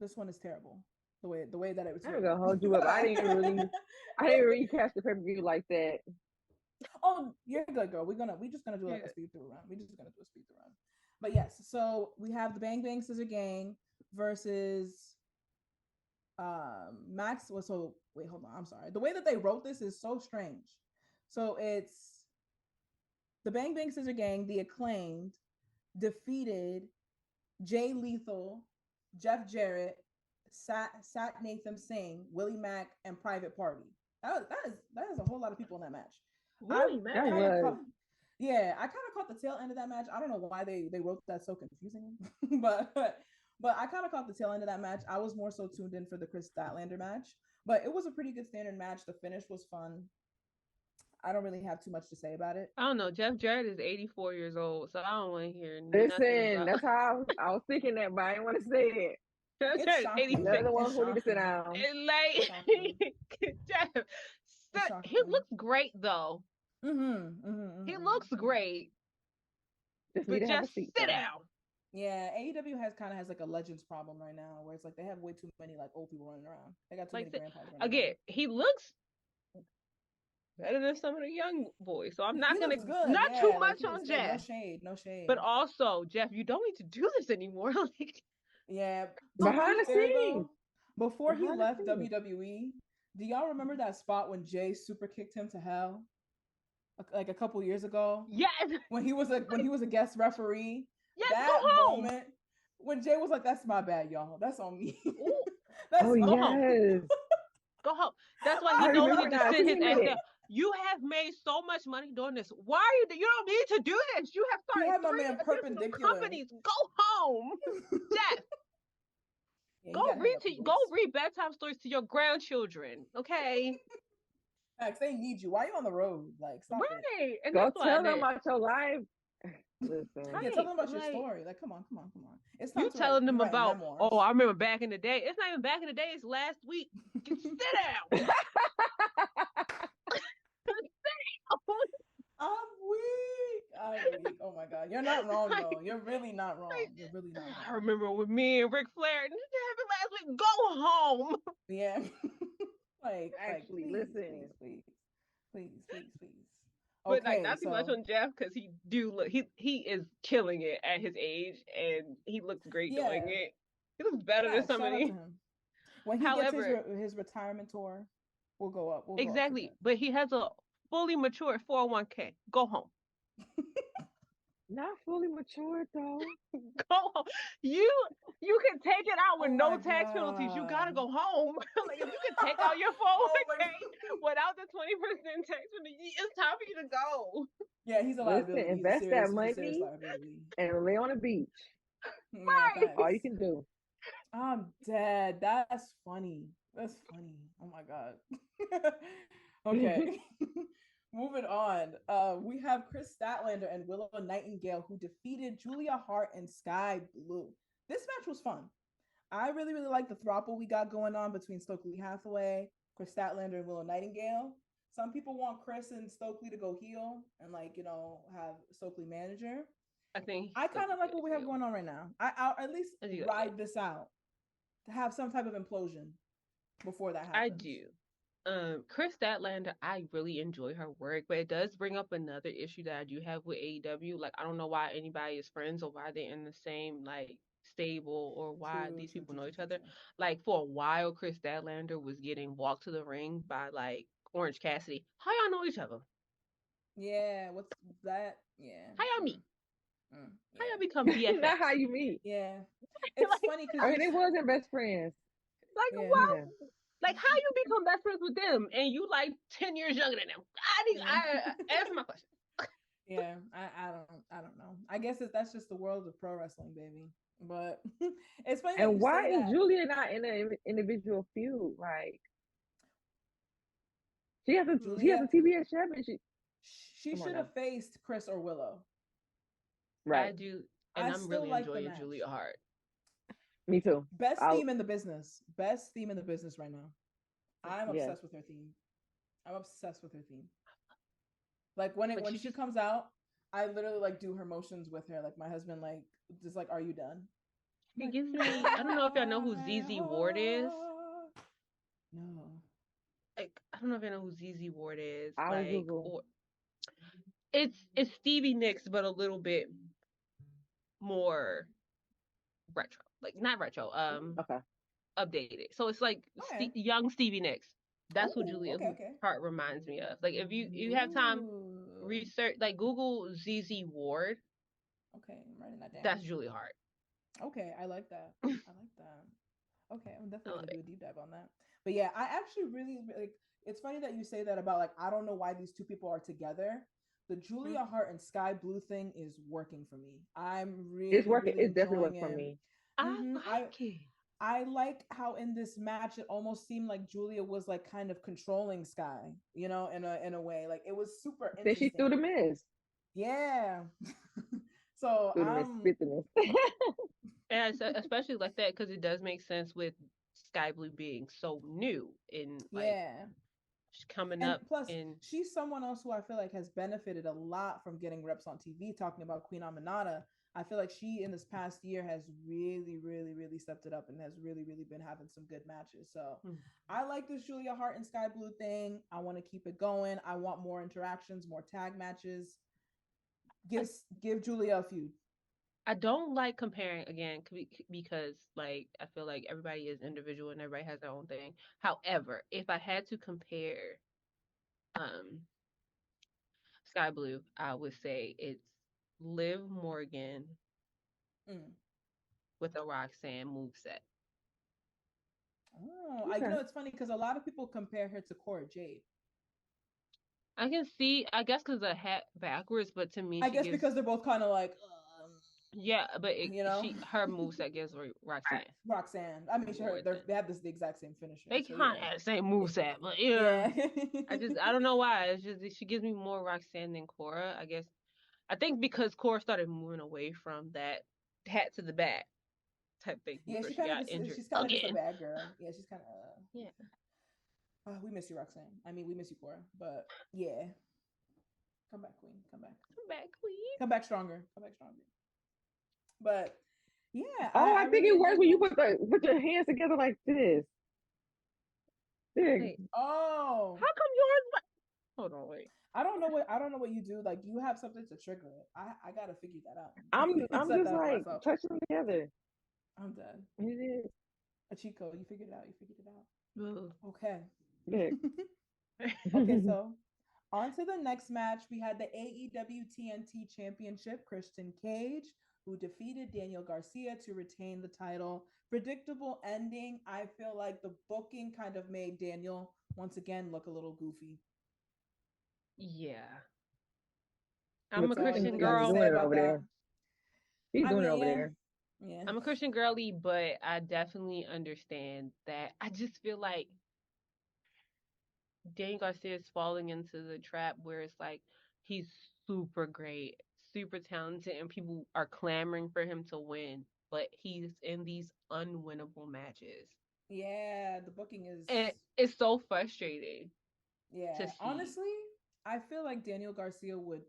[SPEAKER 2] This one is terrible. The way that it was
[SPEAKER 3] I'm
[SPEAKER 2] written.
[SPEAKER 3] gonna hold you up. I didn't really catch the pay-per-view like that.
[SPEAKER 2] Oh, you're good, girl. We just gonna do like a speed through run. We just gonna do a speed through run. But yes, so we have the Bang Bang Scissor Gang versus Max. Well, so wait, hold on. I'm sorry. The way that they wrote this is so strange. So it's the Bang Bang Scissor Gang, the Acclaimed, defeated Jay Lethal, Jeff Jarrett, Sat Nathan Singh, Willie Mack, and Private Party. That is a whole lot of people in that match.
[SPEAKER 4] Really,
[SPEAKER 2] I
[SPEAKER 3] That
[SPEAKER 4] man.
[SPEAKER 2] kind of
[SPEAKER 3] was.
[SPEAKER 2] caught, yeah, I kind of caught the tail end of that match. I don't know why they wrote that so confusing, but I kind of caught the tail end of that match. I was more so tuned in for the Chris Statlander match, but it was a pretty good standard match. The finish was fun. I don't really have too much to say about it.
[SPEAKER 4] I don't know. Jeff Jarrett is 84 years old, so I don't want to hear nothing
[SPEAKER 3] Listen,
[SPEAKER 4] about.
[SPEAKER 3] that's how I was thinking that, but I didn't want to say it.
[SPEAKER 4] Jeff
[SPEAKER 2] It's
[SPEAKER 4] Jarrett is
[SPEAKER 2] shocking.
[SPEAKER 4] 86.
[SPEAKER 3] Another one
[SPEAKER 2] It's
[SPEAKER 3] who need to sit
[SPEAKER 2] shocking.
[SPEAKER 3] down.
[SPEAKER 4] And
[SPEAKER 2] It's shocking.
[SPEAKER 4] like Jeff,
[SPEAKER 2] It's
[SPEAKER 4] he
[SPEAKER 2] shocking.
[SPEAKER 4] looks great though. He looks great,
[SPEAKER 3] Just need
[SPEAKER 4] but
[SPEAKER 3] to have a
[SPEAKER 4] just
[SPEAKER 3] seat
[SPEAKER 4] sit
[SPEAKER 3] though.
[SPEAKER 4] down.
[SPEAKER 2] Yeah, AEW has like a legends problem right now, where it's like they have way too many like old people running around. They got too
[SPEAKER 4] Like
[SPEAKER 2] many grandpas running
[SPEAKER 4] again,
[SPEAKER 2] around.
[SPEAKER 4] he looks better than some of the young boys. So I'm
[SPEAKER 2] He
[SPEAKER 4] not gonna
[SPEAKER 2] looks good,
[SPEAKER 4] not too
[SPEAKER 2] yeah. Like
[SPEAKER 4] much
[SPEAKER 2] he looks
[SPEAKER 4] on
[SPEAKER 2] good. No
[SPEAKER 4] Jeff,
[SPEAKER 2] shade, no shade.
[SPEAKER 4] but also Jeff, you don't need to do this anymore. Like
[SPEAKER 2] Yeah. To
[SPEAKER 3] Behind
[SPEAKER 2] be
[SPEAKER 3] the
[SPEAKER 2] fair
[SPEAKER 3] scenes.
[SPEAKER 2] though, before he
[SPEAKER 3] Behind the
[SPEAKER 2] left
[SPEAKER 3] scenes.
[SPEAKER 2] WWE, do y'all remember that spot when Jay super kicked him to hell, like a couple years ago,
[SPEAKER 4] yes,
[SPEAKER 2] when he was a guest referee?
[SPEAKER 4] yes, go
[SPEAKER 2] That
[SPEAKER 4] home.
[SPEAKER 2] moment when Jay was like, "That's my bad, y'all. That's on me.
[SPEAKER 4] Ooh,
[SPEAKER 2] That's
[SPEAKER 3] Oh
[SPEAKER 2] on
[SPEAKER 4] go
[SPEAKER 2] me."
[SPEAKER 4] home.
[SPEAKER 3] yes.
[SPEAKER 4] Go home. That's why
[SPEAKER 2] I
[SPEAKER 3] I
[SPEAKER 4] he don't
[SPEAKER 3] remember
[SPEAKER 4] need to
[SPEAKER 3] now. It
[SPEAKER 4] sit
[SPEAKER 3] took
[SPEAKER 4] his
[SPEAKER 3] me a
[SPEAKER 4] ass
[SPEAKER 3] minute.
[SPEAKER 4] down. You have made so much money doing this. Why are you don't need to do this. You have
[SPEAKER 2] He
[SPEAKER 4] started
[SPEAKER 2] had my
[SPEAKER 4] three
[SPEAKER 2] man
[SPEAKER 4] additional
[SPEAKER 2] perpendicular.
[SPEAKER 4] companies. Go home. Jeff,
[SPEAKER 2] Yeah, he got to hang up the
[SPEAKER 4] go
[SPEAKER 2] boots.
[SPEAKER 4] read bedtime stories to your grandchildren. Okay.
[SPEAKER 2] Max, they need you. Why are you on the road? Like, stop it.
[SPEAKER 4] Right. And
[SPEAKER 3] Go
[SPEAKER 4] that's why
[SPEAKER 3] tell them
[SPEAKER 4] that
[SPEAKER 3] about your life. Listen.
[SPEAKER 2] Yeah, tell
[SPEAKER 4] right.
[SPEAKER 2] them about your
[SPEAKER 4] Like
[SPEAKER 2] story. Like, come on, come on, come on. It's time
[SPEAKER 4] you
[SPEAKER 2] to write.
[SPEAKER 4] telling
[SPEAKER 2] You
[SPEAKER 4] them
[SPEAKER 2] writing
[SPEAKER 4] about, oh,
[SPEAKER 2] memoirs.
[SPEAKER 4] I remember back in the day. It's not even back in the day, it's last week. Sit down.
[SPEAKER 2] I'm weak. I'm weak. Oh my god, you're not wrong though.
[SPEAKER 4] Like,
[SPEAKER 2] You're really not wrong. You're really not
[SPEAKER 4] I
[SPEAKER 2] wrong.
[SPEAKER 4] remember with me and Ric Flair. This happened last week. Go home.
[SPEAKER 2] Yeah. like,
[SPEAKER 3] Actually,
[SPEAKER 2] please, please,
[SPEAKER 3] listen.
[SPEAKER 2] please, please, please, please.
[SPEAKER 4] But like
[SPEAKER 2] Okay,
[SPEAKER 4] not too much
[SPEAKER 2] so
[SPEAKER 4] on Jeff because he do look he is killing it at his age and he looks great doing
[SPEAKER 2] yeah,
[SPEAKER 4] it. He looks better than
[SPEAKER 2] facts.
[SPEAKER 4] some of
[SPEAKER 2] Shout out to
[SPEAKER 4] these.
[SPEAKER 2] him. When he gets
[SPEAKER 4] However,
[SPEAKER 2] his retirement tour, we'll go up. We'll go up to
[SPEAKER 4] exactly, but he has a fully mature 401k. Go home.
[SPEAKER 3] Not fully matured though.
[SPEAKER 4] Go home. You you can take it out with
[SPEAKER 2] Oh
[SPEAKER 4] no
[SPEAKER 2] my
[SPEAKER 4] tax penalties. You gotta
[SPEAKER 2] god.
[SPEAKER 4] go home. Like if you can take out your
[SPEAKER 2] Oh my
[SPEAKER 4] 401k
[SPEAKER 2] god.
[SPEAKER 4] without the 20% tax penalty, it's time for you to go.
[SPEAKER 2] Yeah, he's a
[SPEAKER 3] Listen,
[SPEAKER 2] liability.
[SPEAKER 3] invest that
[SPEAKER 2] He's a serious
[SPEAKER 3] money
[SPEAKER 2] liability.
[SPEAKER 3] and lay on the beach.
[SPEAKER 2] Yeah,
[SPEAKER 3] All
[SPEAKER 2] facts.
[SPEAKER 3] you can do.
[SPEAKER 2] I'm dead. That's funny. That's funny. Oh my god. Okay. Moving on. We have Chris Statlander and Willow Nightingale who defeated Julia Hart and Sky Blue. This match was fun. I really, really like the throuple we got going on between Stokely Hathaway, Chris Statlander, and Willow Nightingale. Some people want Chris and Stokely to go heel and have Stokely manager.
[SPEAKER 4] I think
[SPEAKER 2] I kind of like what we have going on right now. I'll at least ride this out. to have some type of implosion before that
[SPEAKER 4] I
[SPEAKER 2] happens.
[SPEAKER 4] do. Chris Statlander, I really enjoy her work, but it does bring up another issue that I do have with AEW. Like, I don't know why anybody is friends or why they're in the same like stable or why
[SPEAKER 2] True,
[SPEAKER 4] these
[SPEAKER 2] true,
[SPEAKER 4] people
[SPEAKER 2] true,
[SPEAKER 4] know
[SPEAKER 2] true,
[SPEAKER 4] each
[SPEAKER 2] true,
[SPEAKER 4] other.
[SPEAKER 2] true.
[SPEAKER 4] Like, for a while, Chris Statlander was getting walked to the ring by like Orange Cassidy. How y'all know each other?
[SPEAKER 2] Yeah, what's that? Yeah.
[SPEAKER 4] How y'all meet? How y'all
[SPEAKER 2] Yeah.
[SPEAKER 4] become
[SPEAKER 3] Not how
[SPEAKER 4] BFFs?
[SPEAKER 3] you meet.
[SPEAKER 2] Yeah. It's
[SPEAKER 4] like,
[SPEAKER 2] funny because
[SPEAKER 3] I mean, they wasn't best friends.
[SPEAKER 4] like
[SPEAKER 2] yeah.
[SPEAKER 4] what?
[SPEAKER 3] Yeah.
[SPEAKER 4] Like how you become best friends with them and you like 10 years younger than them?
[SPEAKER 2] Yeah.
[SPEAKER 4] I answer my question.
[SPEAKER 2] Yeah. I don't know. I guess that's just the world of pro wrestling, baby. But it's funny that
[SPEAKER 3] And
[SPEAKER 2] you
[SPEAKER 3] why
[SPEAKER 2] say
[SPEAKER 3] is
[SPEAKER 2] that.
[SPEAKER 3] Julia not in an individual feud? Like she has a
[SPEAKER 2] Julia,
[SPEAKER 3] TBS championship.
[SPEAKER 2] she
[SPEAKER 3] Come on
[SPEAKER 2] should
[SPEAKER 3] now.
[SPEAKER 2] have faced Chris or Willow.
[SPEAKER 4] I
[SPEAKER 3] Right.
[SPEAKER 4] do, and
[SPEAKER 2] I
[SPEAKER 4] I'm
[SPEAKER 2] still
[SPEAKER 4] really
[SPEAKER 2] like the
[SPEAKER 4] enjoying
[SPEAKER 2] match.
[SPEAKER 4] Julia Hart.
[SPEAKER 3] Me too.
[SPEAKER 2] Best
[SPEAKER 3] I'll
[SPEAKER 2] theme in the business. Best theme in the business right now. I'm
[SPEAKER 3] yes.
[SPEAKER 2] obsessed with her theme. I'm obsessed with her theme. Like when
[SPEAKER 4] Like
[SPEAKER 2] when
[SPEAKER 4] she
[SPEAKER 2] she
[SPEAKER 4] just
[SPEAKER 2] comes out, I literally like do her motions with her. Like my husband, like just like, are you done? I'm
[SPEAKER 4] she
[SPEAKER 2] like,
[SPEAKER 4] gives me. I don't know if y'all know who
[SPEAKER 2] my
[SPEAKER 4] ZZ Ward is.
[SPEAKER 2] heart. No.
[SPEAKER 4] Like I don't know if y'all know who ZZ Ward is.
[SPEAKER 3] I'll
[SPEAKER 4] Like
[SPEAKER 3] Google.
[SPEAKER 4] or it's Stevie Nicks, but a little bit more retro. Like not retro.
[SPEAKER 3] Okay.
[SPEAKER 4] Updated. So it's like
[SPEAKER 2] Okay.
[SPEAKER 4] young Stevie Nicks. That's who
[SPEAKER 2] Ooh.
[SPEAKER 4] Julia
[SPEAKER 2] Okay. Okay.
[SPEAKER 4] Hart reminds me of. Like if you have time,
[SPEAKER 2] Ooh.
[SPEAKER 4] research like Google ZZ Ward.
[SPEAKER 2] Okay. I'm writing that down.
[SPEAKER 4] That's Julia Hart.
[SPEAKER 2] Okay. I like that. I like that. Okay, I'm
[SPEAKER 4] I
[SPEAKER 2] definitely gonna do
[SPEAKER 4] like.
[SPEAKER 2] a deep dive on that. But yeah, I actually really like. It's funny that you say that about like I don't know why these two people are together. The
[SPEAKER 4] Hmm?
[SPEAKER 2] Julia Hart and Sky Blue thing is working for me. I'm
[SPEAKER 3] It's
[SPEAKER 2] really
[SPEAKER 3] working.
[SPEAKER 2] really
[SPEAKER 3] It's definitely
[SPEAKER 2] enjoying
[SPEAKER 3] working for
[SPEAKER 2] it.
[SPEAKER 3] me.
[SPEAKER 4] I
[SPEAKER 2] I
[SPEAKER 4] like it.
[SPEAKER 2] I like how in this match it almost seemed like Julia was like kind of controlling Sky, in a way. Like it was super
[SPEAKER 3] Then she threw
[SPEAKER 2] interesting.
[SPEAKER 3] the miss.
[SPEAKER 2] Yeah. So
[SPEAKER 3] Threw the miss.
[SPEAKER 2] I'm
[SPEAKER 3] Spit the miss.
[SPEAKER 4] And especially like that because it does make sense with Sky Blue being so new in like
[SPEAKER 2] yeah.
[SPEAKER 4] coming
[SPEAKER 2] And
[SPEAKER 4] up
[SPEAKER 2] plus,
[SPEAKER 4] in.
[SPEAKER 2] she's someone else who I feel like has benefited a lot from getting reps on TV. Talking about Queen Aminata, I feel like she in this past year has really, really, really stepped it up and has really, really been having some good matches. So
[SPEAKER 4] Hmm.
[SPEAKER 2] I like this Julia Hart and Sky Blue thing. I want to keep it going. I want more interactions, more tag matches.
[SPEAKER 4] I,
[SPEAKER 2] Give Julia a feud.
[SPEAKER 4] I don't like comparing again because like I feel like everybody is individual and everybody has their own thing. However, if I had to compare um Sky Blue, I would say it's Liv Morgan
[SPEAKER 2] Mm.
[SPEAKER 4] with a Roxanne moveset.
[SPEAKER 2] Oh,
[SPEAKER 3] Okay.
[SPEAKER 2] it's funny because a lot of people compare her to Cora Jade.
[SPEAKER 4] I can see, I guess, because the hat backwards, but to me,
[SPEAKER 2] I
[SPEAKER 4] she
[SPEAKER 2] guess
[SPEAKER 4] gives,
[SPEAKER 2] because they're both kind of like,
[SPEAKER 4] yeah, but
[SPEAKER 2] you know.
[SPEAKER 4] her moveset gives Roxanne
[SPEAKER 2] Roxanne. I mean,
[SPEAKER 4] more than
[SPEAKER 2] they have the exact same finisher.
[SPEAKER 4] they
[SPEAKER 2] So
[SPEAKER 4] kind of
[SPEAKER 2] yeah,
[SPEAKER 4] have the same moveset, but yeah,
[SPEAKER 2] yeah,
[SPEAKER 4] I don't know why. It's just she gives me more Roxanne than Cora. I guess I think because Cora started moving away from that hat to the back type thing
[SPEAKER 2] yeah.
[SPEAKER 4] before she got injured
[SPEAKER 2] She's kind of just a
[SPEAKER 4] again.
[SPEAKER 2] bad girl. Yeah, she's kind of.
[SPEAKER 4] Yeah,
[SPEAKER 2] We miss you, Roxanne. I mean, we miss you, Cora. But yeah, come back, Queen. Come back.
[SPEAKER 4] come back, Queen.
[SPEAKER 2] Come back stronger. Come back stronger. But yeah,
[SPEAKER 3] Oh,
[SPEAKER 2] I
[SPEAKER 3] I think
[SPEAKER 2] really
[SPEAKER 3] it works
[SPEAKER 2] enjoyed the
[SPEAKER 3] when you
[SPEAKER 2] match.
[SPEAKER 3] put your hands together like this. There.
[SPEAKER 4] Wait,
[SPEAKER 2] Oh,
[SPEAKER 4] how come yours? Hold on, wait.
[SPEAKER 2] I don't know what you do. Like you have something to trigger it. I gotta figure that out.
[SPEAKER 3] I'm
[SPEAKER 2] Set
[SPEAKER 3] just
[SPEAKER 2] that up for
[SPEAKER 3] like
[SPEAKER 2] myself.
[SPEAKER 3] touching them together.
[SPEAKER 2] I'm dead.
[SPEAKER 3] It is.
[SPEAKER 2] A cheat code. You figured it out. You figured it out.
[SPEAKER 4] Ugh.
[SPEAKER 2] Okay.
[SPEAKER 3] Good.
[SPEAKER 2] Okay, so on to the next match. We had the AEW TNT Championship. Christian Cage, who defeated Daniel Garcia to retain the title. Predictable ending. I feel like the booking kind of made Daniel once again look a little goofy.
[SPEAKER 4] Yeah, I'm a
[SPEAKER 3] Look,
[SPEAKER 2] That's all I
[SPEAKER 4] Christian
[SPEAKER 2] really got to
[SPEAKER 3] he's
[SPEAKER 4] girl.
[SPEAKER 2] say
[SPEAKER 3] doing it
[SPEAKER 2] about
[SPEAKER 3] over
[SPEAKER 2] that.
[SPEAKER 3] there. He's
[SPEAKER 2] I
[SPEAKER 3] doing it
[SPEAKER 2] mean,
[SPEAKER 3] over
[SPEAKER 2] yeah,
[SPEAKER 3] there.
[SPEAKER 2] yeah,
[SPEAKER 4] I'm a Christian girly, but I definitely understand that. I just feel like Daniel Garcia is falling into the trap where it's like he's super great, super talented, and people are clamoring for him to win, but he's in these unwinnable matches.
[SPEAKER 2] yeah. The booking is,
[SPEAKER 4] And it's so frustrating to
[SPEAKER 2] yeah.
[SPEAKER 4] see.
[SPEAKER 2] Honestly, I feel like Daniel Garcia would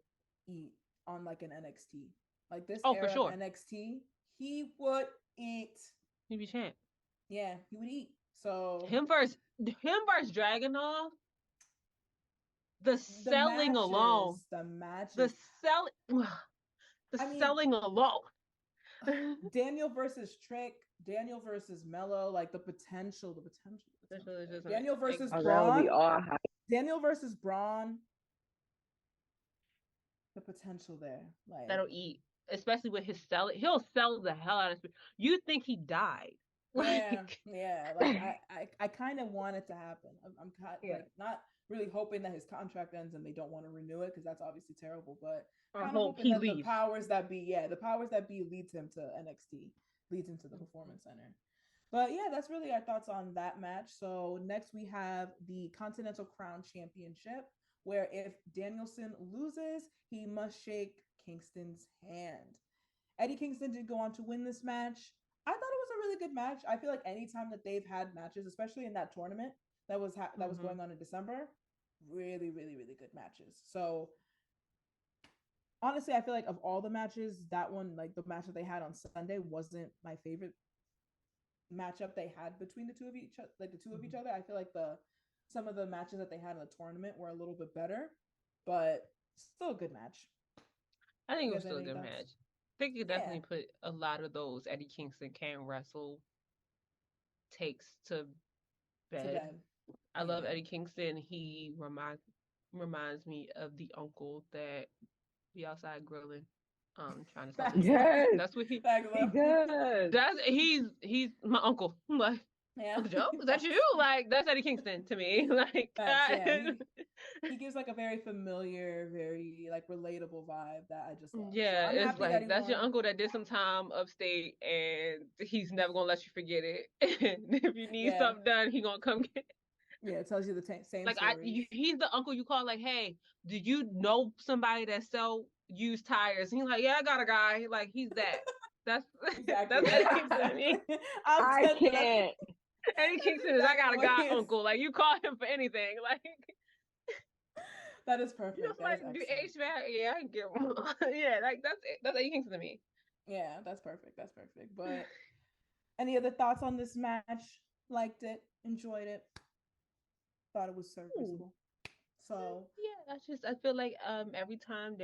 [SPEAKER 2] eat on like an NXT, like this
[SPEAKER 4] Oh, for
[SPEAKER 2] era of
[SPEAKER 4] sure.
[SPEAKER 2] NXT. He would eat.
[SPEAKER 4] He be champ.
[SPEAKER 2] Yeah, he would eat. So
[SPEAKER 4] him versus Dragunov, the
[SPEAKER 2] the
[SPEAKER 4] selling alone, the
[SPEAKER 2] matches.
[SPEAKER 4] selling, the
[SPEAKER 2] I mean,
[SPEAKER 4] selling alone.
[SPEAKER 2] Daniel versus Trick, Daniel versus Mello, like the potential. Daniel versus
[SPEAKER 3] Oh, that would be
[SPEAKER 2] Braun,
[SPEAKER 3] all hype.
[SPEAKER 2] Daniel versus Braun, the potential there. Like,
[SPEAKER 4] That'll eat, especially with his selling. He'll sell the hell out of it. You think he died? Like,
[SPEAKER 2] yeah. Like I kind of want it to happen. I'm kind
[SPEAKER 4] yeah.
[SPEAKER 2] like not really hoping that his contract ends and they don't want to renew it because that's obviously terrible. But
[SPEAKER 4] I
[SPEAKER 2] kind of
[SPEAKER 4] hope
[SPEAKER 2] hoping
[SPEAKER 4] he
[SPEAKER 2] that
[SPEAKER 4] leaves.
[SPEAKER 2] the powers that be leads him to NXT, leads him to the Performance Center. But yeah, that's really our thoughts on that match. So next we have the Continental Crown Championship, where if Danielson loses, he must shake Kingston's hand. Eddie Kingston did go on to win this match. I thought it was a really good match. I feel like anytime that they've had matches, especially in that tournament that was going on in December, really, really, really good matches. So honestly, I feel like of all the matches, that one, like the match that they had on Sunday, wasn't my favorite matchup they had between the two of each other. I feel like some of the matches that they had in the tournament were a little bit better, but still a good match.
[SPEAKER 4] I think it was still a good match. I think you definitely put a lot of those Eddie Kingston can wrestle takes to bed. I love Eddie Kingston. He reminds me of the uncle that be outside grilling, trying to sell his
[SPEAKER 3] Yes,
[SPEAKER 4] that's what he
[SPEAKER 3] does.
[SPEAKER 4] He's my uncle. Like, Uncle Joe, is that you? Like, that's Eddie Kingston to me. Like,
[SPEAKER 2] he gives like a very familiar, very like relatable vibe that I just love.
[SPEAKER 4] Yeah,
[SPEAKER 2] so
[SPEAKER 4] it's like that's your uncle that did some time upstate, and he's never gonna let you forget it. And if you need something done, he gonna come get it.
[SPEAKER 2] Yeah, it tells you the same
[SPEAKER 4] like
[SPEAKER 2] stories.
[SPEAKER 4] He's the uncle you call like, hey, did you know somebody that sell used tires? And he's like, yeah, I got a guy. Like, he's that. That's
[SPEAKER 2] exactly.
[SPEAKER 4] That's Eddie Kingston to me.
[SPEAKER 3] I can't.
[SPEAKER 4] Eddie Kingston is I got a guy uncle. Like, you call him for anything. Like,
[SPEAKER 2] that is perfect.
[SPEAKER 4] You know,
[SPEAKER 2] that
[SPEAKER 4] like, do HVAC? Yeah, I can get him. Yeah, like that's Eddie Kingston to me.
[SPEAKER 2] Yeah, that's perfect. But any other thoughts on this match? Liked it, enjoyed it, thought it was serviceable. So
[SPEAKER 4] yeah, I feel like every time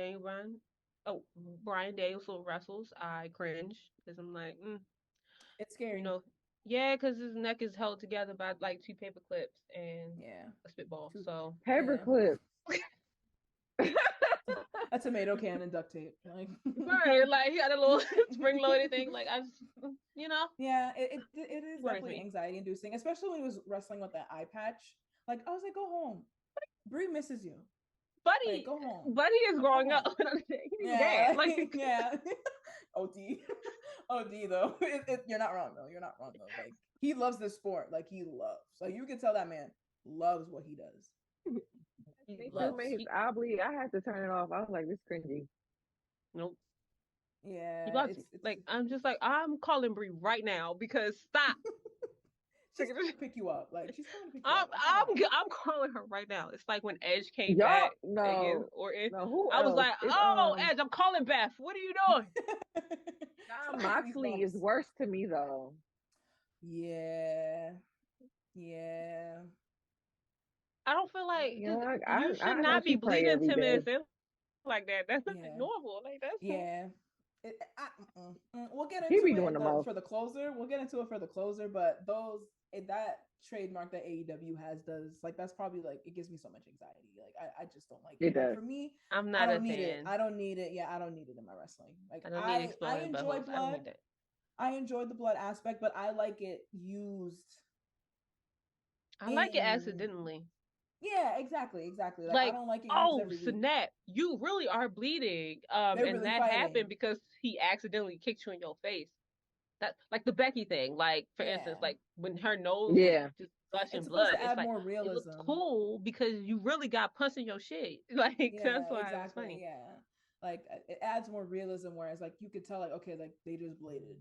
[SPEAKER 4] Brian Danielson wrestles, I cringe because I'm like,
[SPEAKER 2] it's scary.
[SPEAKER 4] You know, yeah, because his neck is held together by like 2 paper clips and a spitball. So
[SPEAKER 3] paper clips.
[SPEAKER 2] A tomato can and duct tape. Like,
[SPEAKER 4] right, like he got a little spring loaded thing. Like, I just,
[SPEAKER 2] Yeah, it is definitely anxiety inducing, especially when he was wrestling with that eye patch. Like, I was like, go home. Brie misses you.
[SPEAKER 4] Buddy,
[SPEAKER 2] like, go home.
[SPEAKER 4] Buddy is growing up.
[SPEAKER 2] Yeah, like, yeah. OD though. You're not wrong though. Like, he loves this sport. Like, you can tell that man loves what he does.
[SPEAKER 3] They still made his eye bleed. I had to turn it off. I was like, this cringy.
[SPEAKER 4] Nope.
[SPEAKER 2] Yeah.
[SPEAKER 4] He loves like, I'm just like, I'm calling Brie right now because stop.
[SPEAKER 2] She's going to pick you up. Like, she's going to pick you up.
[SPEAKER 4] I'm calling her right now. It's like when Edge came back.
[SPEAKER 3] No,
[SPEAKER 4] I was like, Edge, I'm calling Beth. What are you doing?
[SPEAKER 3] Moxley is worse to me though.
[SPEAKER 2] Yeah.
[SPEAKER 4] I don't feel like you should not be bleeding to me like that. That's not normal. Like, that's
[SPEAKER 2] we'll get into it for the closer. We'll get into it for the closer, but that trademark that AEW does like, that's probably like, it gives me so much anxiety. Like, I just don't like it.
[SPEAKER 3] Does.
[SPEAKER 2] For me,
[SPEAKER 4] I'm not
[SPEAKER 2] I don't
[SPEAKER 4] a
[SPEAKER 2] need
[SPEAKER 4] fan.
[SPEAKER 2] it. I don't need it. Yeah, I don't need it in my wrestling. Like,
[SPEAKER 4] I
[SPEAKER 2] enjoy blood. I enjoyed the blood aspect, but I like it used.
[SPEAKER 4] I like it accidentally.
[SPEAKER 2] Yeah, exactly. Like, I don't like it.
[SPEAKER 4] Oh, snap! You really are bleeding. And really that happened because he accidentally kicked you in your face. That, like the Becky thing. Like, for instance, like when her nose was just gushing blood.
[SPEAKER 2] It's like, more realism.
[SPEAKER 4] It looks cool because you really got punched in your shit. Like, that's why it's funny.
[SPEAKER 2] Yeah. Like, it adds more realism, whereas like you could tell, like, okay, like they just bladed,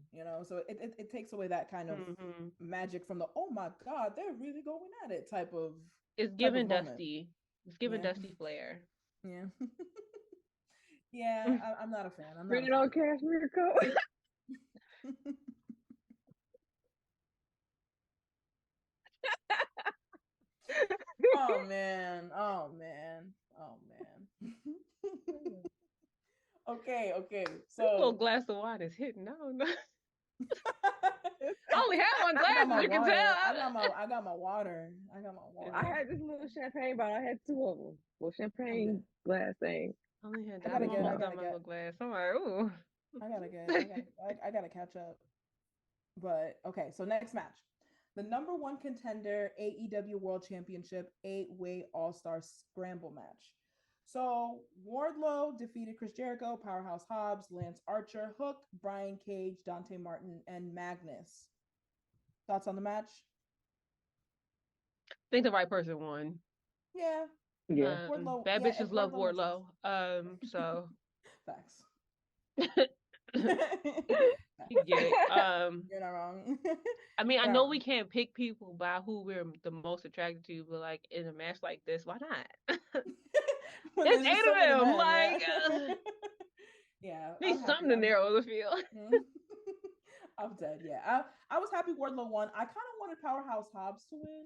[SPEAKER 2] so it takes away that kind of magic from the, oh my god, they're really going at it type of.
[SPEAKER 4] It's giving Dusty. It's giving Dusty flair.
[SPEAKER 2] Yeah. Yeah, I'm not a fan.
[SPEAKER 3] Bring it on, Cashmere Coat.
[SPEAKER 2] Oh man. Oh man. Oh man. Okay, okay.
[SPEAKER 4] This little
[SPEAKER 2] So
[SPEAKER 4] glass of wine is hitting. I don't know. I
[SPEAKER 2] I,
[SPEAKER 4] only have one
[SPEAKER 2] I got
[SPEAKER 4] glass,
[SPEAKER 2] my
[SPEAKER 4] as you can
[SPEAKER 2] water.
[SPEAKER 4] tell.
[SPEAKER 2] I got my water. I got my
[SPEAKER 3] I
[SPEAKER 2] water.
[SPEAKER 3] had this little champagne bottle. I had two of them. Well,
[SPEAKER 2] I'm good.
[SPEAKER 3] champagne glass thing.
[SPEAKER 4] I only had
[SPEAKER 2] I
[SPEAKER 4] that.
[SPEAKER 2] gotta
[SPEAKER 4] I'm
[SPEAKER 2] get. I
[SPEAKER 4] almost
[SPEAKER 2] gotta
[SPEAKER 4] done my
[SPEAKER 2] get.
[SPEAKER 4] little glass. I'm like, ooh.
[SPEAKER 2] I gotta get. I gotta catch up. But okay, so next match. The number one contender AEW World Championship 8-way All-Star Scramble match. So Wardlow defeated Chris Jericho, Powerhouse Hobbs, Lance Archer, Hook, Brian Cage, Dante Martin, and Magnus. Thoughts on the match?
[SPEAKER 4] I think the right person won.
[SPEAKER 2] Yeah.
[SPEAKER 3] Yeah.
[SPEAKER 2] Wardlow.
[SPEAKER 4] Bad
[SPEAKER 2] Yeah,
[SPEAKER 4] bitches love
[SPEAKER 2] Wardlow makes sense.
[SPEAKER 4] Wardlow. So
[SPEAKER 2] Facts.
[SPEAKER 4] you get it.
[SPEAKER 2] You're not wrong.
[SPEAKER 4] I mean, I
[SPEAKER 2] You're
[SPEAKER 4] know
[SPEAKER 2] not
[SPEAKER 4] we
[SPEAKER 2] wrong.
[SPEAKER 4] can't pick people by who we're the most attracted to, but like in a match like this, why not?
[SPEAKER 2] When
[SPEAKER 4] It's
[SPEAKER 2] there's just so
[SPEAKER 4] eight
[SPEAKER 2] many
[SPEAKER 4] of them.
[SPEAKER 2] men, yeah.
[SPEAKER 4] Like,
[SPEAKER 2] Yeah, I'm
[SPEAKER 4] need
[SPEAKER 2] happy.
[SPEAKER 4] something to narrow the field.
[SPEAKER 2] I'm dead. Yeah, I was happy Wardlow won. I kind of wanted Powerhouse Hobbs to win,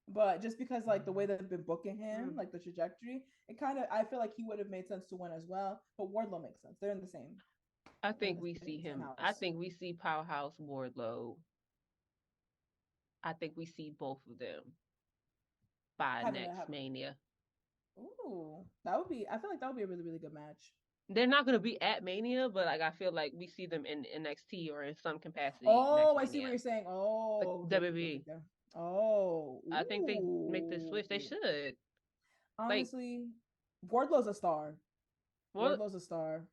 [SPEAKER 2] but just because like the way they've been booking him, like the trajectory, it kind of I feel like he would have made sense to win as well. But Wardlow makes sense. They're in the same.
[SPEAKER 4] I
[SPEAKER 2] They're in
[SPEAKER 4] think
[SPEAKER 2] the
[SPEAKER 4] we see
[SPEAKER 2] same
[SPEAKER 4] him. I
[SPEAKER 2] house.
[SPEAKER 4] think we see Powerhouse Wardlow. I think we see both of them by
[SPEAKER 2] Having a
[SPEAKER 4] next
[SPEAKER 2] have.
[SPEAKER 4] Mania.
[SPEAKER 2] Ooh, that would be. I feel like that would be a really good match.
[SPEAKER 4] They're not gonna be at Mania, but like I feel like we see them in NXT or in some capacity next
[SPEAKER 2] Oh, I see what
[SPEAKER 4] Mania.
[SPEAKER 2] you're saying.
[SPEAKER 4] Like
[SPEAKER 2] Oh, okay, okay, okay,
[SPEAKER 4] WWE.
[SPEAKER 2] okay. Oh,
[SPEAKER 4] I think they make the
[SPEAKER 2] ooh.
[SPEAKER 4] switch. They should. Like,
[SPEAKER 2] Honestly, Wardlow's a star.
[SPEAKER 4] well,
[SPEAKER 2] Wardlow's a star,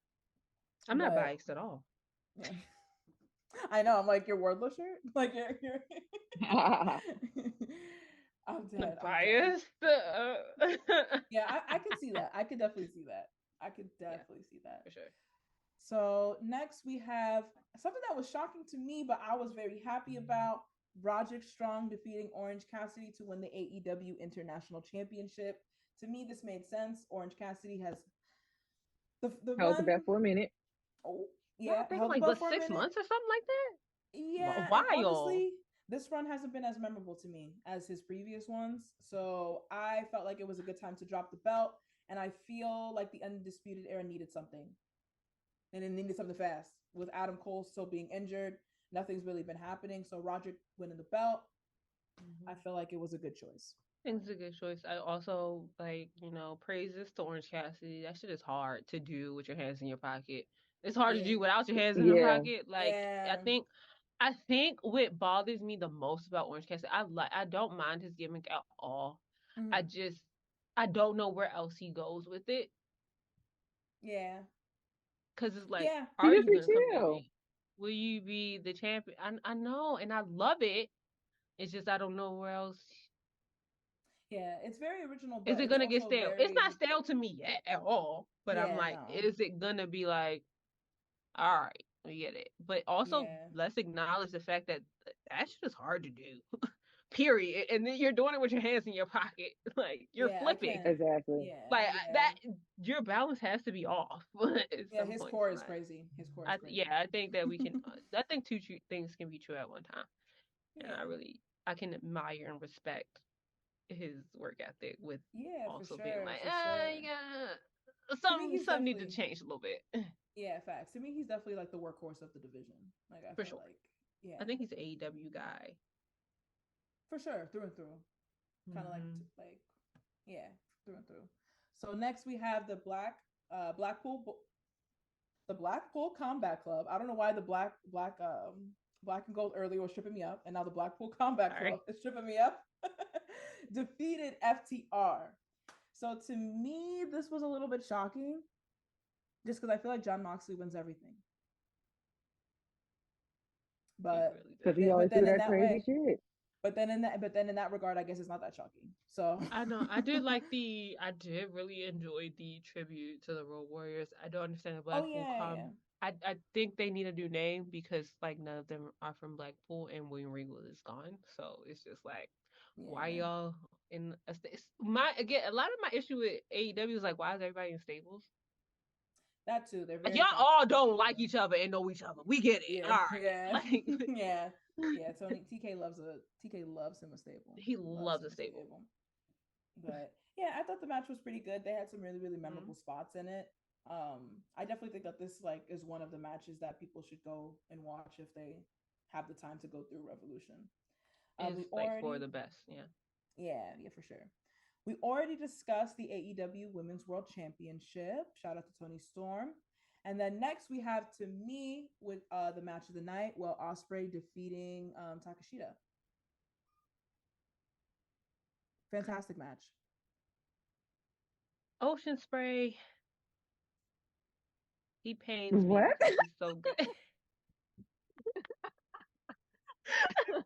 [SPEAKER 4] I'm not
[SPEAKER 2] but
[SPEAKER 4] biased at all.
[SPEAKER 2] yeah. I know. I'm like your Wardlow shirt. Like you're... I'm dead. I'm dead.
[SPEAKER 4] Biased?
[SPEAKER 2] Yeah, I could see that. I could definitely see that. I could
[SPEAKER 4] Yeah,
[SPEAKER 2] definitely see that.
[SPEAKER 4] for sure.
[SPEAKER 2] So next we have something that was shocking to me, but I was very happy about. Roderick Strong defeating Orange Cassidy to win the AEW International Championship. To me, this made sense. Orange Cassidy has the
[SPEAKER 3] Held the
[SPEAKER 2] run.
[SPEAKER 3] belt for a minute.
[SPEAKER 2] Oh
[SPEAKER 4] No, I
[SPEAKER 2] yeah,
[SPEAKER 4] think
[SPEAKER 2] held the
[SPEAKER 4] like
[SPEAKER 2] belt
[SPEAKER 4] what
[SPEAKER 2] for a
[SPEAKER 4] 6 months
[SPEAKER 2] minute.
[SPEAKER 4] or something like that. A
[SPEAKER 2] Yeah, and
[SPEAKER 4] while.
[SPEAKER 2] honestly, this run hasn't been as memorable to me as his previous ones. So I felt like it was a good time to drop the belt. And I feel like the Undisputed Era needed something. And it needed something fast. With Adam Cole still being injured, nothing's really been happening. So Roderick winning the belt, I feel like it was a good choice.
[SPEAKER 4] I think it's a good choice. I also like, praises to Orange Cassidy. That shit is hard to do with your hands in your pocket. It's hard to
[SPEAKER 2] It
[SPEAKER 4] do
[SPEAKER 2] is.
[SPEAKER 4] without your hands in your
[SPEAKER 3] Yeah.
[SPEAKER 4] pocket. Like, I
[SPEAKER 2] Yeah.
[SPEAKER 4] think I think what bothers me the most about Orange Cassidy, I don't mind his gimmick at all. I
[SPEAKER 2] Mhm.
[SPEAKER 4] just I don't know where else he goes with it.
[SPEAKER 2] Yeah.
[SPEAKER 4] Cause it's like,
[SPEAKER 2] Yeah.
[SPEAKER 3] He
[SPEAKER 4] are
[SPEAKER 3] just
[SPEAKER 4] you
[SPEAKER 3] be
[SPEAKER 4] gonna come get
[SPEAKER 3] chill.
[SPEAKER 4] me? Will you be the champion? I know, and I love it. It's just I don't know where else.
[SPEAKER 2] Yeah. It's very original,
[SPEAKER 4] Is
[SPEAKER 2] but
[SPEAKER 4] it
[SPEAKER 2] it's
[SPEAKER 4] gonna get
[SPEAKER 2] also
[SPEAKER 4] stale? It's
[SPEAKER 2] very
[SPEAKER 4] not stale to me yet at all. But I'm
[SPEAKER 2] yeah,
[SPEAKER 4] like,
[SPEAKER 2] no.
[SPEAKER 4] is it gonna be like, all right, we get it. But also,
[SPEAKER 2] Yeah.
[SPEAKER 4] let's acknowledge the fact that that shit is hard to do. Period. And then you're doing it with your hands in your pocket. Like you're
[SPEAKER 2] Yeah, I
[SPEAKER 4] flipping.
[SPEAKER 2] can't.
[SPEAKER 3] Exactly.
[SPEAKER 2] Yeah,
[SPEAKER 4] Like
[SPEAKER 2] yeah.
[SPEAKER 4] that, your balance has to be off at
[SPEAKER 2] Yeah,
[SPEAKER 4] some
[SPEAKER 2] his
[SPEAKER 4] point.
[SPEAKER 2] core
[SPEAKER 4] So
[SPEAKER 2] is
[SPEAKER 4] like,
[SPEAKER 2] crazy. His core is crazy.
[SPEAKER 4] yeah, I think that we can. I think two things can be true at one time, and
[SPEAKER 2] Yeah.
[SPEAKER 4] I can admire and respect his work ethic with
[SPEAKER 2] Yeah, for
[SPEAKER 4] also being
[SPEAKER 2] sure,
[SPEAKER 4] like,
[SPEAKER 2] for sure.
[SPEAKER 4] you got
[SPEAKER 2] To me, he's
[SPEAKER 4] some need to
[SPEAKER 2] definitely
[SPEAKER 4] change a little bit.
[SPEAKER 2] yeah, facts. To me, he's definitely like the workhorse of the division. Like I
[SPEAKER 4] For
[SPEAKER 2] feel
[SPEAKER 4] sure.
[SPEAKER 2] like yeah,
[SPEAKER 4] I think he's an AEW guy.
[SPEAKER 2] for sure, through and through. Kind of
[SPEAKER 4] Mm-hmm.
[SPEAKER 2] like yeah, through and through. So next we have the Blackpool Combat Club. I don't know why the black and gold earlier was tripping me up, and now the Blackpool Combat Club
[SPEAKER 4] Sorry.
[SPEAKER 2] is tripping me up. Defeated FTR. So to me, this was a little bit shocking, just because I feel like John Moxley wins everything. But
[SPEAKER 3] Because he
[SPEAKER 4] Really
[SPEAKER 3] always
[SPEAKER 2] but
[SPEAKER 3] do
[SPEAKER 2] then in
[SPEAKER 3] that
[SPEAKER 2] that
[SPEAKER 3] crazy
[SPEAKER 2] way,
[SPEAKER 3] shit.
[SPEAKER 2] but then in that regard, I guess it's not that shocking. So
[SPEAKER 4] I know. I did really enjoy the tribute to the Road Warriors. I don't understand the
[SPEAKER 2] oh
[SPEAKER 4] Blackpool
[SPEAKER 2] yeah, yeah,
[SPEAKER 4] com. I think they need a new name because like none of them are from Blackpool and William Regal is gone. So it's just like, why
[SPEAKER 2] yeah.
[SPEAKER 4] y'all in a my again, a lot of my issue with AEW is like, why is everybody in stables?
[SPEAKER 2] That too. They're
[SPEAKER 4] Like
[SPEAKER 2] very
[SPEAKER 4] y'all
[SPEAKER 2] toxic.
[SPEAKER 4] all don't like each other and know each other. We get it.
[SPEAKER 2] Yeah,
[SPEAKER 4] All right.
[SPEAKER 2] yeah,
[SPEAKER 4] Like
[SPEAKER 2] yeah, yeah. Tony TK loves him a stable.
[SPEAKER 4] he
[SPEAKER 2] Loves
[SPEAKER 4] loves
[SPEAKER 2] him
[SPEAKER 4] a
[SPEAKER 2] a
[SPEAKER 4] stable.
[SPEAKER 2] stable. But yeah, I thought the match was pretty good. They had some really, really memorable
[SPEAKER 4] Mhm.
[SPEAKER 2] spots in it. I definitely think that this like is one of the matches that people should go and watch if they have the time to go through Revolution.
[SPEAKER 4] Is
[SPEAKER 2] We
[SPEAKER 4] like for
[SPEAKER 2] already,
[SPEAKER 4] the best. Yeah.
[SPEAKER 2] yeah, yeah, for sure. We already discussed the AEW Women's World Championship. Shout out to Tony Storm. And then next we have to me with the match of the night. Well, Osprey defeating Takashita. Fantastic match.
[SPEAKER 4] Ocean Spray, he pains me
[SPEAKER 3] What?
[SPEAKER 4] because he's so good.
[SPEAKER 2] I was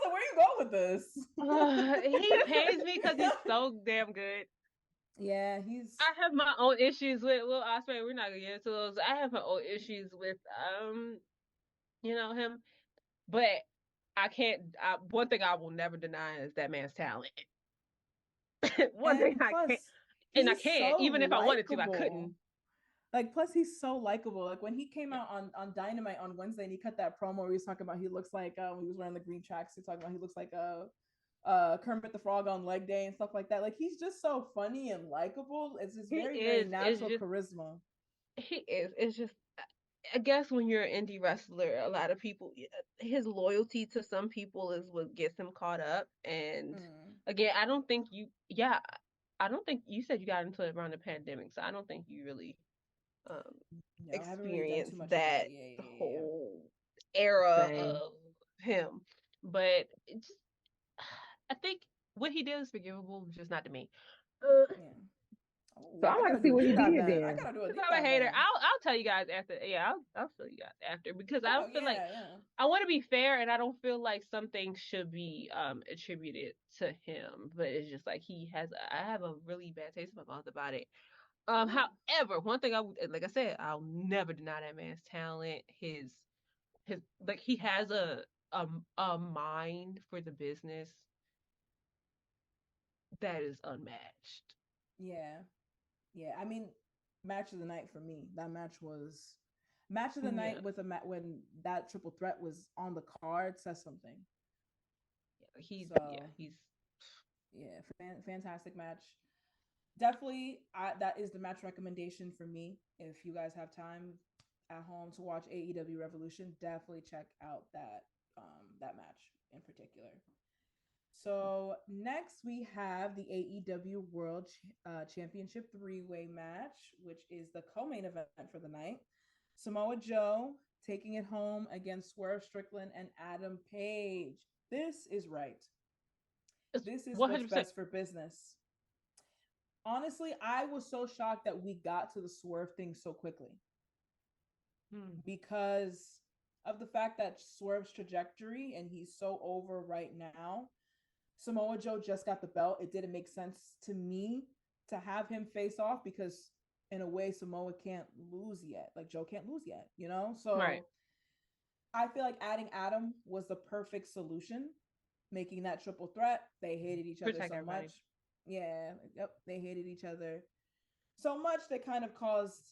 [SPEAKER 2] like, where you go with this?
[SPEAKER 4] He pains me because he's so damn good.
[SPEAKER 2] Yeah, he's
[SPEAKER 4] I have my own issues with Will Ospreay. We're not gonna get into those. I have my own issues with him. But one thing I will never deny is that man's talent. One thing
[SPEAKER 2] and
[SPEAKER 4] I
[SPEAKER 2] plus
[SPEAKER 4] can't, and I
[SPEAKER 2] he's
[SPEAKER 4] can't.
[SPEAKER 2] so
[SPEAKER 4] Even if I wanted to, I
[SPEAKER 2] likable.
[SPEAKER 4] couldn't.
[SPEAKER 2] Like plus he's so likable. Like when he came
[SPEAKER 4] Yeah.
[SPEAKER 2] out on Dynamite on Wednesday and he cut that promo where he was talking about he looks like he was wearing the green tracks. He's talking about he looks like Kermit the Frog on leg day and stuff like that. Like he's just so funny and likable. It's just
[SPEAKER 4] He
[SPEAKER 2] very, very
[SPEAKER 4] is. It's
[SPEAKER 2] natural
[SPEAKER 4] just
[SPEAKER 2] charisma.
[SPEAKER 4] he is. It's just I guess when you're an indie wrestler, a lot of people, his loyalty to some people is what gets him caught up. And
[SPEAKER 2] Mm.
[SPEAKER 4] again, I don't think you said you got into it around the pandemic, so I don't think you really um,
[SPEAKER 2] No, I haven't really done too
[SPEAKER 4] experienced
[SPEAKER 2] much of
[SPEAKER 4] that
[SPEAKER 2] that. Yeah, yeah, yeah,
[SPEAKER 4] whole era
[SPEAKER 3] Same.
[SPEAKER 4] of him. But I think what he did is forgivable, just not to me.
[SPEAKER 2] yeah. Yeah.
[SPEAKER 3] So
[SPEAKER 2] Oh,
[SPEAKER 3] I'm
[SPEAKER 2] I
[SPEAKER 3] about
[SPEAKER 2] gotta
[SPEAKER 3] to see
[SPEAKER 2] do a
[SPEAKER 3] what he
[SPEAKER 2] deep dive
[SPEAKER 3] did
[SPEAKER 2] then. I
[SPEAKER 3] then.
[SPEAKER 2] gotta do a
[SPEAKER 4] Because
[SPEAKER 2] deep
[SPEAKER 4] I'm a
[SPEAKER 2] dive
[SPEAKER 4] hater.
[SPEAKER 2] then.
[SPEAKER 4] I'll tell you guys after. Yeah, I'll show you guys after because I
[SPEAKER 2] Oh
[SPEAKER 4] don't feel like
[SPEAKER 2] yeah, yeah.
[SPEAKER 4] I want to be fair and I don't feel like something should be attributed to him. But it's just like I have a really bad taste in my mouth about it.
[SPEAKER 2] Yeah.
[SPEAKER 4] However, one thing like I said, I'll never deny that man's talent. His like he has a mind for the business that is unmatched.
[SPEAKER 2] Yeah. Yeah. I mean, match of the night for me. That match was match of the
[SPEAKER 4] Yeah,
[SPEAKER 2] night with when that triple threat was on the card says something. So
[SPEAKER 4] he's
[SPEAKER 2] yeah, fantastic match. Definitely, that is the match recommendation for me. If you guys have time at home to watch AEW Revolution, definitely check out that match in particular. So next we have the AEW World Championship three-way match, which is the co-main event for the night. Samoa Joe taking it home against Swerve Strickland and Adam Page. This is right.
[SPEAKER 4] it's
[SPEAKER 2] This is what's
[SPEAKER 4] 100%.
[SPEAKER 2] best for business. Honestly, I was so shocked that we got to the Swerve thing so quickly
[SPEAKER 4] Hmm.
[SPEAKER 2] because of the fact that Swerve's trajectory and he's so over right now. Samoa Joe just got the belt. It didn't make sense to me to have him face off because in a way Samoa can't lose yet. Like Joe can't lose yet, you know?
[SPEAKER 4] Right.
[SPEAKER 2] So I feel like adding Adam was the perfect solution, making that triple threat. They hated each other
[SPEAKER 4] Protect
[SPEAKER 2] so much.
[SPEAKER 4] everybody.
[SPEAKER 2] Yeah, yep, they hated each other so much they kind of caused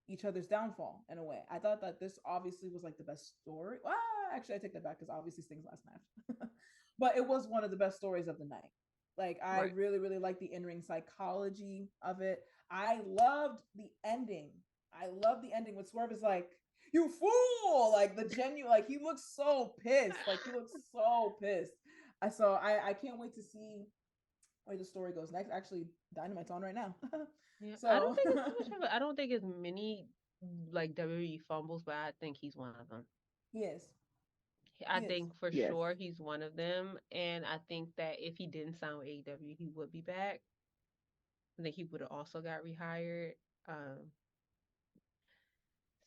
[SPEAKER 2] each other's downfall in a way. I thought that this obviously was like the best story. Well, actually, I take that back because obviously Sting's last match, but it was one of the best stories of the night. Like I
[SPEAKER 4] Right.
[SPEAKER 2] really, really like the in-ring psychology of it. I loved the ending. I love the ending when Swerve is like, "You fool!" Like the genuine, like he looks so pissed. Like he looks so pissed. I can't wait to see where the story goes next. Actually, Dynamite's on right now.
[SPEAKER 4] Yeah, I don't
[SPEAKER 2] So
[SPEAKER 4] think it's too much of I don't think it's many like WWE fumbles, but I think he's one of them.
[SPEAKER 2] he is.
[SPEAKER 4] I
[SPEAKER 2] He is.
[SPEAKER 4] think for
[SPEAKER 3] Yes.
[SPEAKER 4] sure he's one of them, and I think that if he didn't sign with AEW, he would be back. I think he would have also got rehired. Um,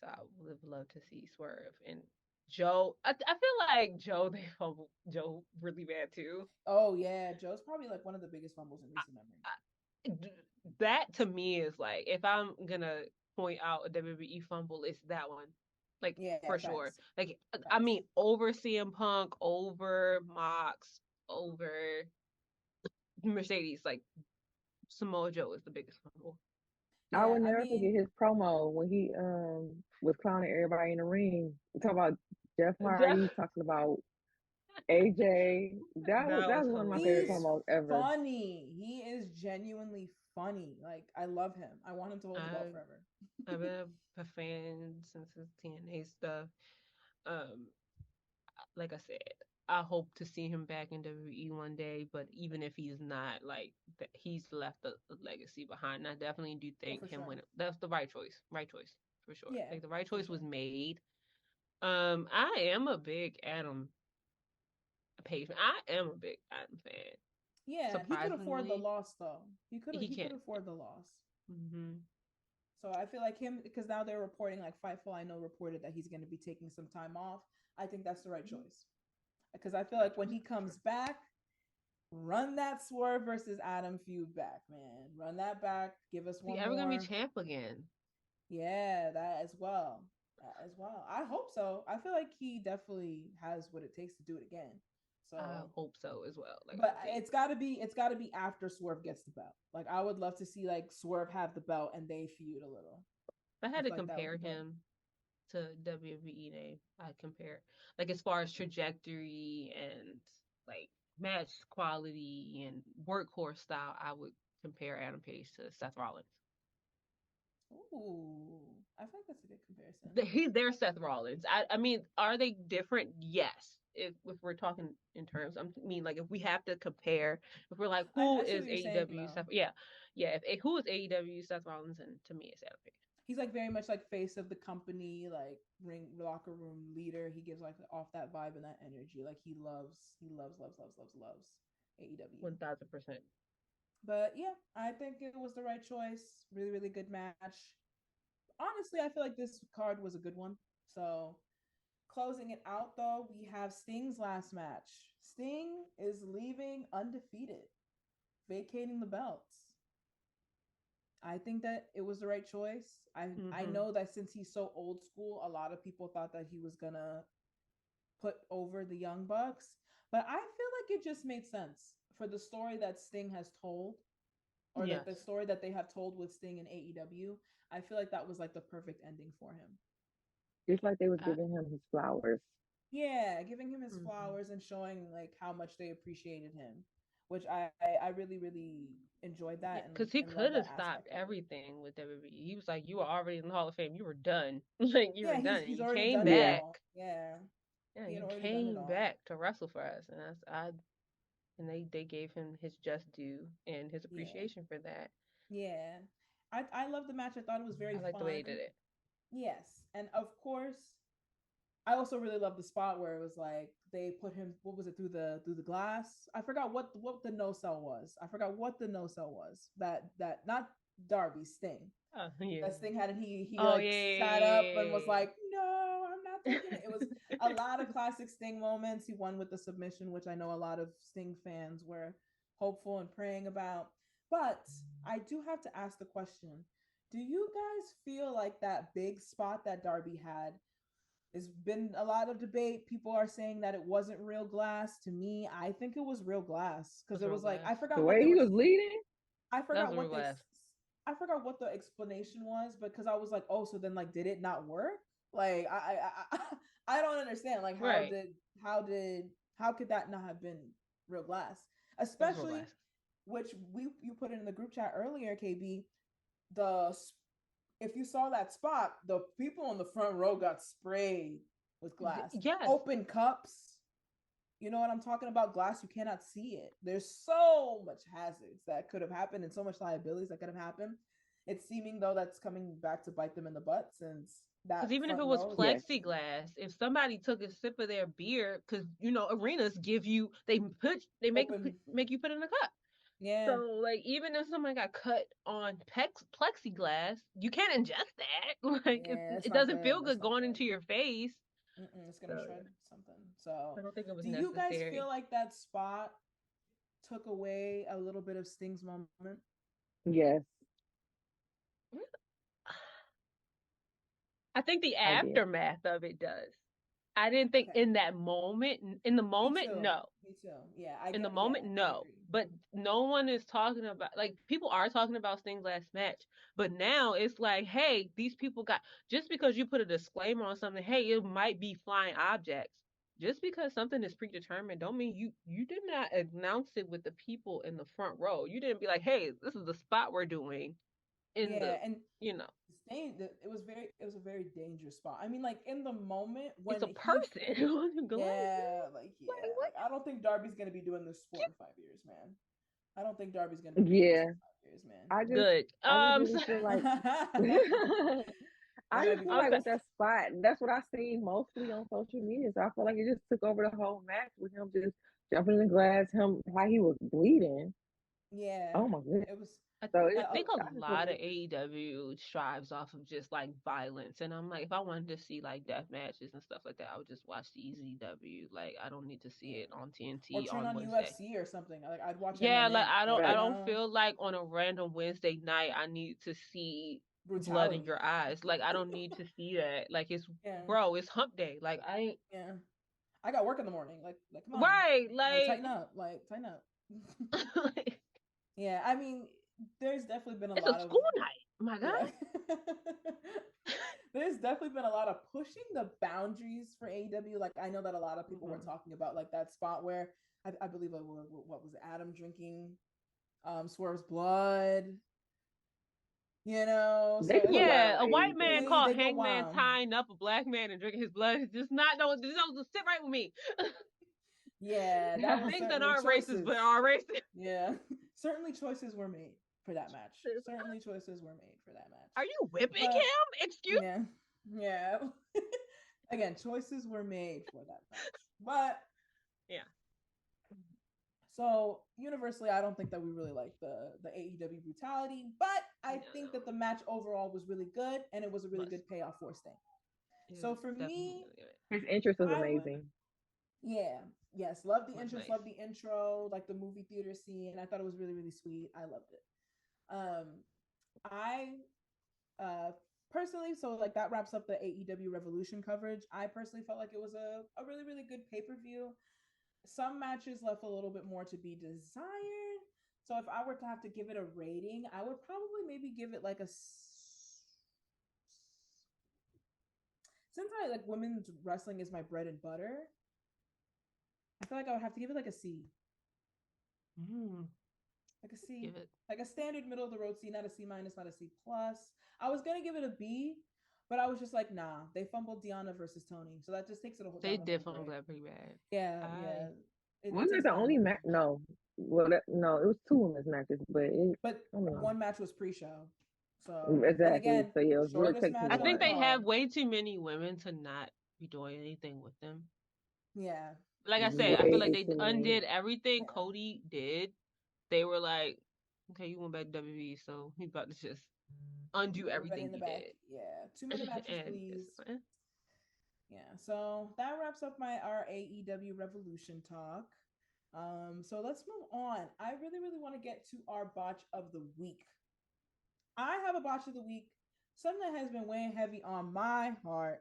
[SPEAKER 4] so I would have loved to see Swerve and Joe. I feel like Joe they fumbled Joe really bad too.
[SPEAKER 2] Oh yeah, Joe's probably like one of the biggest fumbles in recent memory.
[SPEAKER 4] That to me is like if I'm gonna point out a WWE fumble, it's that one. Like
[SPEAKER 2] Yeah,
[SPEAKER 4] for sure.
[SPEAKER 2] facts.
[SPEAKER 4] Like I
[SPEAKER 2] Facts.
[SPEAKER 4] mean over CM Punk, over Mox, over Mercedes, like Samoa Joe is the biggest fumble.
[SPEAKER 3] I
[SPEAKER 2] Yeah,
[SPEAKER 3] would
[SPEAKER 2] I
[SPEAKER 3] never forget
[SPEAKER 2] mean,
[SPEAKER 3] his promo when he was clowning everybody in the ring. Talk about Jeff
[SPEAKER 4] Jeff
[SPEAKER 3] Hardy talking about AJ,
[SPEAKER 4] That
[SPEAKER 3] that
[SPEAKER 4] was
[SPEAKER 3] was one of my favorite
[SPEAKER 2] He's
[SPEAKER 4] hilarious.
[SPEAKER 3] promos ever.
[SPEAKER 2] funny. He is genuinely funny. Like I love him. I want him to hold the belt
[SPEAKER 4] I
[SPEAKER 2] forever.
[SPEAKER 4] I've been a fan since his TNA stuff. Um, like I said, I hope to see him back in WWE one day. But even if he's not, like he's left a legacy behind. And I definitely do
[SPEAKER 2] Oh,
[SPEAKER 4] think
[SPEAKER 2] for
[SPEAKER 4] him
[SPEAKER 2] sure.
[SPEAKER 4] winning that's the right choice. Right choice for sure.
[SPEAKER 2] Yeah,
[SPEAKER 4] Like the right
[SPEAKER 2] for
[SPEAKER 4] choice
[SPEAKER 2] sure.
[SPEAKER 4] was made. I am a big Adam Page. I am a big Adam fan.
[SPEAKER 2] Yeah, he could afford the
[SPEAKER 4] Surprisingly,
[SPEAKER 2] loss though.
[SPEAKER 4] he
[SPEAKER 2] He could
[SPEAKER 4] can't.
[SPEAKER 2] afford the loss.
[SPEAKER 4] Hmm.
[SPEAKER 2] So I feel like him because now they're reporting like Fightful. I know reported that he's going to be taking some time off. I think that's the right choice because I feel
[SPEAKER 4] Right
[SPEAKER 2] like when
[SPEAKER 4] choice
[SPEAKER 2] he
[SPEAKER 4] for sure.
[SPEAKER 2] comes back, run that Swerve versus Adam feud back, man. Run that back. Give us
[SPEAKER 4] Is he
[SPEAKER 2] one
[SPEAKER 4] ever gonna be
[SPEAKER 2] more.
[SPEAKER 4] champ again?
[SPEAKER 2] Yeah, that as well. That as well. I hope so. I feel like he definitely has what it takes to do it again.
[SPEAKER 4] I
[SPEAKER 2] So,
[SPEAKER 4] hope so as well. Like I
[SPEAKER 2] but
[SPEAKER 4] think
[SPEAKER 2] it's got to be after Swerve gets the belt. Like I would love to see like Swerve have the belt and they feud a little.
[SPEAKER 4] if I
[SPEAKER 2] I
[SPEAKER 4] had to
[SPEAKER 2] feel like that would
[SPEAKER 4] compare
[SPEAKER 2] be dope.
[SPEAKER 4] him to WWE name, I'd compare like as far as trajectory and like match quality and workhorse style, I would compare Adam Page to Seth Rollins.
[SPEAKER 2] Ooh, I feel like that's a good comparison.
[SPEAKER 4] He's their Seth Rollins. I mean, are they different? Yes. If we're talking in terms, I mean, like if we have to compare, if we're like, who
[SPEAKER 2] I see
[SPEAKER 4] is
[SPEAKER 2] what you're saying
[SPEAKER 4] AEW
[SPEAKER 2] though.
[SPEAKER 4] Seth? Yeah, yeah. If who is AEW Seth Rollins, and to me, it's Adam Page.
[SPEAKER 2] He's like very much like face of the company, like ring locker room leader. He gives like off that vibe and that energy. Like he loves AEW.
[SPEAKER 4] 1000%.
[SPEAKER 2] But yeah, I think it was the right choice. Really, really good match. Honestly, I feel like this card was a good one. So closing it out though, we have Sting's last match. Sting is leaving undefeated, vacating the belts. I think that it was the right choice. I
[SPEAKER 4] Mm-hmm.
[SPEAKER 2] know that since he's so old school, a lot of people thought that he was gonna put over the Young Bucks, but I feel like it just made sense for the story that Sting has told, or like
[SPEAKER 4] Yes.
[SPEAKER 2] the story that they have told with Sting in AEW. I feel like that was like the perfect ending for him.
[SPEAKER 3] It's like they was
[SPEAKER 4] I,
[SPEAKER 3] giving him his flowers.
[SPEAKER 2] Yeah, giving him his
[SPEAKER 4] mm-hmm.
[SPEAKER 2] flowers and showing like how much they appreciated him, which I really really enjoyed
[SPEAKER 4] Yeah,
[SPEAKER 2] that
[SPEAKER 4] because he
[SPEAKER 2] and love
[SPEAKER 4] could have
[SPEAKER 2] that
[SPEAKER 4] stopped
[SPEAKER 2] aspect of it.
[SPEAKER 4] everything with WWE. He was like, "You were already in the Hall of Fame. You were done. Like you were
[SPEAKER 2] Yeah,
[SPEAKER 4] done." And
[SPEAKER 2] he's
[SPEAKER 4] he
[SPEAKER 2] already
[SPEAKER 4] came
[SPEAKER 2] done it
[SPEAKER 3] Yeah.
[SPEAKER 4] back.
[SPEAKER 2] all. Yeah,
[SPEAKER 4] Yeah,
[SPEAKER 2] he had
[SPEAKER 4] he
[SPEAKER 2] already done it
[SPEAKER 4] came
[SPEAKER 2] all.
[SPEAKER 4] back to wrestle for us, and and they gave him his just due and his
[SPEAKER 2] Yeah,
[SPEAKER 4] appreciation for that.
[SPEAKER 2] yeah. I love the match. I thought it was very
[SPEAKER 4] I like the way
[SPEAKER 2] fun.
[SPEAKER 4] he did it.
[SPEAKER 2] Yes, and of course, I also really love the spot where it was like they put him. What was it through the glass? I forgot what the no sell was. I forgot what the no sell was. That not Darby Sting.
[SPEAKER 4] Yeah.
[SPEAKER 2] That Sting had and he
[SPEAKER 4] Oh
[SPEAKER 2] like
[SPEAKER 4] yeah, yeah,
[SPEAKER 2] sat
[SPEAKER 4] yeah,
[SPEAKER 2] up and was
[SPEAKER 4] yeah,
[SPEAKER 2] like, "No, I'm not
[SPEAKER 4] yeah,
[SPEAKER 2] taking it." It was
[SPEAKER 4] yeah.
[SPEAKER 2] a lot of classic Sting moments. He won with the submission, which I know a lot of Sting fans were hopeful and praying about. But I do have to ask the question: do you guys feel like that big spot that Darby had? There's been a lot of debate. People are saying that it wasn't real glass. To me, I think it was real glass because
[SPEAKER 4] That's
[SPEAKER 2] it
[SPEAKER 4] real
[SPEAKER 2] was like
[SPEAKER 4] glass.
[SPEAKER 3] The
[SPEAKER 2] what
[SPEAKER 3] way
[SPEAKER 2] they
[SPEAKER 3] he
[SPEAKER 2] were.
[SPEAKER 3] was leading,
[SPEAKER 2] I
[SPEAKER 4] That's
[SPEAKER 2] forgot
[SPEAKER 4] real
[SPEAKER 2] what they.
[SPEAKER 4] glass.
[SPEAKER 2] I forgot what the explanation was because I was like, oh, so then like, did it not work? Like, I don't understand. Like,
[SPEAKER 4] Right.
[SPEAKER 2] how could that not have been real glass?
[SPEAKER 4] It was real
[SPEAKER 2] Especially,
[SPEAKER 4] glass.
[SPEAKER 2] which we you put it in the group chat earlier, KB. The if you saw that spot, the people in the front row got sprayed with glass.
[SPEAKER 4] Yes.
[SPEAKER 2] Open cups. You know what I'm talking about? Glass, you cannot see it. There's so much hazards that could have happened and so much liabilities that could have happened. It's seeming though that's coming back to bite them in the butt since
[SPEAKER 4] Because
[SPEAKER 2] that
[SPEAKER 4] even if
[SPEAKER 2] front
[SPEAKER 4] it was
[SPEAKER 2] row is
[SPEAKER 3] yes.
[SPEAKER 4] plexiglass, if somebody took a sip of their beer, because arenas give you
[SPEAKER 2] open.
[SPEAKER 4] make you put in a cup.
[SPEAKER 2] Yeah,
[SPEAKER 4] So like even if someone got cut on plexiglass, you can't ingest that. Like
[SPEAKER 2] yeah, that's
[SPEAKER 4] it
[SPEAKER 2] not
[SPEAKER 4] doesn't
[SPEAKER 2] good.
[SPEAKER 4] feel
[SPEAKER 2] That's
[SPEAKER 4] good
[SPEAKER 2] not
[SPEAKER 4] going
[SPEAKER 2] good.
[SPEAKER 4] into your face.
[SPEAKER 2] It's
[SPEAKER 4] So
[SPEAKER 2] gonna shred something. So,
[SPEAKER 4] I don't think it was
[SPEAKER 2] do you guys
[SPEAKER 4] necessary.
[SPEAKER 2] feel like that spot took away a little bit of Sting's moment?
[SPEAKER 3] Yes,
[SPEAKER 4] I think the
[SPEAKER 3] I did.
[SPEAKER 4] aftermath of it does. I didn't think
[SPEAKER 2] Okay,
[SPEAKER 4] in that moment, in the
[SPEAKER 2] me
[SPEAKER 4] moment,
[SPEAKER 2] too.
[SPEAKER 4] no.
[SPEAKER 2] Me too. Yeah,
[SPEAKER 4] In the
[SPEAKER 2] yeah,
[SPEAKER 4] moment,
[SPEAKER 2] I
[SPEAKER 4] no.
[SPEAKER 2] agree.
[SPEAKER 4] But no one is talking about like people are talking about Sting's last match. But now it's like, hey, these people got just because you put a disclaimer on something, hey, it might be flying objects. just because something is predetermined don't mean you did not announce it with the people in the front row. You didn't be like, hey, this is the spot we're doing in
[SPEAKER 2] Yeah,
[SPEAKER 4] the,
[SPEAKER 2] and
[SPEAKER 4] you know,
[SPEAKER 2] it was a very dangerous spot. I mean, like in the moment
[SPEAKER 4] it's
[SPEAKER 2] when
[SPEAKER 4] a person who's going.
[SPEAKER 2] like I don't think Darby's gonna be doing this 4 or 5 years, man. I don't think Darby's gonna be doing
[SPEAKER 3] Yeah,
[SPEAKER 2] this for 5 years, man.
[SPEAKER 4] Good.
[SPEAKER 3] I just really
[SPEAKER 4] So,
[SPEAKER 3] feel like I
[SPEAKER 2] That might
[SPEAKER 3] just
[SPEAKER 2] be
[SPEAKER 3] feel
[SPEAKER 4] I'm
[SPEAKER 3] like
[SPEAKER 2] close.
[SPEAKER 3] with that spot, that's what I seen mostly on social media. So I feel like it just took over the whole match with him just jumping in the glass, him how he was bleeding.
[SPEAKER 2] Yeah,
[SPEAKER 3] Oh my goodness.
[SPEAKER 2] it was.
[SPEAKER 3] So
[SPEAKER 4] I think a
[SPEAKER 3] I just feel
[SPEAKER 4] lot of
[SPEAKER 3] like
[SPEAKER 4] AEW strives off of just like violence, and I'm like, if I wanted to see like death matches and stuff like that, I would just watch the EZW. Like, I don't need to see
[SPEAKER 2] Yeah.
[SPEAKER 4] it on
[SPEAKER 2] Or
[SPEAKER 4] TNT
[SPEAKER 2] turn
[SPEAKER 4] on
[SPEAKER 2] on
[SPEAKER 4] Wednesday.
[SPEAKER 2] UFC or something. Like I'd watch
[SPEAKER 4] Yeah, like
[SPEAKER 2] MMA. Like
[SPEAKER 4] I
[SPEAKER 2] you
[SPEAKER 3] right.
[SPEAKER 4] don't
[SPEAKER 2] know,
[SPEAKER 4] feel like on a random Wednesday night I need to see blood in
[SPEAKER 2] brutality.
[SPEAKER 4] your eyes. Like, I don't need to see that. Like, it's
[SPEAKER 2] Yeah,
[SPEAKER 4] bro, it's hump day. Like, I ain't
[SPEAKER 2] yeah. I got work in the morning. Like come on,
[SPEAKER 4] right.
[SPEAKER 2] like tighten up, like tighten up.
[SPEAKER 4] Like,
[SPEAKER 2] Yeah, I mean, there's definitely been a
[SPEAKER 4] it's a
[SPEAKER 2] lot of
[SPEAKER 4] school night. My
[SPEAKER 2] yeah.
[SPEAKER 4] God.
[SPEAKER 2] There's definitely been a lot of pushing the boundaries for AEW. Like I know that a lot of people were
[SPEAKER 4] Mhm.
[SPEAKER 2] talking about like that spot where I believe what was it, Adam drinking Swerve's blood, you know.
[SPEAKER 3] They
[SPEAKER 2] So
[SPEAKER 3] do
[SPEAKER 2] it's
[SPEAKER 3] a lot
[SPEAKER 4] Yeah,
[SPEAKER 3] on
[SPEAKER 4] a white man
[SPEAKER 3] AEW.
[SPEAKER 4] called
[SPEAKER 2] they go
[SPEAKER 4] Hangman
[SPEAKER 2] wild.
[SPEAKER 4] tying up a black man and drinking his blood is just not no this doesn't sit right with me.
[SPEAKER 2] Yeah, that was
[SPEAKER 4] Things that
[SPEAKER 2] certainly
[SPEAKER 4] aren't racist
[SPEAKER 2] choices.
[SPEAKER 4] but are racist.
[SPEAKER 2] Yeah, certainly choices were made for that match. Certainly choices were made for that match.
[SPEAKER 4] Are you whipping
[SPEAKER 2] But
[SPEAKER 4] him? Excuse
[SPEAKER 2] yeah, yeah. Again, choices were made for that match. But
[SPEAKER 4] yeah.
[SPEAKER 2] so universally, I don't think that we really like the AEW brutality, but I think that
[SPEAKER 4] No.
[SPEAKER 2] the match overall was really good and it was a really
[SPEAKER 4] Was
[SPEAKER 2] good payoff for Sting.
[SPEAKER 4] it
[SPEAKER 2] So
[SPEAKER 4] was
[SPEAKER 2] for
[SPEAKER 4] definitely
[SPEAKER 2] me,
[SPEAKER 4] really good.
[SPEAKER 3] His interest was
[SPEAKER 2] I would
[SPEAKER 3] amazing.
[SPEAKER 2] yeah, yes, love the
[SPEAKER 4] It was
[SPEAKER 2] entrance,
[SPEAKER 4] nice.
[SPEAKER 2] love the intro, like the movie theater scene. I thought it was really really sweet. I loved it. Um, I personally, so like that wraps up the AEW Revolution coverage. I personally felt like it was a really really good pay per view. Some matches left a little bit more to be desired. So if I were to have to give it a rating, I would probably maybe give it like a. Since I like women's wrestling is my bread and butter, I feel like I would have to give it like a C.
[SPEAKER 4] Mm,
[SPEAKER 2] Like a C.
[SPEAKER 4] give it.
[SPEAKER 2] Like a standard middle of the road C, not a C minus, not a C plus. I was gonna give it a B, but I was just like, nah, they fumbled Deanna versus Tony, so that just takes it
[SPEAKER 4] They
[SPEAKER 2] down a whole
[SPEAKER 4] did fumble
[SPEAKER 2] grade.
[SPEAKER 4] that pretty bad.
[SPEAKER 2] Yeah, yeah.
[SPEAKER 4] I
[SPEAKER 2] It
[SPEAKER 3] Wasn't it
[SPEAKER 2] takes
[SPEAKER 3] the
[SPEAKER 2] it down a
[SPEAKER 3] only
[SPEAKER 2] whole
[SPEAKER 3] match?
[SPEAKER 2] grade.
[SPEAKER 3] No. Well, no, it was two women's matches, but
[SPEAKER 2] But
[SPEAKER 3] I don't know.
[SPEAKER 2] one match was pre-show. So, and
[SPEAKER 3] Exactly.
[SPEAKER 2] again,
[SPEAKER 3] So yeah, it was really
[SPEAKER 2] shortest
[SPEAKER 3] takes me
[SPEAKER 2] match
[SPEAKER 4] I
[SPEAKER 2] on the
[SPEAKER 4] think
[SPEAKER 3] one.
[SPEAKER 4] they have
[SPEAKER 2] card.
[SPEAKER 4] way too many women to not be doing anything with them.
[SPEAKER 2] Yeah.
[SPEAKER 4] Like I said, I feel like
[SPEAKER 3] Way
[SPEAKER 4] they
[SPEAKER 3] too many.
[SPEAKER 4] undid everything
[SPEAKER 2] Yeah.
[SPEAKER 4] Cody did. They were like, okay, you went back to WWE, so he's about to just undo
[SPEAKER 2] Put everybody
[SPEAKER 4] everything
[SPEAKER 2] in the
[SPEAKER 4] you
[SPEAKER 2] back.
[SPEAKER 4] did.
[SPEAKER 2] Yeah. 2 minute matches,
[SPEAKER 4] And
[SPEAKER 2] please.
[SPEAKER 4] it's fine.
[SPEAKER 2] Yeah. So that wraps up our AEW Revolution talk. So let's move on. I really, really want to get to our botch of the week. I have a botch of the week, something that has been weighing heavy on my heart.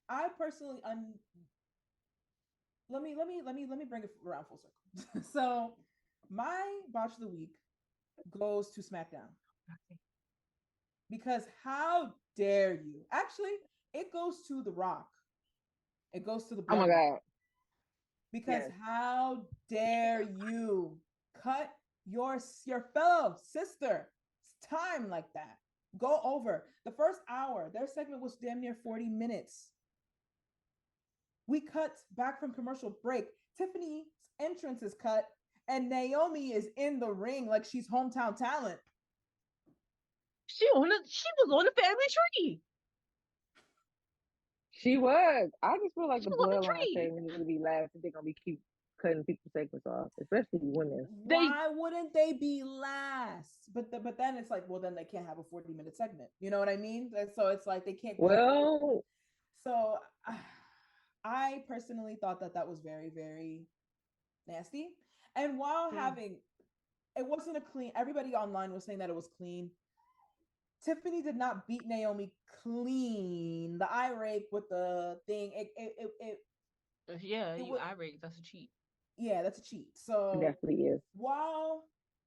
[SPEAKER 2] I personally let me bring it around full circle. So my botch of the week goes to SmackDown because how dare you? Actually, it goes to The Rock. It goes to the
[SPEAKER 3] Oh my
[SPEAKER 2] Bloodline
[SPEAKER 3] God.
[SPEAKER 2] because
[SPEAKER 3] Yes.
[SPEAKER 2] how dare you cut your fellow sister time like that? Go over the first hour. Their segment was damn near 40 minutes. We cut back from commercial break. Tiffany's entrance is cut, and Naomi is in the ring like she's hometown talent.
[SPEAKER 4] She was on the family tree.
[SPEAKER 3] She was. I just feel like
[SPEAKER 4] She
[SPEAKER 3] the
[SPEAKER 4] was on the
[SPEAKER 3] bloodline
[SPEAKER 4] tree.
[SPEAKER 3] segment is gonna be last if they're gonna be keep cutting people's segments off, especially women.
[SPEAKER 4] They
[SPEAKER 2] Why wouldn't they be last? But then it's like, well, then they can't have a 40-minute segment. You know what I mean? So it's like they can't go.
[SPEAKER 3] Well,
[SPEAKER 2] So I personally thought that was very, very nasty. And while having, it wasn't a clean, everybody online was saying that it was clean. Tiffany did not beat Naomi clean. The eye rape with the thing,
[SPEAKER 4] yeah,
[SPEAKER 2] it
[SPEAKER 4] you
[SPEAKER 2] was,
[SPEAKER 4] irate. That's a cheat.
[SPEAKER 2] yeah, that's a cheat.
[SPEAKER 3] it
[SPEAKER 2] So
[SPEAKER 3] definitely is.
[SPEAKER 2] while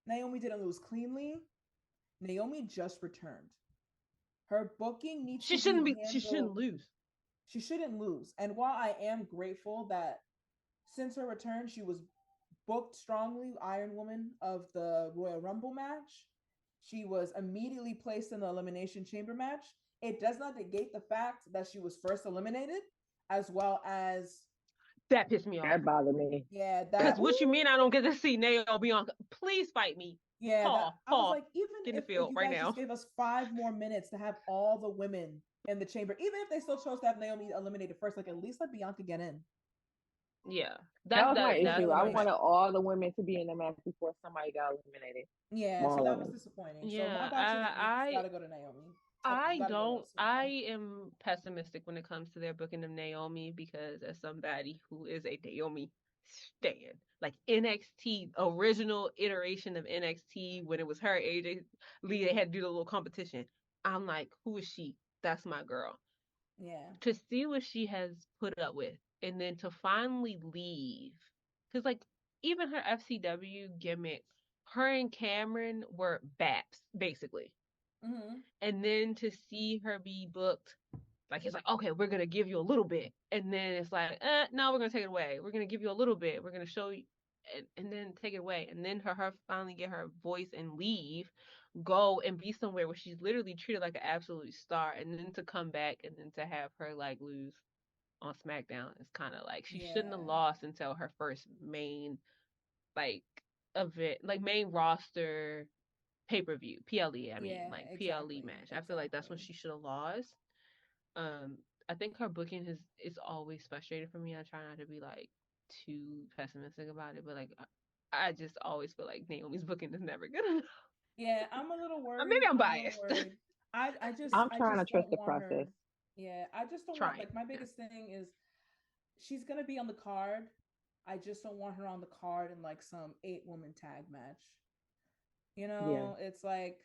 [SPEAKER 2] Naomi didn't lose cleanly, Naomi just returned. Her booking needs to be
[SPEAKER 4] She shouldn't
[SPEAKER 2] handled.
[SPEAKER 4] lose.
[SPEAKER 2] She shouldn't lose. And while I am grateful that since her return, she was booked strongly Iron Woman of the Royal Rumble match. She was immediately placed in the Elimination Chamber match. It does not negate the fact that she was first eliminated, as well as
[SPEAKER 4] That pissed me off.
[SPEAKER 3] That bothered me.
[SPEAKER 2] yeah,
[SPEAKER 4] Because
[SPEAKER 2] that
[SPEAKER 4] what you mean I don't get to see Naomi on? Please fight me.
[SPEAKER 2] yeah, that I was like, even
[SPEAKER 4] get in the
[SPEAKER 2] if
[SPEAKER 4] field
[SPEAKER 2] you
[SPEAKER 4] right
[SPEAKER 2] guys
[SPEAKER 4] now.
[SPEAKER 2] just gave us 5 more minutes to have all the women in the chamber, even if they still chose to have Naomi eliminated first, like at least let Bianca get in.
[SPEAKER 4] Yeah,
[SPEAKER 3] That was my
[SPEAKER 4] that's
[SPEAKER 3] issue. I
[SPEAKER 2] elimination.
[SPEAKER 3] wanted all the women to be in the match before somebody got eliminated.
[SPEAKER 2] Yeah, so
[SPEAKER 3] All
[SPEAKER 2] that
[SPEAKER 3] of
[SPEAKER 2] was
[SPEAKER 3] them.
[SPEAKER 2] disappointing. So my
[SPEAKER 4] yeah.
[SPEAKER 2] botch of the week's gotta go to Naomi.
[SPEAKER 4] I
[SPEAKER 2] Gotta go
[SPEAKER 4] don't.
[SPEAKER 2] to
[SPEAKER 4] I am pessimistic when it comes to their booking of Naomi because as somebody who is a Naomi stan, like NXT original iteration of NXT when it was her AJ Lee, they had to do the little competition. I'm like, who is she? That's my girl.
[SPEAKER 2] yeah.
[SPEAKER 4] To see what she has put up with, and then to finally leave, because like even her FCW gimmick, her and Cameron were BAPs basically.
[SPEAKER 2] Mm-hmm.
[SPEAKER 4] And then to see her be booked, like it's like, okay, we're gonna give you a little bit, and then it's like, no, we're gonna take it away. We're gonna give you a little bit. We're gonna show you, and then take it away, and then her finally get her voice and leave, go and be somewhere where she's literally treated like an absolute star, and then to come back and then to have her like lose on SmackDown is kind of like she shouldn't have lost until her first main like event, like main roster pay-per-view, PLE, I mean, like PLE match. I feel like that's when she should have lost. Um, I think her booking is always frustrating for me. I try not to be like too pessimistic about it, but like I just always feel like Naomi's booking is never good enough.
[SPEAKER 2] Yeah, I'm a little worried.
[SPEAKER 4] Maybe I'm
[SPEAKER 2] a little
[SPEAKER 4] biased.
[SPEAKER 2] worried. I
[SPEAKER 3] I'm
[SPEAKER 2] I
[SPEAKER 3] trying to
[SPEAKER 2] just
[SPEAKER 3] trust
[SPEAKER 2] don't
[SPEAKER 3] the
[SPEAKER 2] want her.
[SPEAKER 3] process.
[SPEAKER 2] Yeah, I just don't want,
[SPEAKER 4] Trying.
[SPEAKER 2] like, my biggest thing is she's gonna be on the card. I just don't want her on the card in like some 8-woman tag match. You
[SPEAKER 3] Yeah.
[SPEAKER 2] know, it's like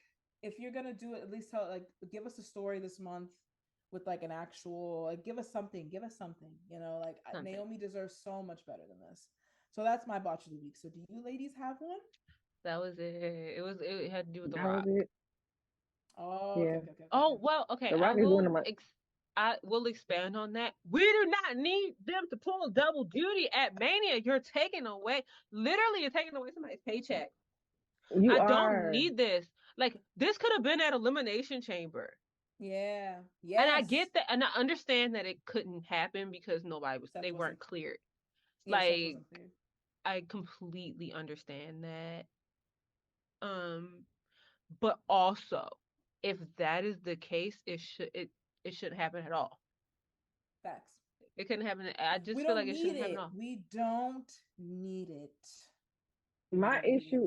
[SPEAKER 2] if you're gonna do it, at least tell, like, give us a story this month with like an actual, like, give us something, You know, like
[SPEAKER 4] Something.
[SPEAKER 2] Naomi deserves so much better than this. So that's my botch of the week. So do you ladies have one?
[SPEAKER 4] That was it. It had to do with the
[SPEAKER 3] That
[SPEAKER 4] Rock.
[SPEAKER 3] was it.
[SPEAKER 2] Oh,
[SPEAKER 3] Yeah.
[SPEAKER 2] okay.
[SPEAKER 4] Oh well, okay.
[SPEAKER 3] The Rock is one of my.
[SPEAKER 4] I will expand on that. We do not need them to pull double duty at Mania. You're literally, you're taking away somebody's paycheck.
[SPEAKER 3] You
[SPEAKER 4] I don't
[SPEAKER 3] are.
[SPEAKER 4] need this. Like this could have been at Elimination Chamber.
[SPEAKER 2] Yeah.
[SPEAKER 4] And I
[SPEAKER 2] Yes.
[SPEAKER 4] get that, and I understand that it couldn't happen because they weren't cleared.
[SPEAKER 2] Yeah, Seth
[SPEAKER 4] Like
[SPEAKER 2] wasn't cleared.
[SPEAKER 4] I completely understand that. But also, if that is the case, it shouldn't happen at all.
[SPEAKER 2] Facts.
[SPEAKER 4] It couldn't happen. I just
[SPEAKER 2] We
[SPEAKER 4] feel
[SPEAKER 2] don't
[SPEAKER 4] like it
[SPEAKER 2] need
[SPEAKER 4] shouldn't happen
[SPEAKER 2] it.
[SPEAKER 4] at all.
[SPEAKER 2] We don't need it.
[SPEAKER 3] My issue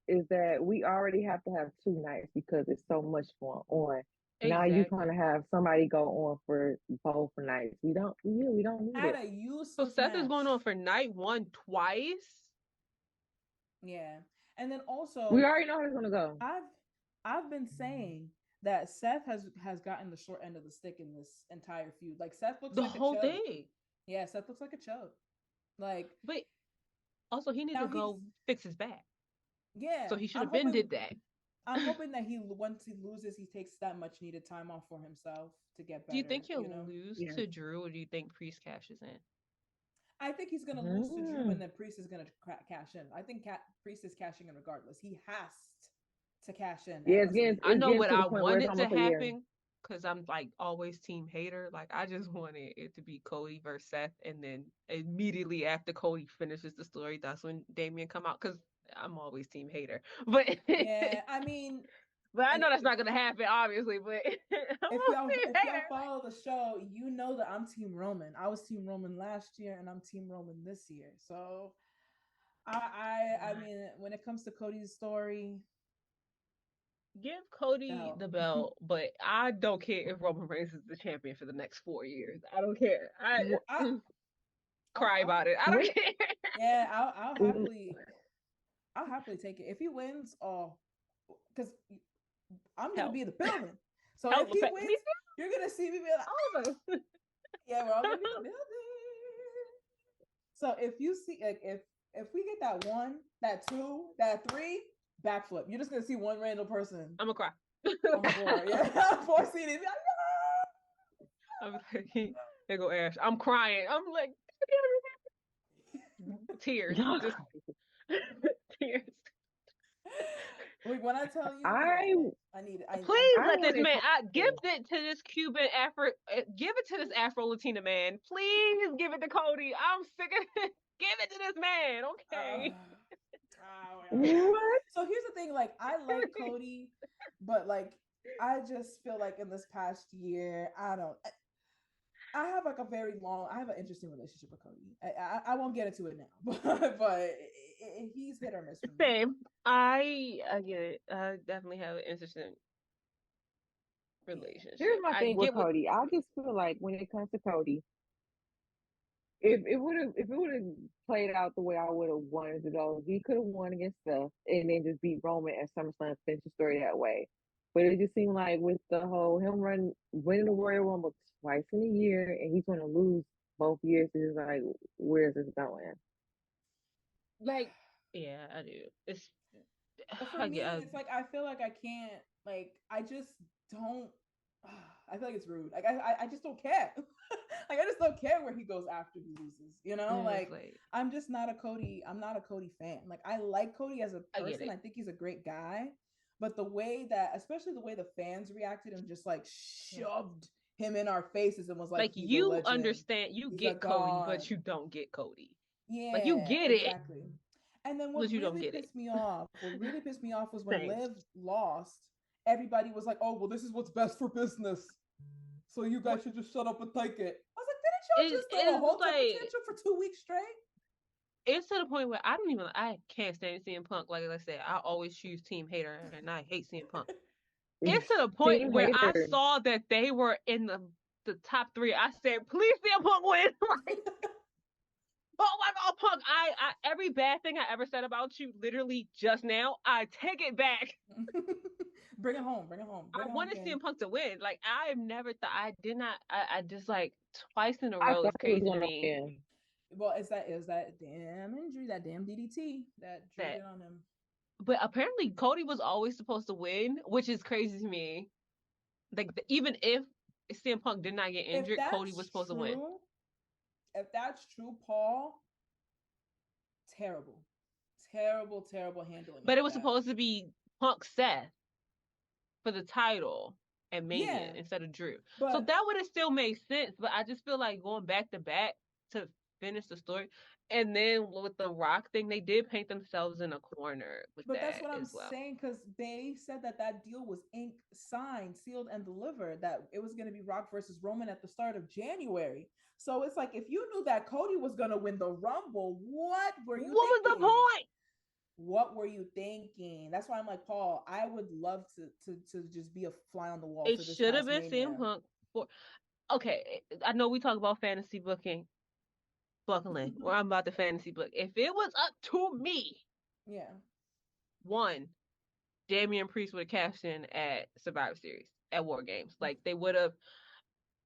[SPEAKER 3] is that we already have to have 2 nights because it's so much going on.
[SPEAKER 4] Exactly.
[SPEAKER 3] Now you kind of have somebody go on for both nights. We don't need
[SPEAKER 2] Add
[SPEAKER 3] it.
[SPEAKER 2] a useless
[SPEAKER 4] So Seth
[SPEAKER 2] match.
[SPEAKER 4] is going on for night 1 twice.
[SPEAKER 2] Yeah, and then also
[SPEAKER 3] we already know how it's gonna go.
[SPEAKER 2] I've been saying that Seth has gotten the short end of the stick in this entire feud. Like Seth looks like a
[SPEAKER 4] whole
[SPEAKER 2] chode.
[SPEAKER 4] thing.
[SPEAKER 2] Yeah, Seth looks like a chode. Like,
[SPEAKER 4] but also he needs to go fix his back.
[SPEAKER 2] Yeah,
[SPEAKER 4] so he should have been did that.
[SPEAKER 2] I'm hoping that once he loses, he takes that much needed time off for himself to get better.
[SPEAKER 4] Do you think he'll lose to Drew, or do you think Priest cashes in?
[SPEAKER 2] I think he's going to lose to Drew, and then Priest is going to cash in. I think Priest is cashing in regardless. He has to cash in.
[SPEAKER 3] Yeah,
[SPEAKER 4] I know what I wanted to happen because I'm like always team hater. Like I just wanted it to be Cody versus Seth, and then immediately after Cody finishes the story, that's when Damian come out. Because I'm always team hater. But
[SPEAKER 2] yeah, I mean.
[SPEAKER 4] But I know that's not gonna happen, obviously. But
[SPEAKER 2] if y'all follow the show, you know that I'm Team Roman. I was Team Roman last year, and I'm Team Roman this year. So, I mean, when it comes to Cody's story,
[SPEAKER 4] give Cody the belt, but I don't care if Roman Reigns is the champion for the next 4 years. I don't care. I cry about it. I don't care.
[SPEAKER 2] Yeah, I'll happily take it if he wins. Oh, because I'm gonna be in the building. So if he wins, you're gonna see me be like, all of us. Yeah, we're all gonna be in the building. So if you see, like, if we get that 1, that 2, that 3 backflip, you're just gonna see one random person.
[SPEAKER 4] I'm gonna cry.
[SPEAKER 2] On the floor, yeah, 4 seated. Like,
[SPEAKER 4] I'm like, there go Ash. I'm crying. I'm like, Tears. Just tears.
[SPEAKER 2] Like when I tell you,
[SPEAKER 3] I
[SPEAKER 2] I need it.
[SPEAKER 4] Please
[SPEAKER 3] I
[SPEAKER 4] let this
[SPEAKER 3] wanted
[SPEAKER 4] man. Give
[SPEAKER 3] Cody.
[SPEAKER 4] it to this Cuban Afro. Give it to this Afro Latina man. Please give it to Cody. I'm sick of it. Give it to this man. Okay.
[SPEAKER 3] What?
[SPEAKER 2] So here's the thing, like I like Cody, but like I just feel like in this past year, I have like I have an interesting relationship with Cody. I won't get into it now, but he's hit or miss for me.
[SPEAKER 4] Same. I get it. I definitely have an interesting
[SPEAKER 2] Yeah.
[SPEAKER 3] Here's
[SPEAKER 4] relationship.
[SPEAKER 3] my
[SPEAKER 4] I
[SPEAKER 3] thing with
[SPEAKER 4] get what.
[SPEAKER 3] Cody. I just feel like when it comes to Cody, if it would have played out the way I would have wanted to go, he could have won against Steph and then just beat Roman at SummerSlam, finish the story that way. But it just seemed like with the whole winning the Royal Rumble twice in a year, and he's going to lose both years. It's like, where's this going?
[SPEAKER 4] Like, yeah, I do. It's.
[SPEAKER 2] But for
[SPEAKER 4] I
[SPEAKER 2] me,
[SPEAKER 4] get.
[SPEAKER 2] it's like I feel like I can't like I just don't. I feel like it's rude. Like I just don't care. Like I just don't care where he goes after he loses. You know, like I'm just not a Cody. I'm not a Cody fan. Like I like Cody as a person. I think he's a great guy. But the way that, especially the way the fans reacted and just like shoved him in our faces and was like he's a
[SPEAKER 4] you
[SPEAKER 2] legend.
[SPEAKER 4] understand, you
[SPEAKER 2] He's
[SPEAKER 4] get Cody, but you don't get Cody.
[SPEAKER 2] Yeah,
[SPEAKER 4] like you get
[SPEAKER 2] exactly.
[SPEAKER 4] it.
[SPEAKER 2] And then what really pissed me off was when Liv lost. Everybody was like, "Oh, well, this is what's best for business. So you guys should just shut up and take it." I was like, "Didn't y'all just throw a whole temper tantrum for 2 weeks straight?"
[SPEAKER 4] It's to the point where I can't stand CM Punk. Like I said, I always choose Team Hater, and I hate CM Punk. It's to the point where I saw that they were in the top 3. I said, "Please, CM Punk win!" Like, oh my God, Punk! I every bad thing I ever said about you, literally just now, I take it back.
[SPEAKER 2] Bring it home. Bring it home.
[SPEAKER 4] I wanted CM Punk to win. Like I never thought. I did not. I just like twice in a row is crazy to me.
[SPEAKER 2] Well, is that damn injury, that damn DDT that drew it on him.
[SPEAKER 4] But apparently Cody was always supposed to win, which is crazy to me. Like even if CM Punk did not get injured, Cody was supposed to win.
[SPEAKER 2] If that's true, Paul, terrible handling.
[SPEAKER 4] But it was supposed to be Punk Seth for the title and Mania instead of Drew. So that would have still made sense. But I just feel like going back to back to finish the story. And then with the Rock thing, they did paint themselves in a corner with that.
[SPEAKER 2] But that's what I'm saying, because they said that deal was inked, signed, sealed, and delivered, that it was going to be Rock versus Roman at the start of January. So it's like, if you knew that Cody was going to win the Rumble, what were you thinking?
[SPEAKER 4] What was the point?
[SPEAKER 2] What were you thinking? That's why I'm like, Paul, I would love to just be a fly on the wall.
[SPEAKER 4] It should have been CM Punk. Okay, I know we talk about fantasy booking. Buckling, where I'm about to fantasy book. If it was up to me, one, Damian Priest would have cashed in at Survivor Series at War Games. Like they would have.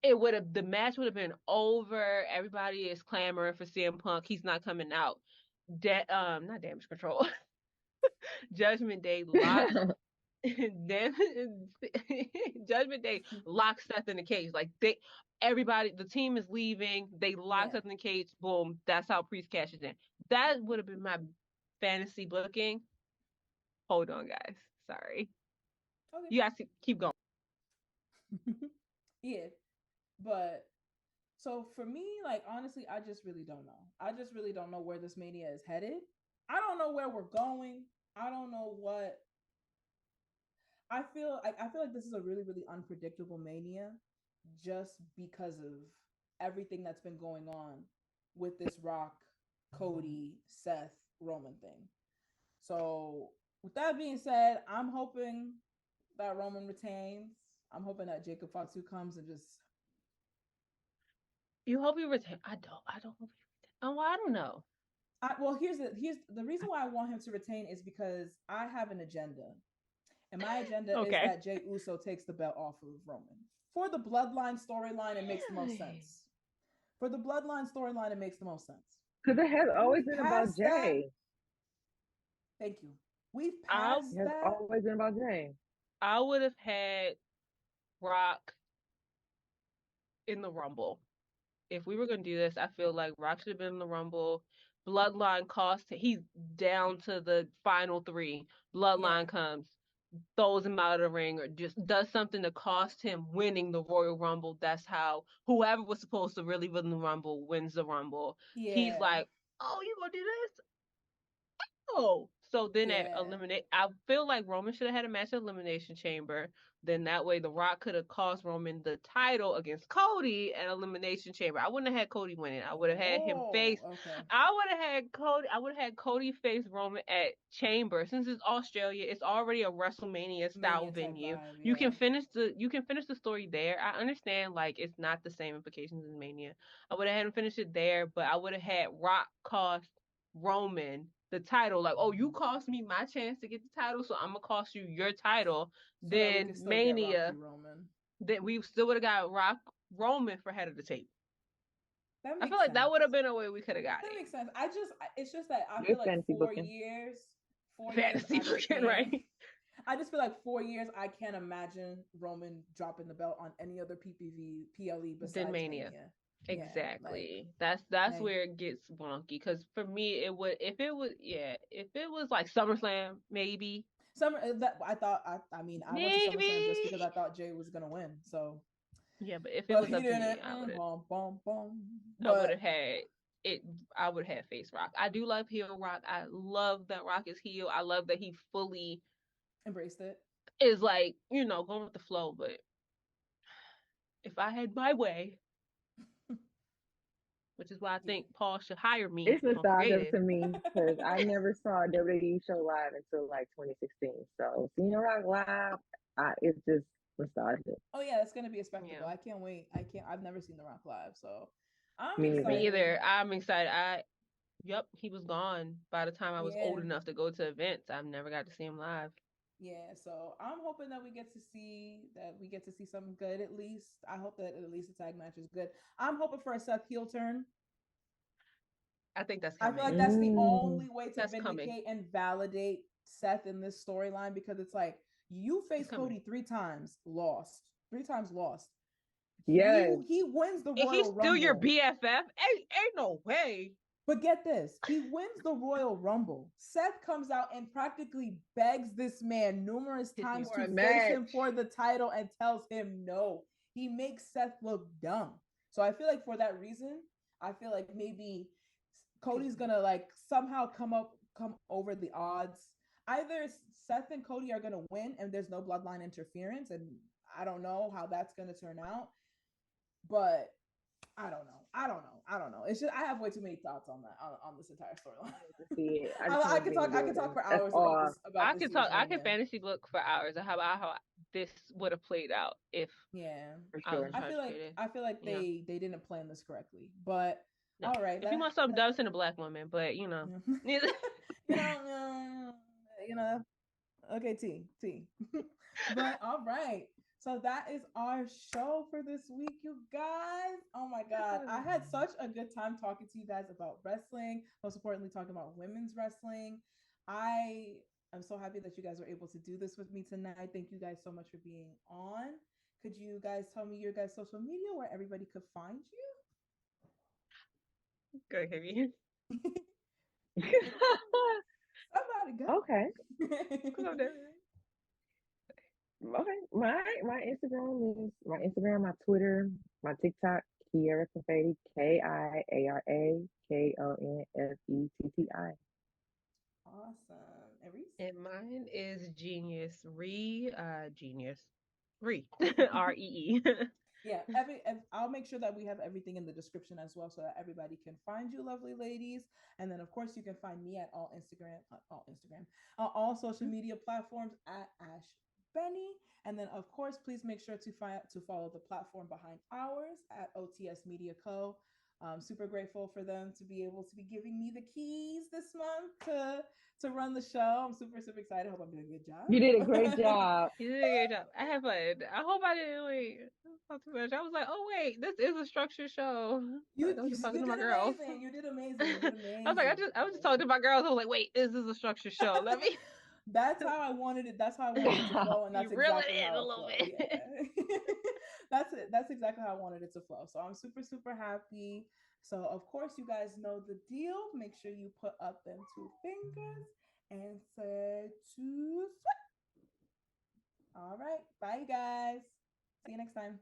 [SPEAKER 4] The match would have been over. Everybody is clamoring for CM Punk. He's not coming out. Not Damage Control. Judgment Day locked. Judgment Day locks Seth in the cage. Like the team is leaving. They lock Seth in the cage. Boom. That's how Priest cashes in. That would have been my fantasy booking. Hold on, guys. Sorry. Okay. You guys keep going.
[SPEAKER 2] Yeah. But so for me, like honestly, I just really don't know. I just really don't know where this Mania is headed. I don't know where we're going. I don't know what. I feel like this is a really, really unpredictable Mania, just because of everything that's been going on with this Rock, Cody, Seth, Roman thing. So with that being said, I'm hoping that Roman retains. I'm hoping that Jacob Fatu comes and just.
[SPEAKER 4] You hope he retain? I don't hope he retain. Oh, I don't know.
[SPEAKER 2] Well, here's the reason why I want him to retain is because I have an agenda, and my agenda is that Jey Uso takes the belt off of Roman. For the Bloodline storyline, it makes the most sense. For the Bloodline storyline, it makes the most sense.
[SPEAKER 3] Because it has always been about Jey.
[SPEAKER 2] Thank you. We've passed that. It
[SPEAKER 3] has always been about Jey.
[SPEAKER 4] I would have had Rock in the Rumble. If we were going to do this, I feel like Rock should have been in the Rumble. Bloodline cost. He's down to the final 3. Bloodline comes, throws him out of the ring, or just does something to cost him winning the Royal Rumble. That's how whoever was supposed to really win the Rumble wins the Rumble. He's like, oh, you gonna do this? Oh, so then at eliminate, I feel like Roman should have had a match at Elimination Chamber. Then that way, The Rock could have cost Roman the title against Cody at Elimination Chamber. I wouldn't have had Cody winning. I would have had him face.
[SPEAKER 2] Okay.
[SPEAKER 4] I would have had Cody. I would have had Cody face Roman at Chamber. Since it's Australia, it's already a WrestleMania style venue.
[SPEAKER 2] Vibe,
[SPEAKER 4] you can finish the story there. I understand like it's not the same implications as Mania. I would have had him finish it there, but I would have had Rock cost Roman the title. Like, oh, you cost me my chance to get the title, so I'm gonna cost you your title. So then Mania, then we still would have got Rock Roman for head of the table. I feel like that would have been a way we could have got
[SPEAKER 2] that
[SPEAKER 4] it.
[SPEAKER 2] Makes sense. It's just that I feel like 4 years.
[SPEAKER 4] Fantasy booking, right?
[SPEAKER 2] I just feel like 4 years. I can't imagine Roman dropping the belt on any other PPV PLE besides Mania.
[SPEAKER 4] Exactly. That's where it gets wonky. Because for me, it would if it was like SummerSlam, maybe.
[SPEAKER 2] I thought. I mean, I went to SummerSlam just because I thought Jay was gonna win. So.
[SPEAKER 4] Yeah, but if it was up to me, I would have had it. I would have faced Rock. I do love heel Rock. I love that Rock is heel. I love that he fully
[SPEAKER 2] embraced it.
[SPEAKER 4] Is like going with the flow. But if I had my way. Which is why I think Paul should hire me.
[SPEAKER 3] It's nostalgia to me because I never saw a WWE show live until like 2016. So seeing Rock live, it's just nostalgia.
[SPEAKER 2] Oh yeah, it's gonna be a spectacle. Yeah. I can't wait. I've never seen The Rock live, so
[SPEAKER 4] I'm excited. Me either. I'm excited. He was gone by the time I was old enough to go to events. I've never got to see him live.
[SPEAKER 2] Yeah, so I'm hoping that we get to see something good at least. I hope that at least the tag match is good. I'm hoping for a Seth heel turn.
[SPEAKER 4] I think that's coming.
[SPEAKER 2] I feel like that's the only way to vindicate and validate Seth in this storyline, because it's like you faced Cody 3 times, lost. 3 times lost.
[SPEAKER 3] Yes.
[SPEAKER 2] He wins the Royal Rumble.
[SPEAKER 4] He's still your BFF? Ain't no way.
[SPEAKER 2] But get this, he wins the Royal Rumble. Seth comes out and practically begs this man numerous times to face him for the title and tells him no. He makes Seth look dumb. So I feel like for that reason, I feel like maybe Cody's gonna like somehow come over the odds. Either Seth and Cody are gonna win and there's no bloodline interference, and I don't know how that's gonna turn out. But I don't know. It's just I have way too many thoughts on that on this entire storyline. I could talk for hours about this.
[SPEAKER 4] I could fantasy book for hours about how this would have played out if.
[SPEAKER 2] Yeah,
[SPEAKER 3] for sure.
[SPEAKER 2] I feel like they didn't plan this correctly. But no. All right,
[SPEAKER 4] if you want something done, send a black woman. But
[SPEAKER 2] okay, T. But all right. So that is our show for this week, you guys. Oh my God. I had such a good time talking to you guys about wrestling, most importantly, talking about women's wrestling. I am so happy that you guys were able to do this with me tonight. Thank you guys so much for being on. Could you guys tell me your guys' social media where everybody could find you?
[SPEAKER 4] Go ahead, KB.
[SPEAKER 2] Somebody go.
[SPEAKER 3] Okay. Okay, my Instagram, my Twitter, my TikTok, Kiara Confetti, KIARA KONFETTI.
[SPEAKER 2] Awesome. And Reese?
[SPEAKER 4] And mine is Genius Genius REE.
[SPEAKER 2] Yeah, I'll make sure that we have everything in the description as well, so that everybody can find you, lovely ladies. And then, of course, you can find me at all social media platforms at Ash Benny. And then, of course, please make sure to follow the platform behind ours at OTS Media Co. I'm super grateful for them to be able to be giving me the keys this month to run the show. I'm super, super excited. I hope I'm doing a good job.
[SPEAKER 3] You did a great job.
[SPEAKER 4] You did a great job. I had fun. I hope I didn't talk too much. I was like, oh wait, this is a structured show.
[SPEAKER 2] You talking to my girls. You did amazing.
[SPEAKER 4] I was like, I was just talking to my girls. I was like, wait, is this a structured show? Let me.
[SPEAKER 2] That's how I wanted it. That's how I wanted it to go, and that's
[SPEAKER 4] you
[SPEAKER 2] exactly
[SPEAKER 4] how
[SPEAKER 2] it
[SPEAKER 4] a little bit.
[SPEAKER 2] Yeah. That's that's exactly how I wanted it to flow. So I'm super, super happy. So of course you guys know the deal. Make sure you put up them two fingers and say to sweat. All right. Bye, you guys. See you next time.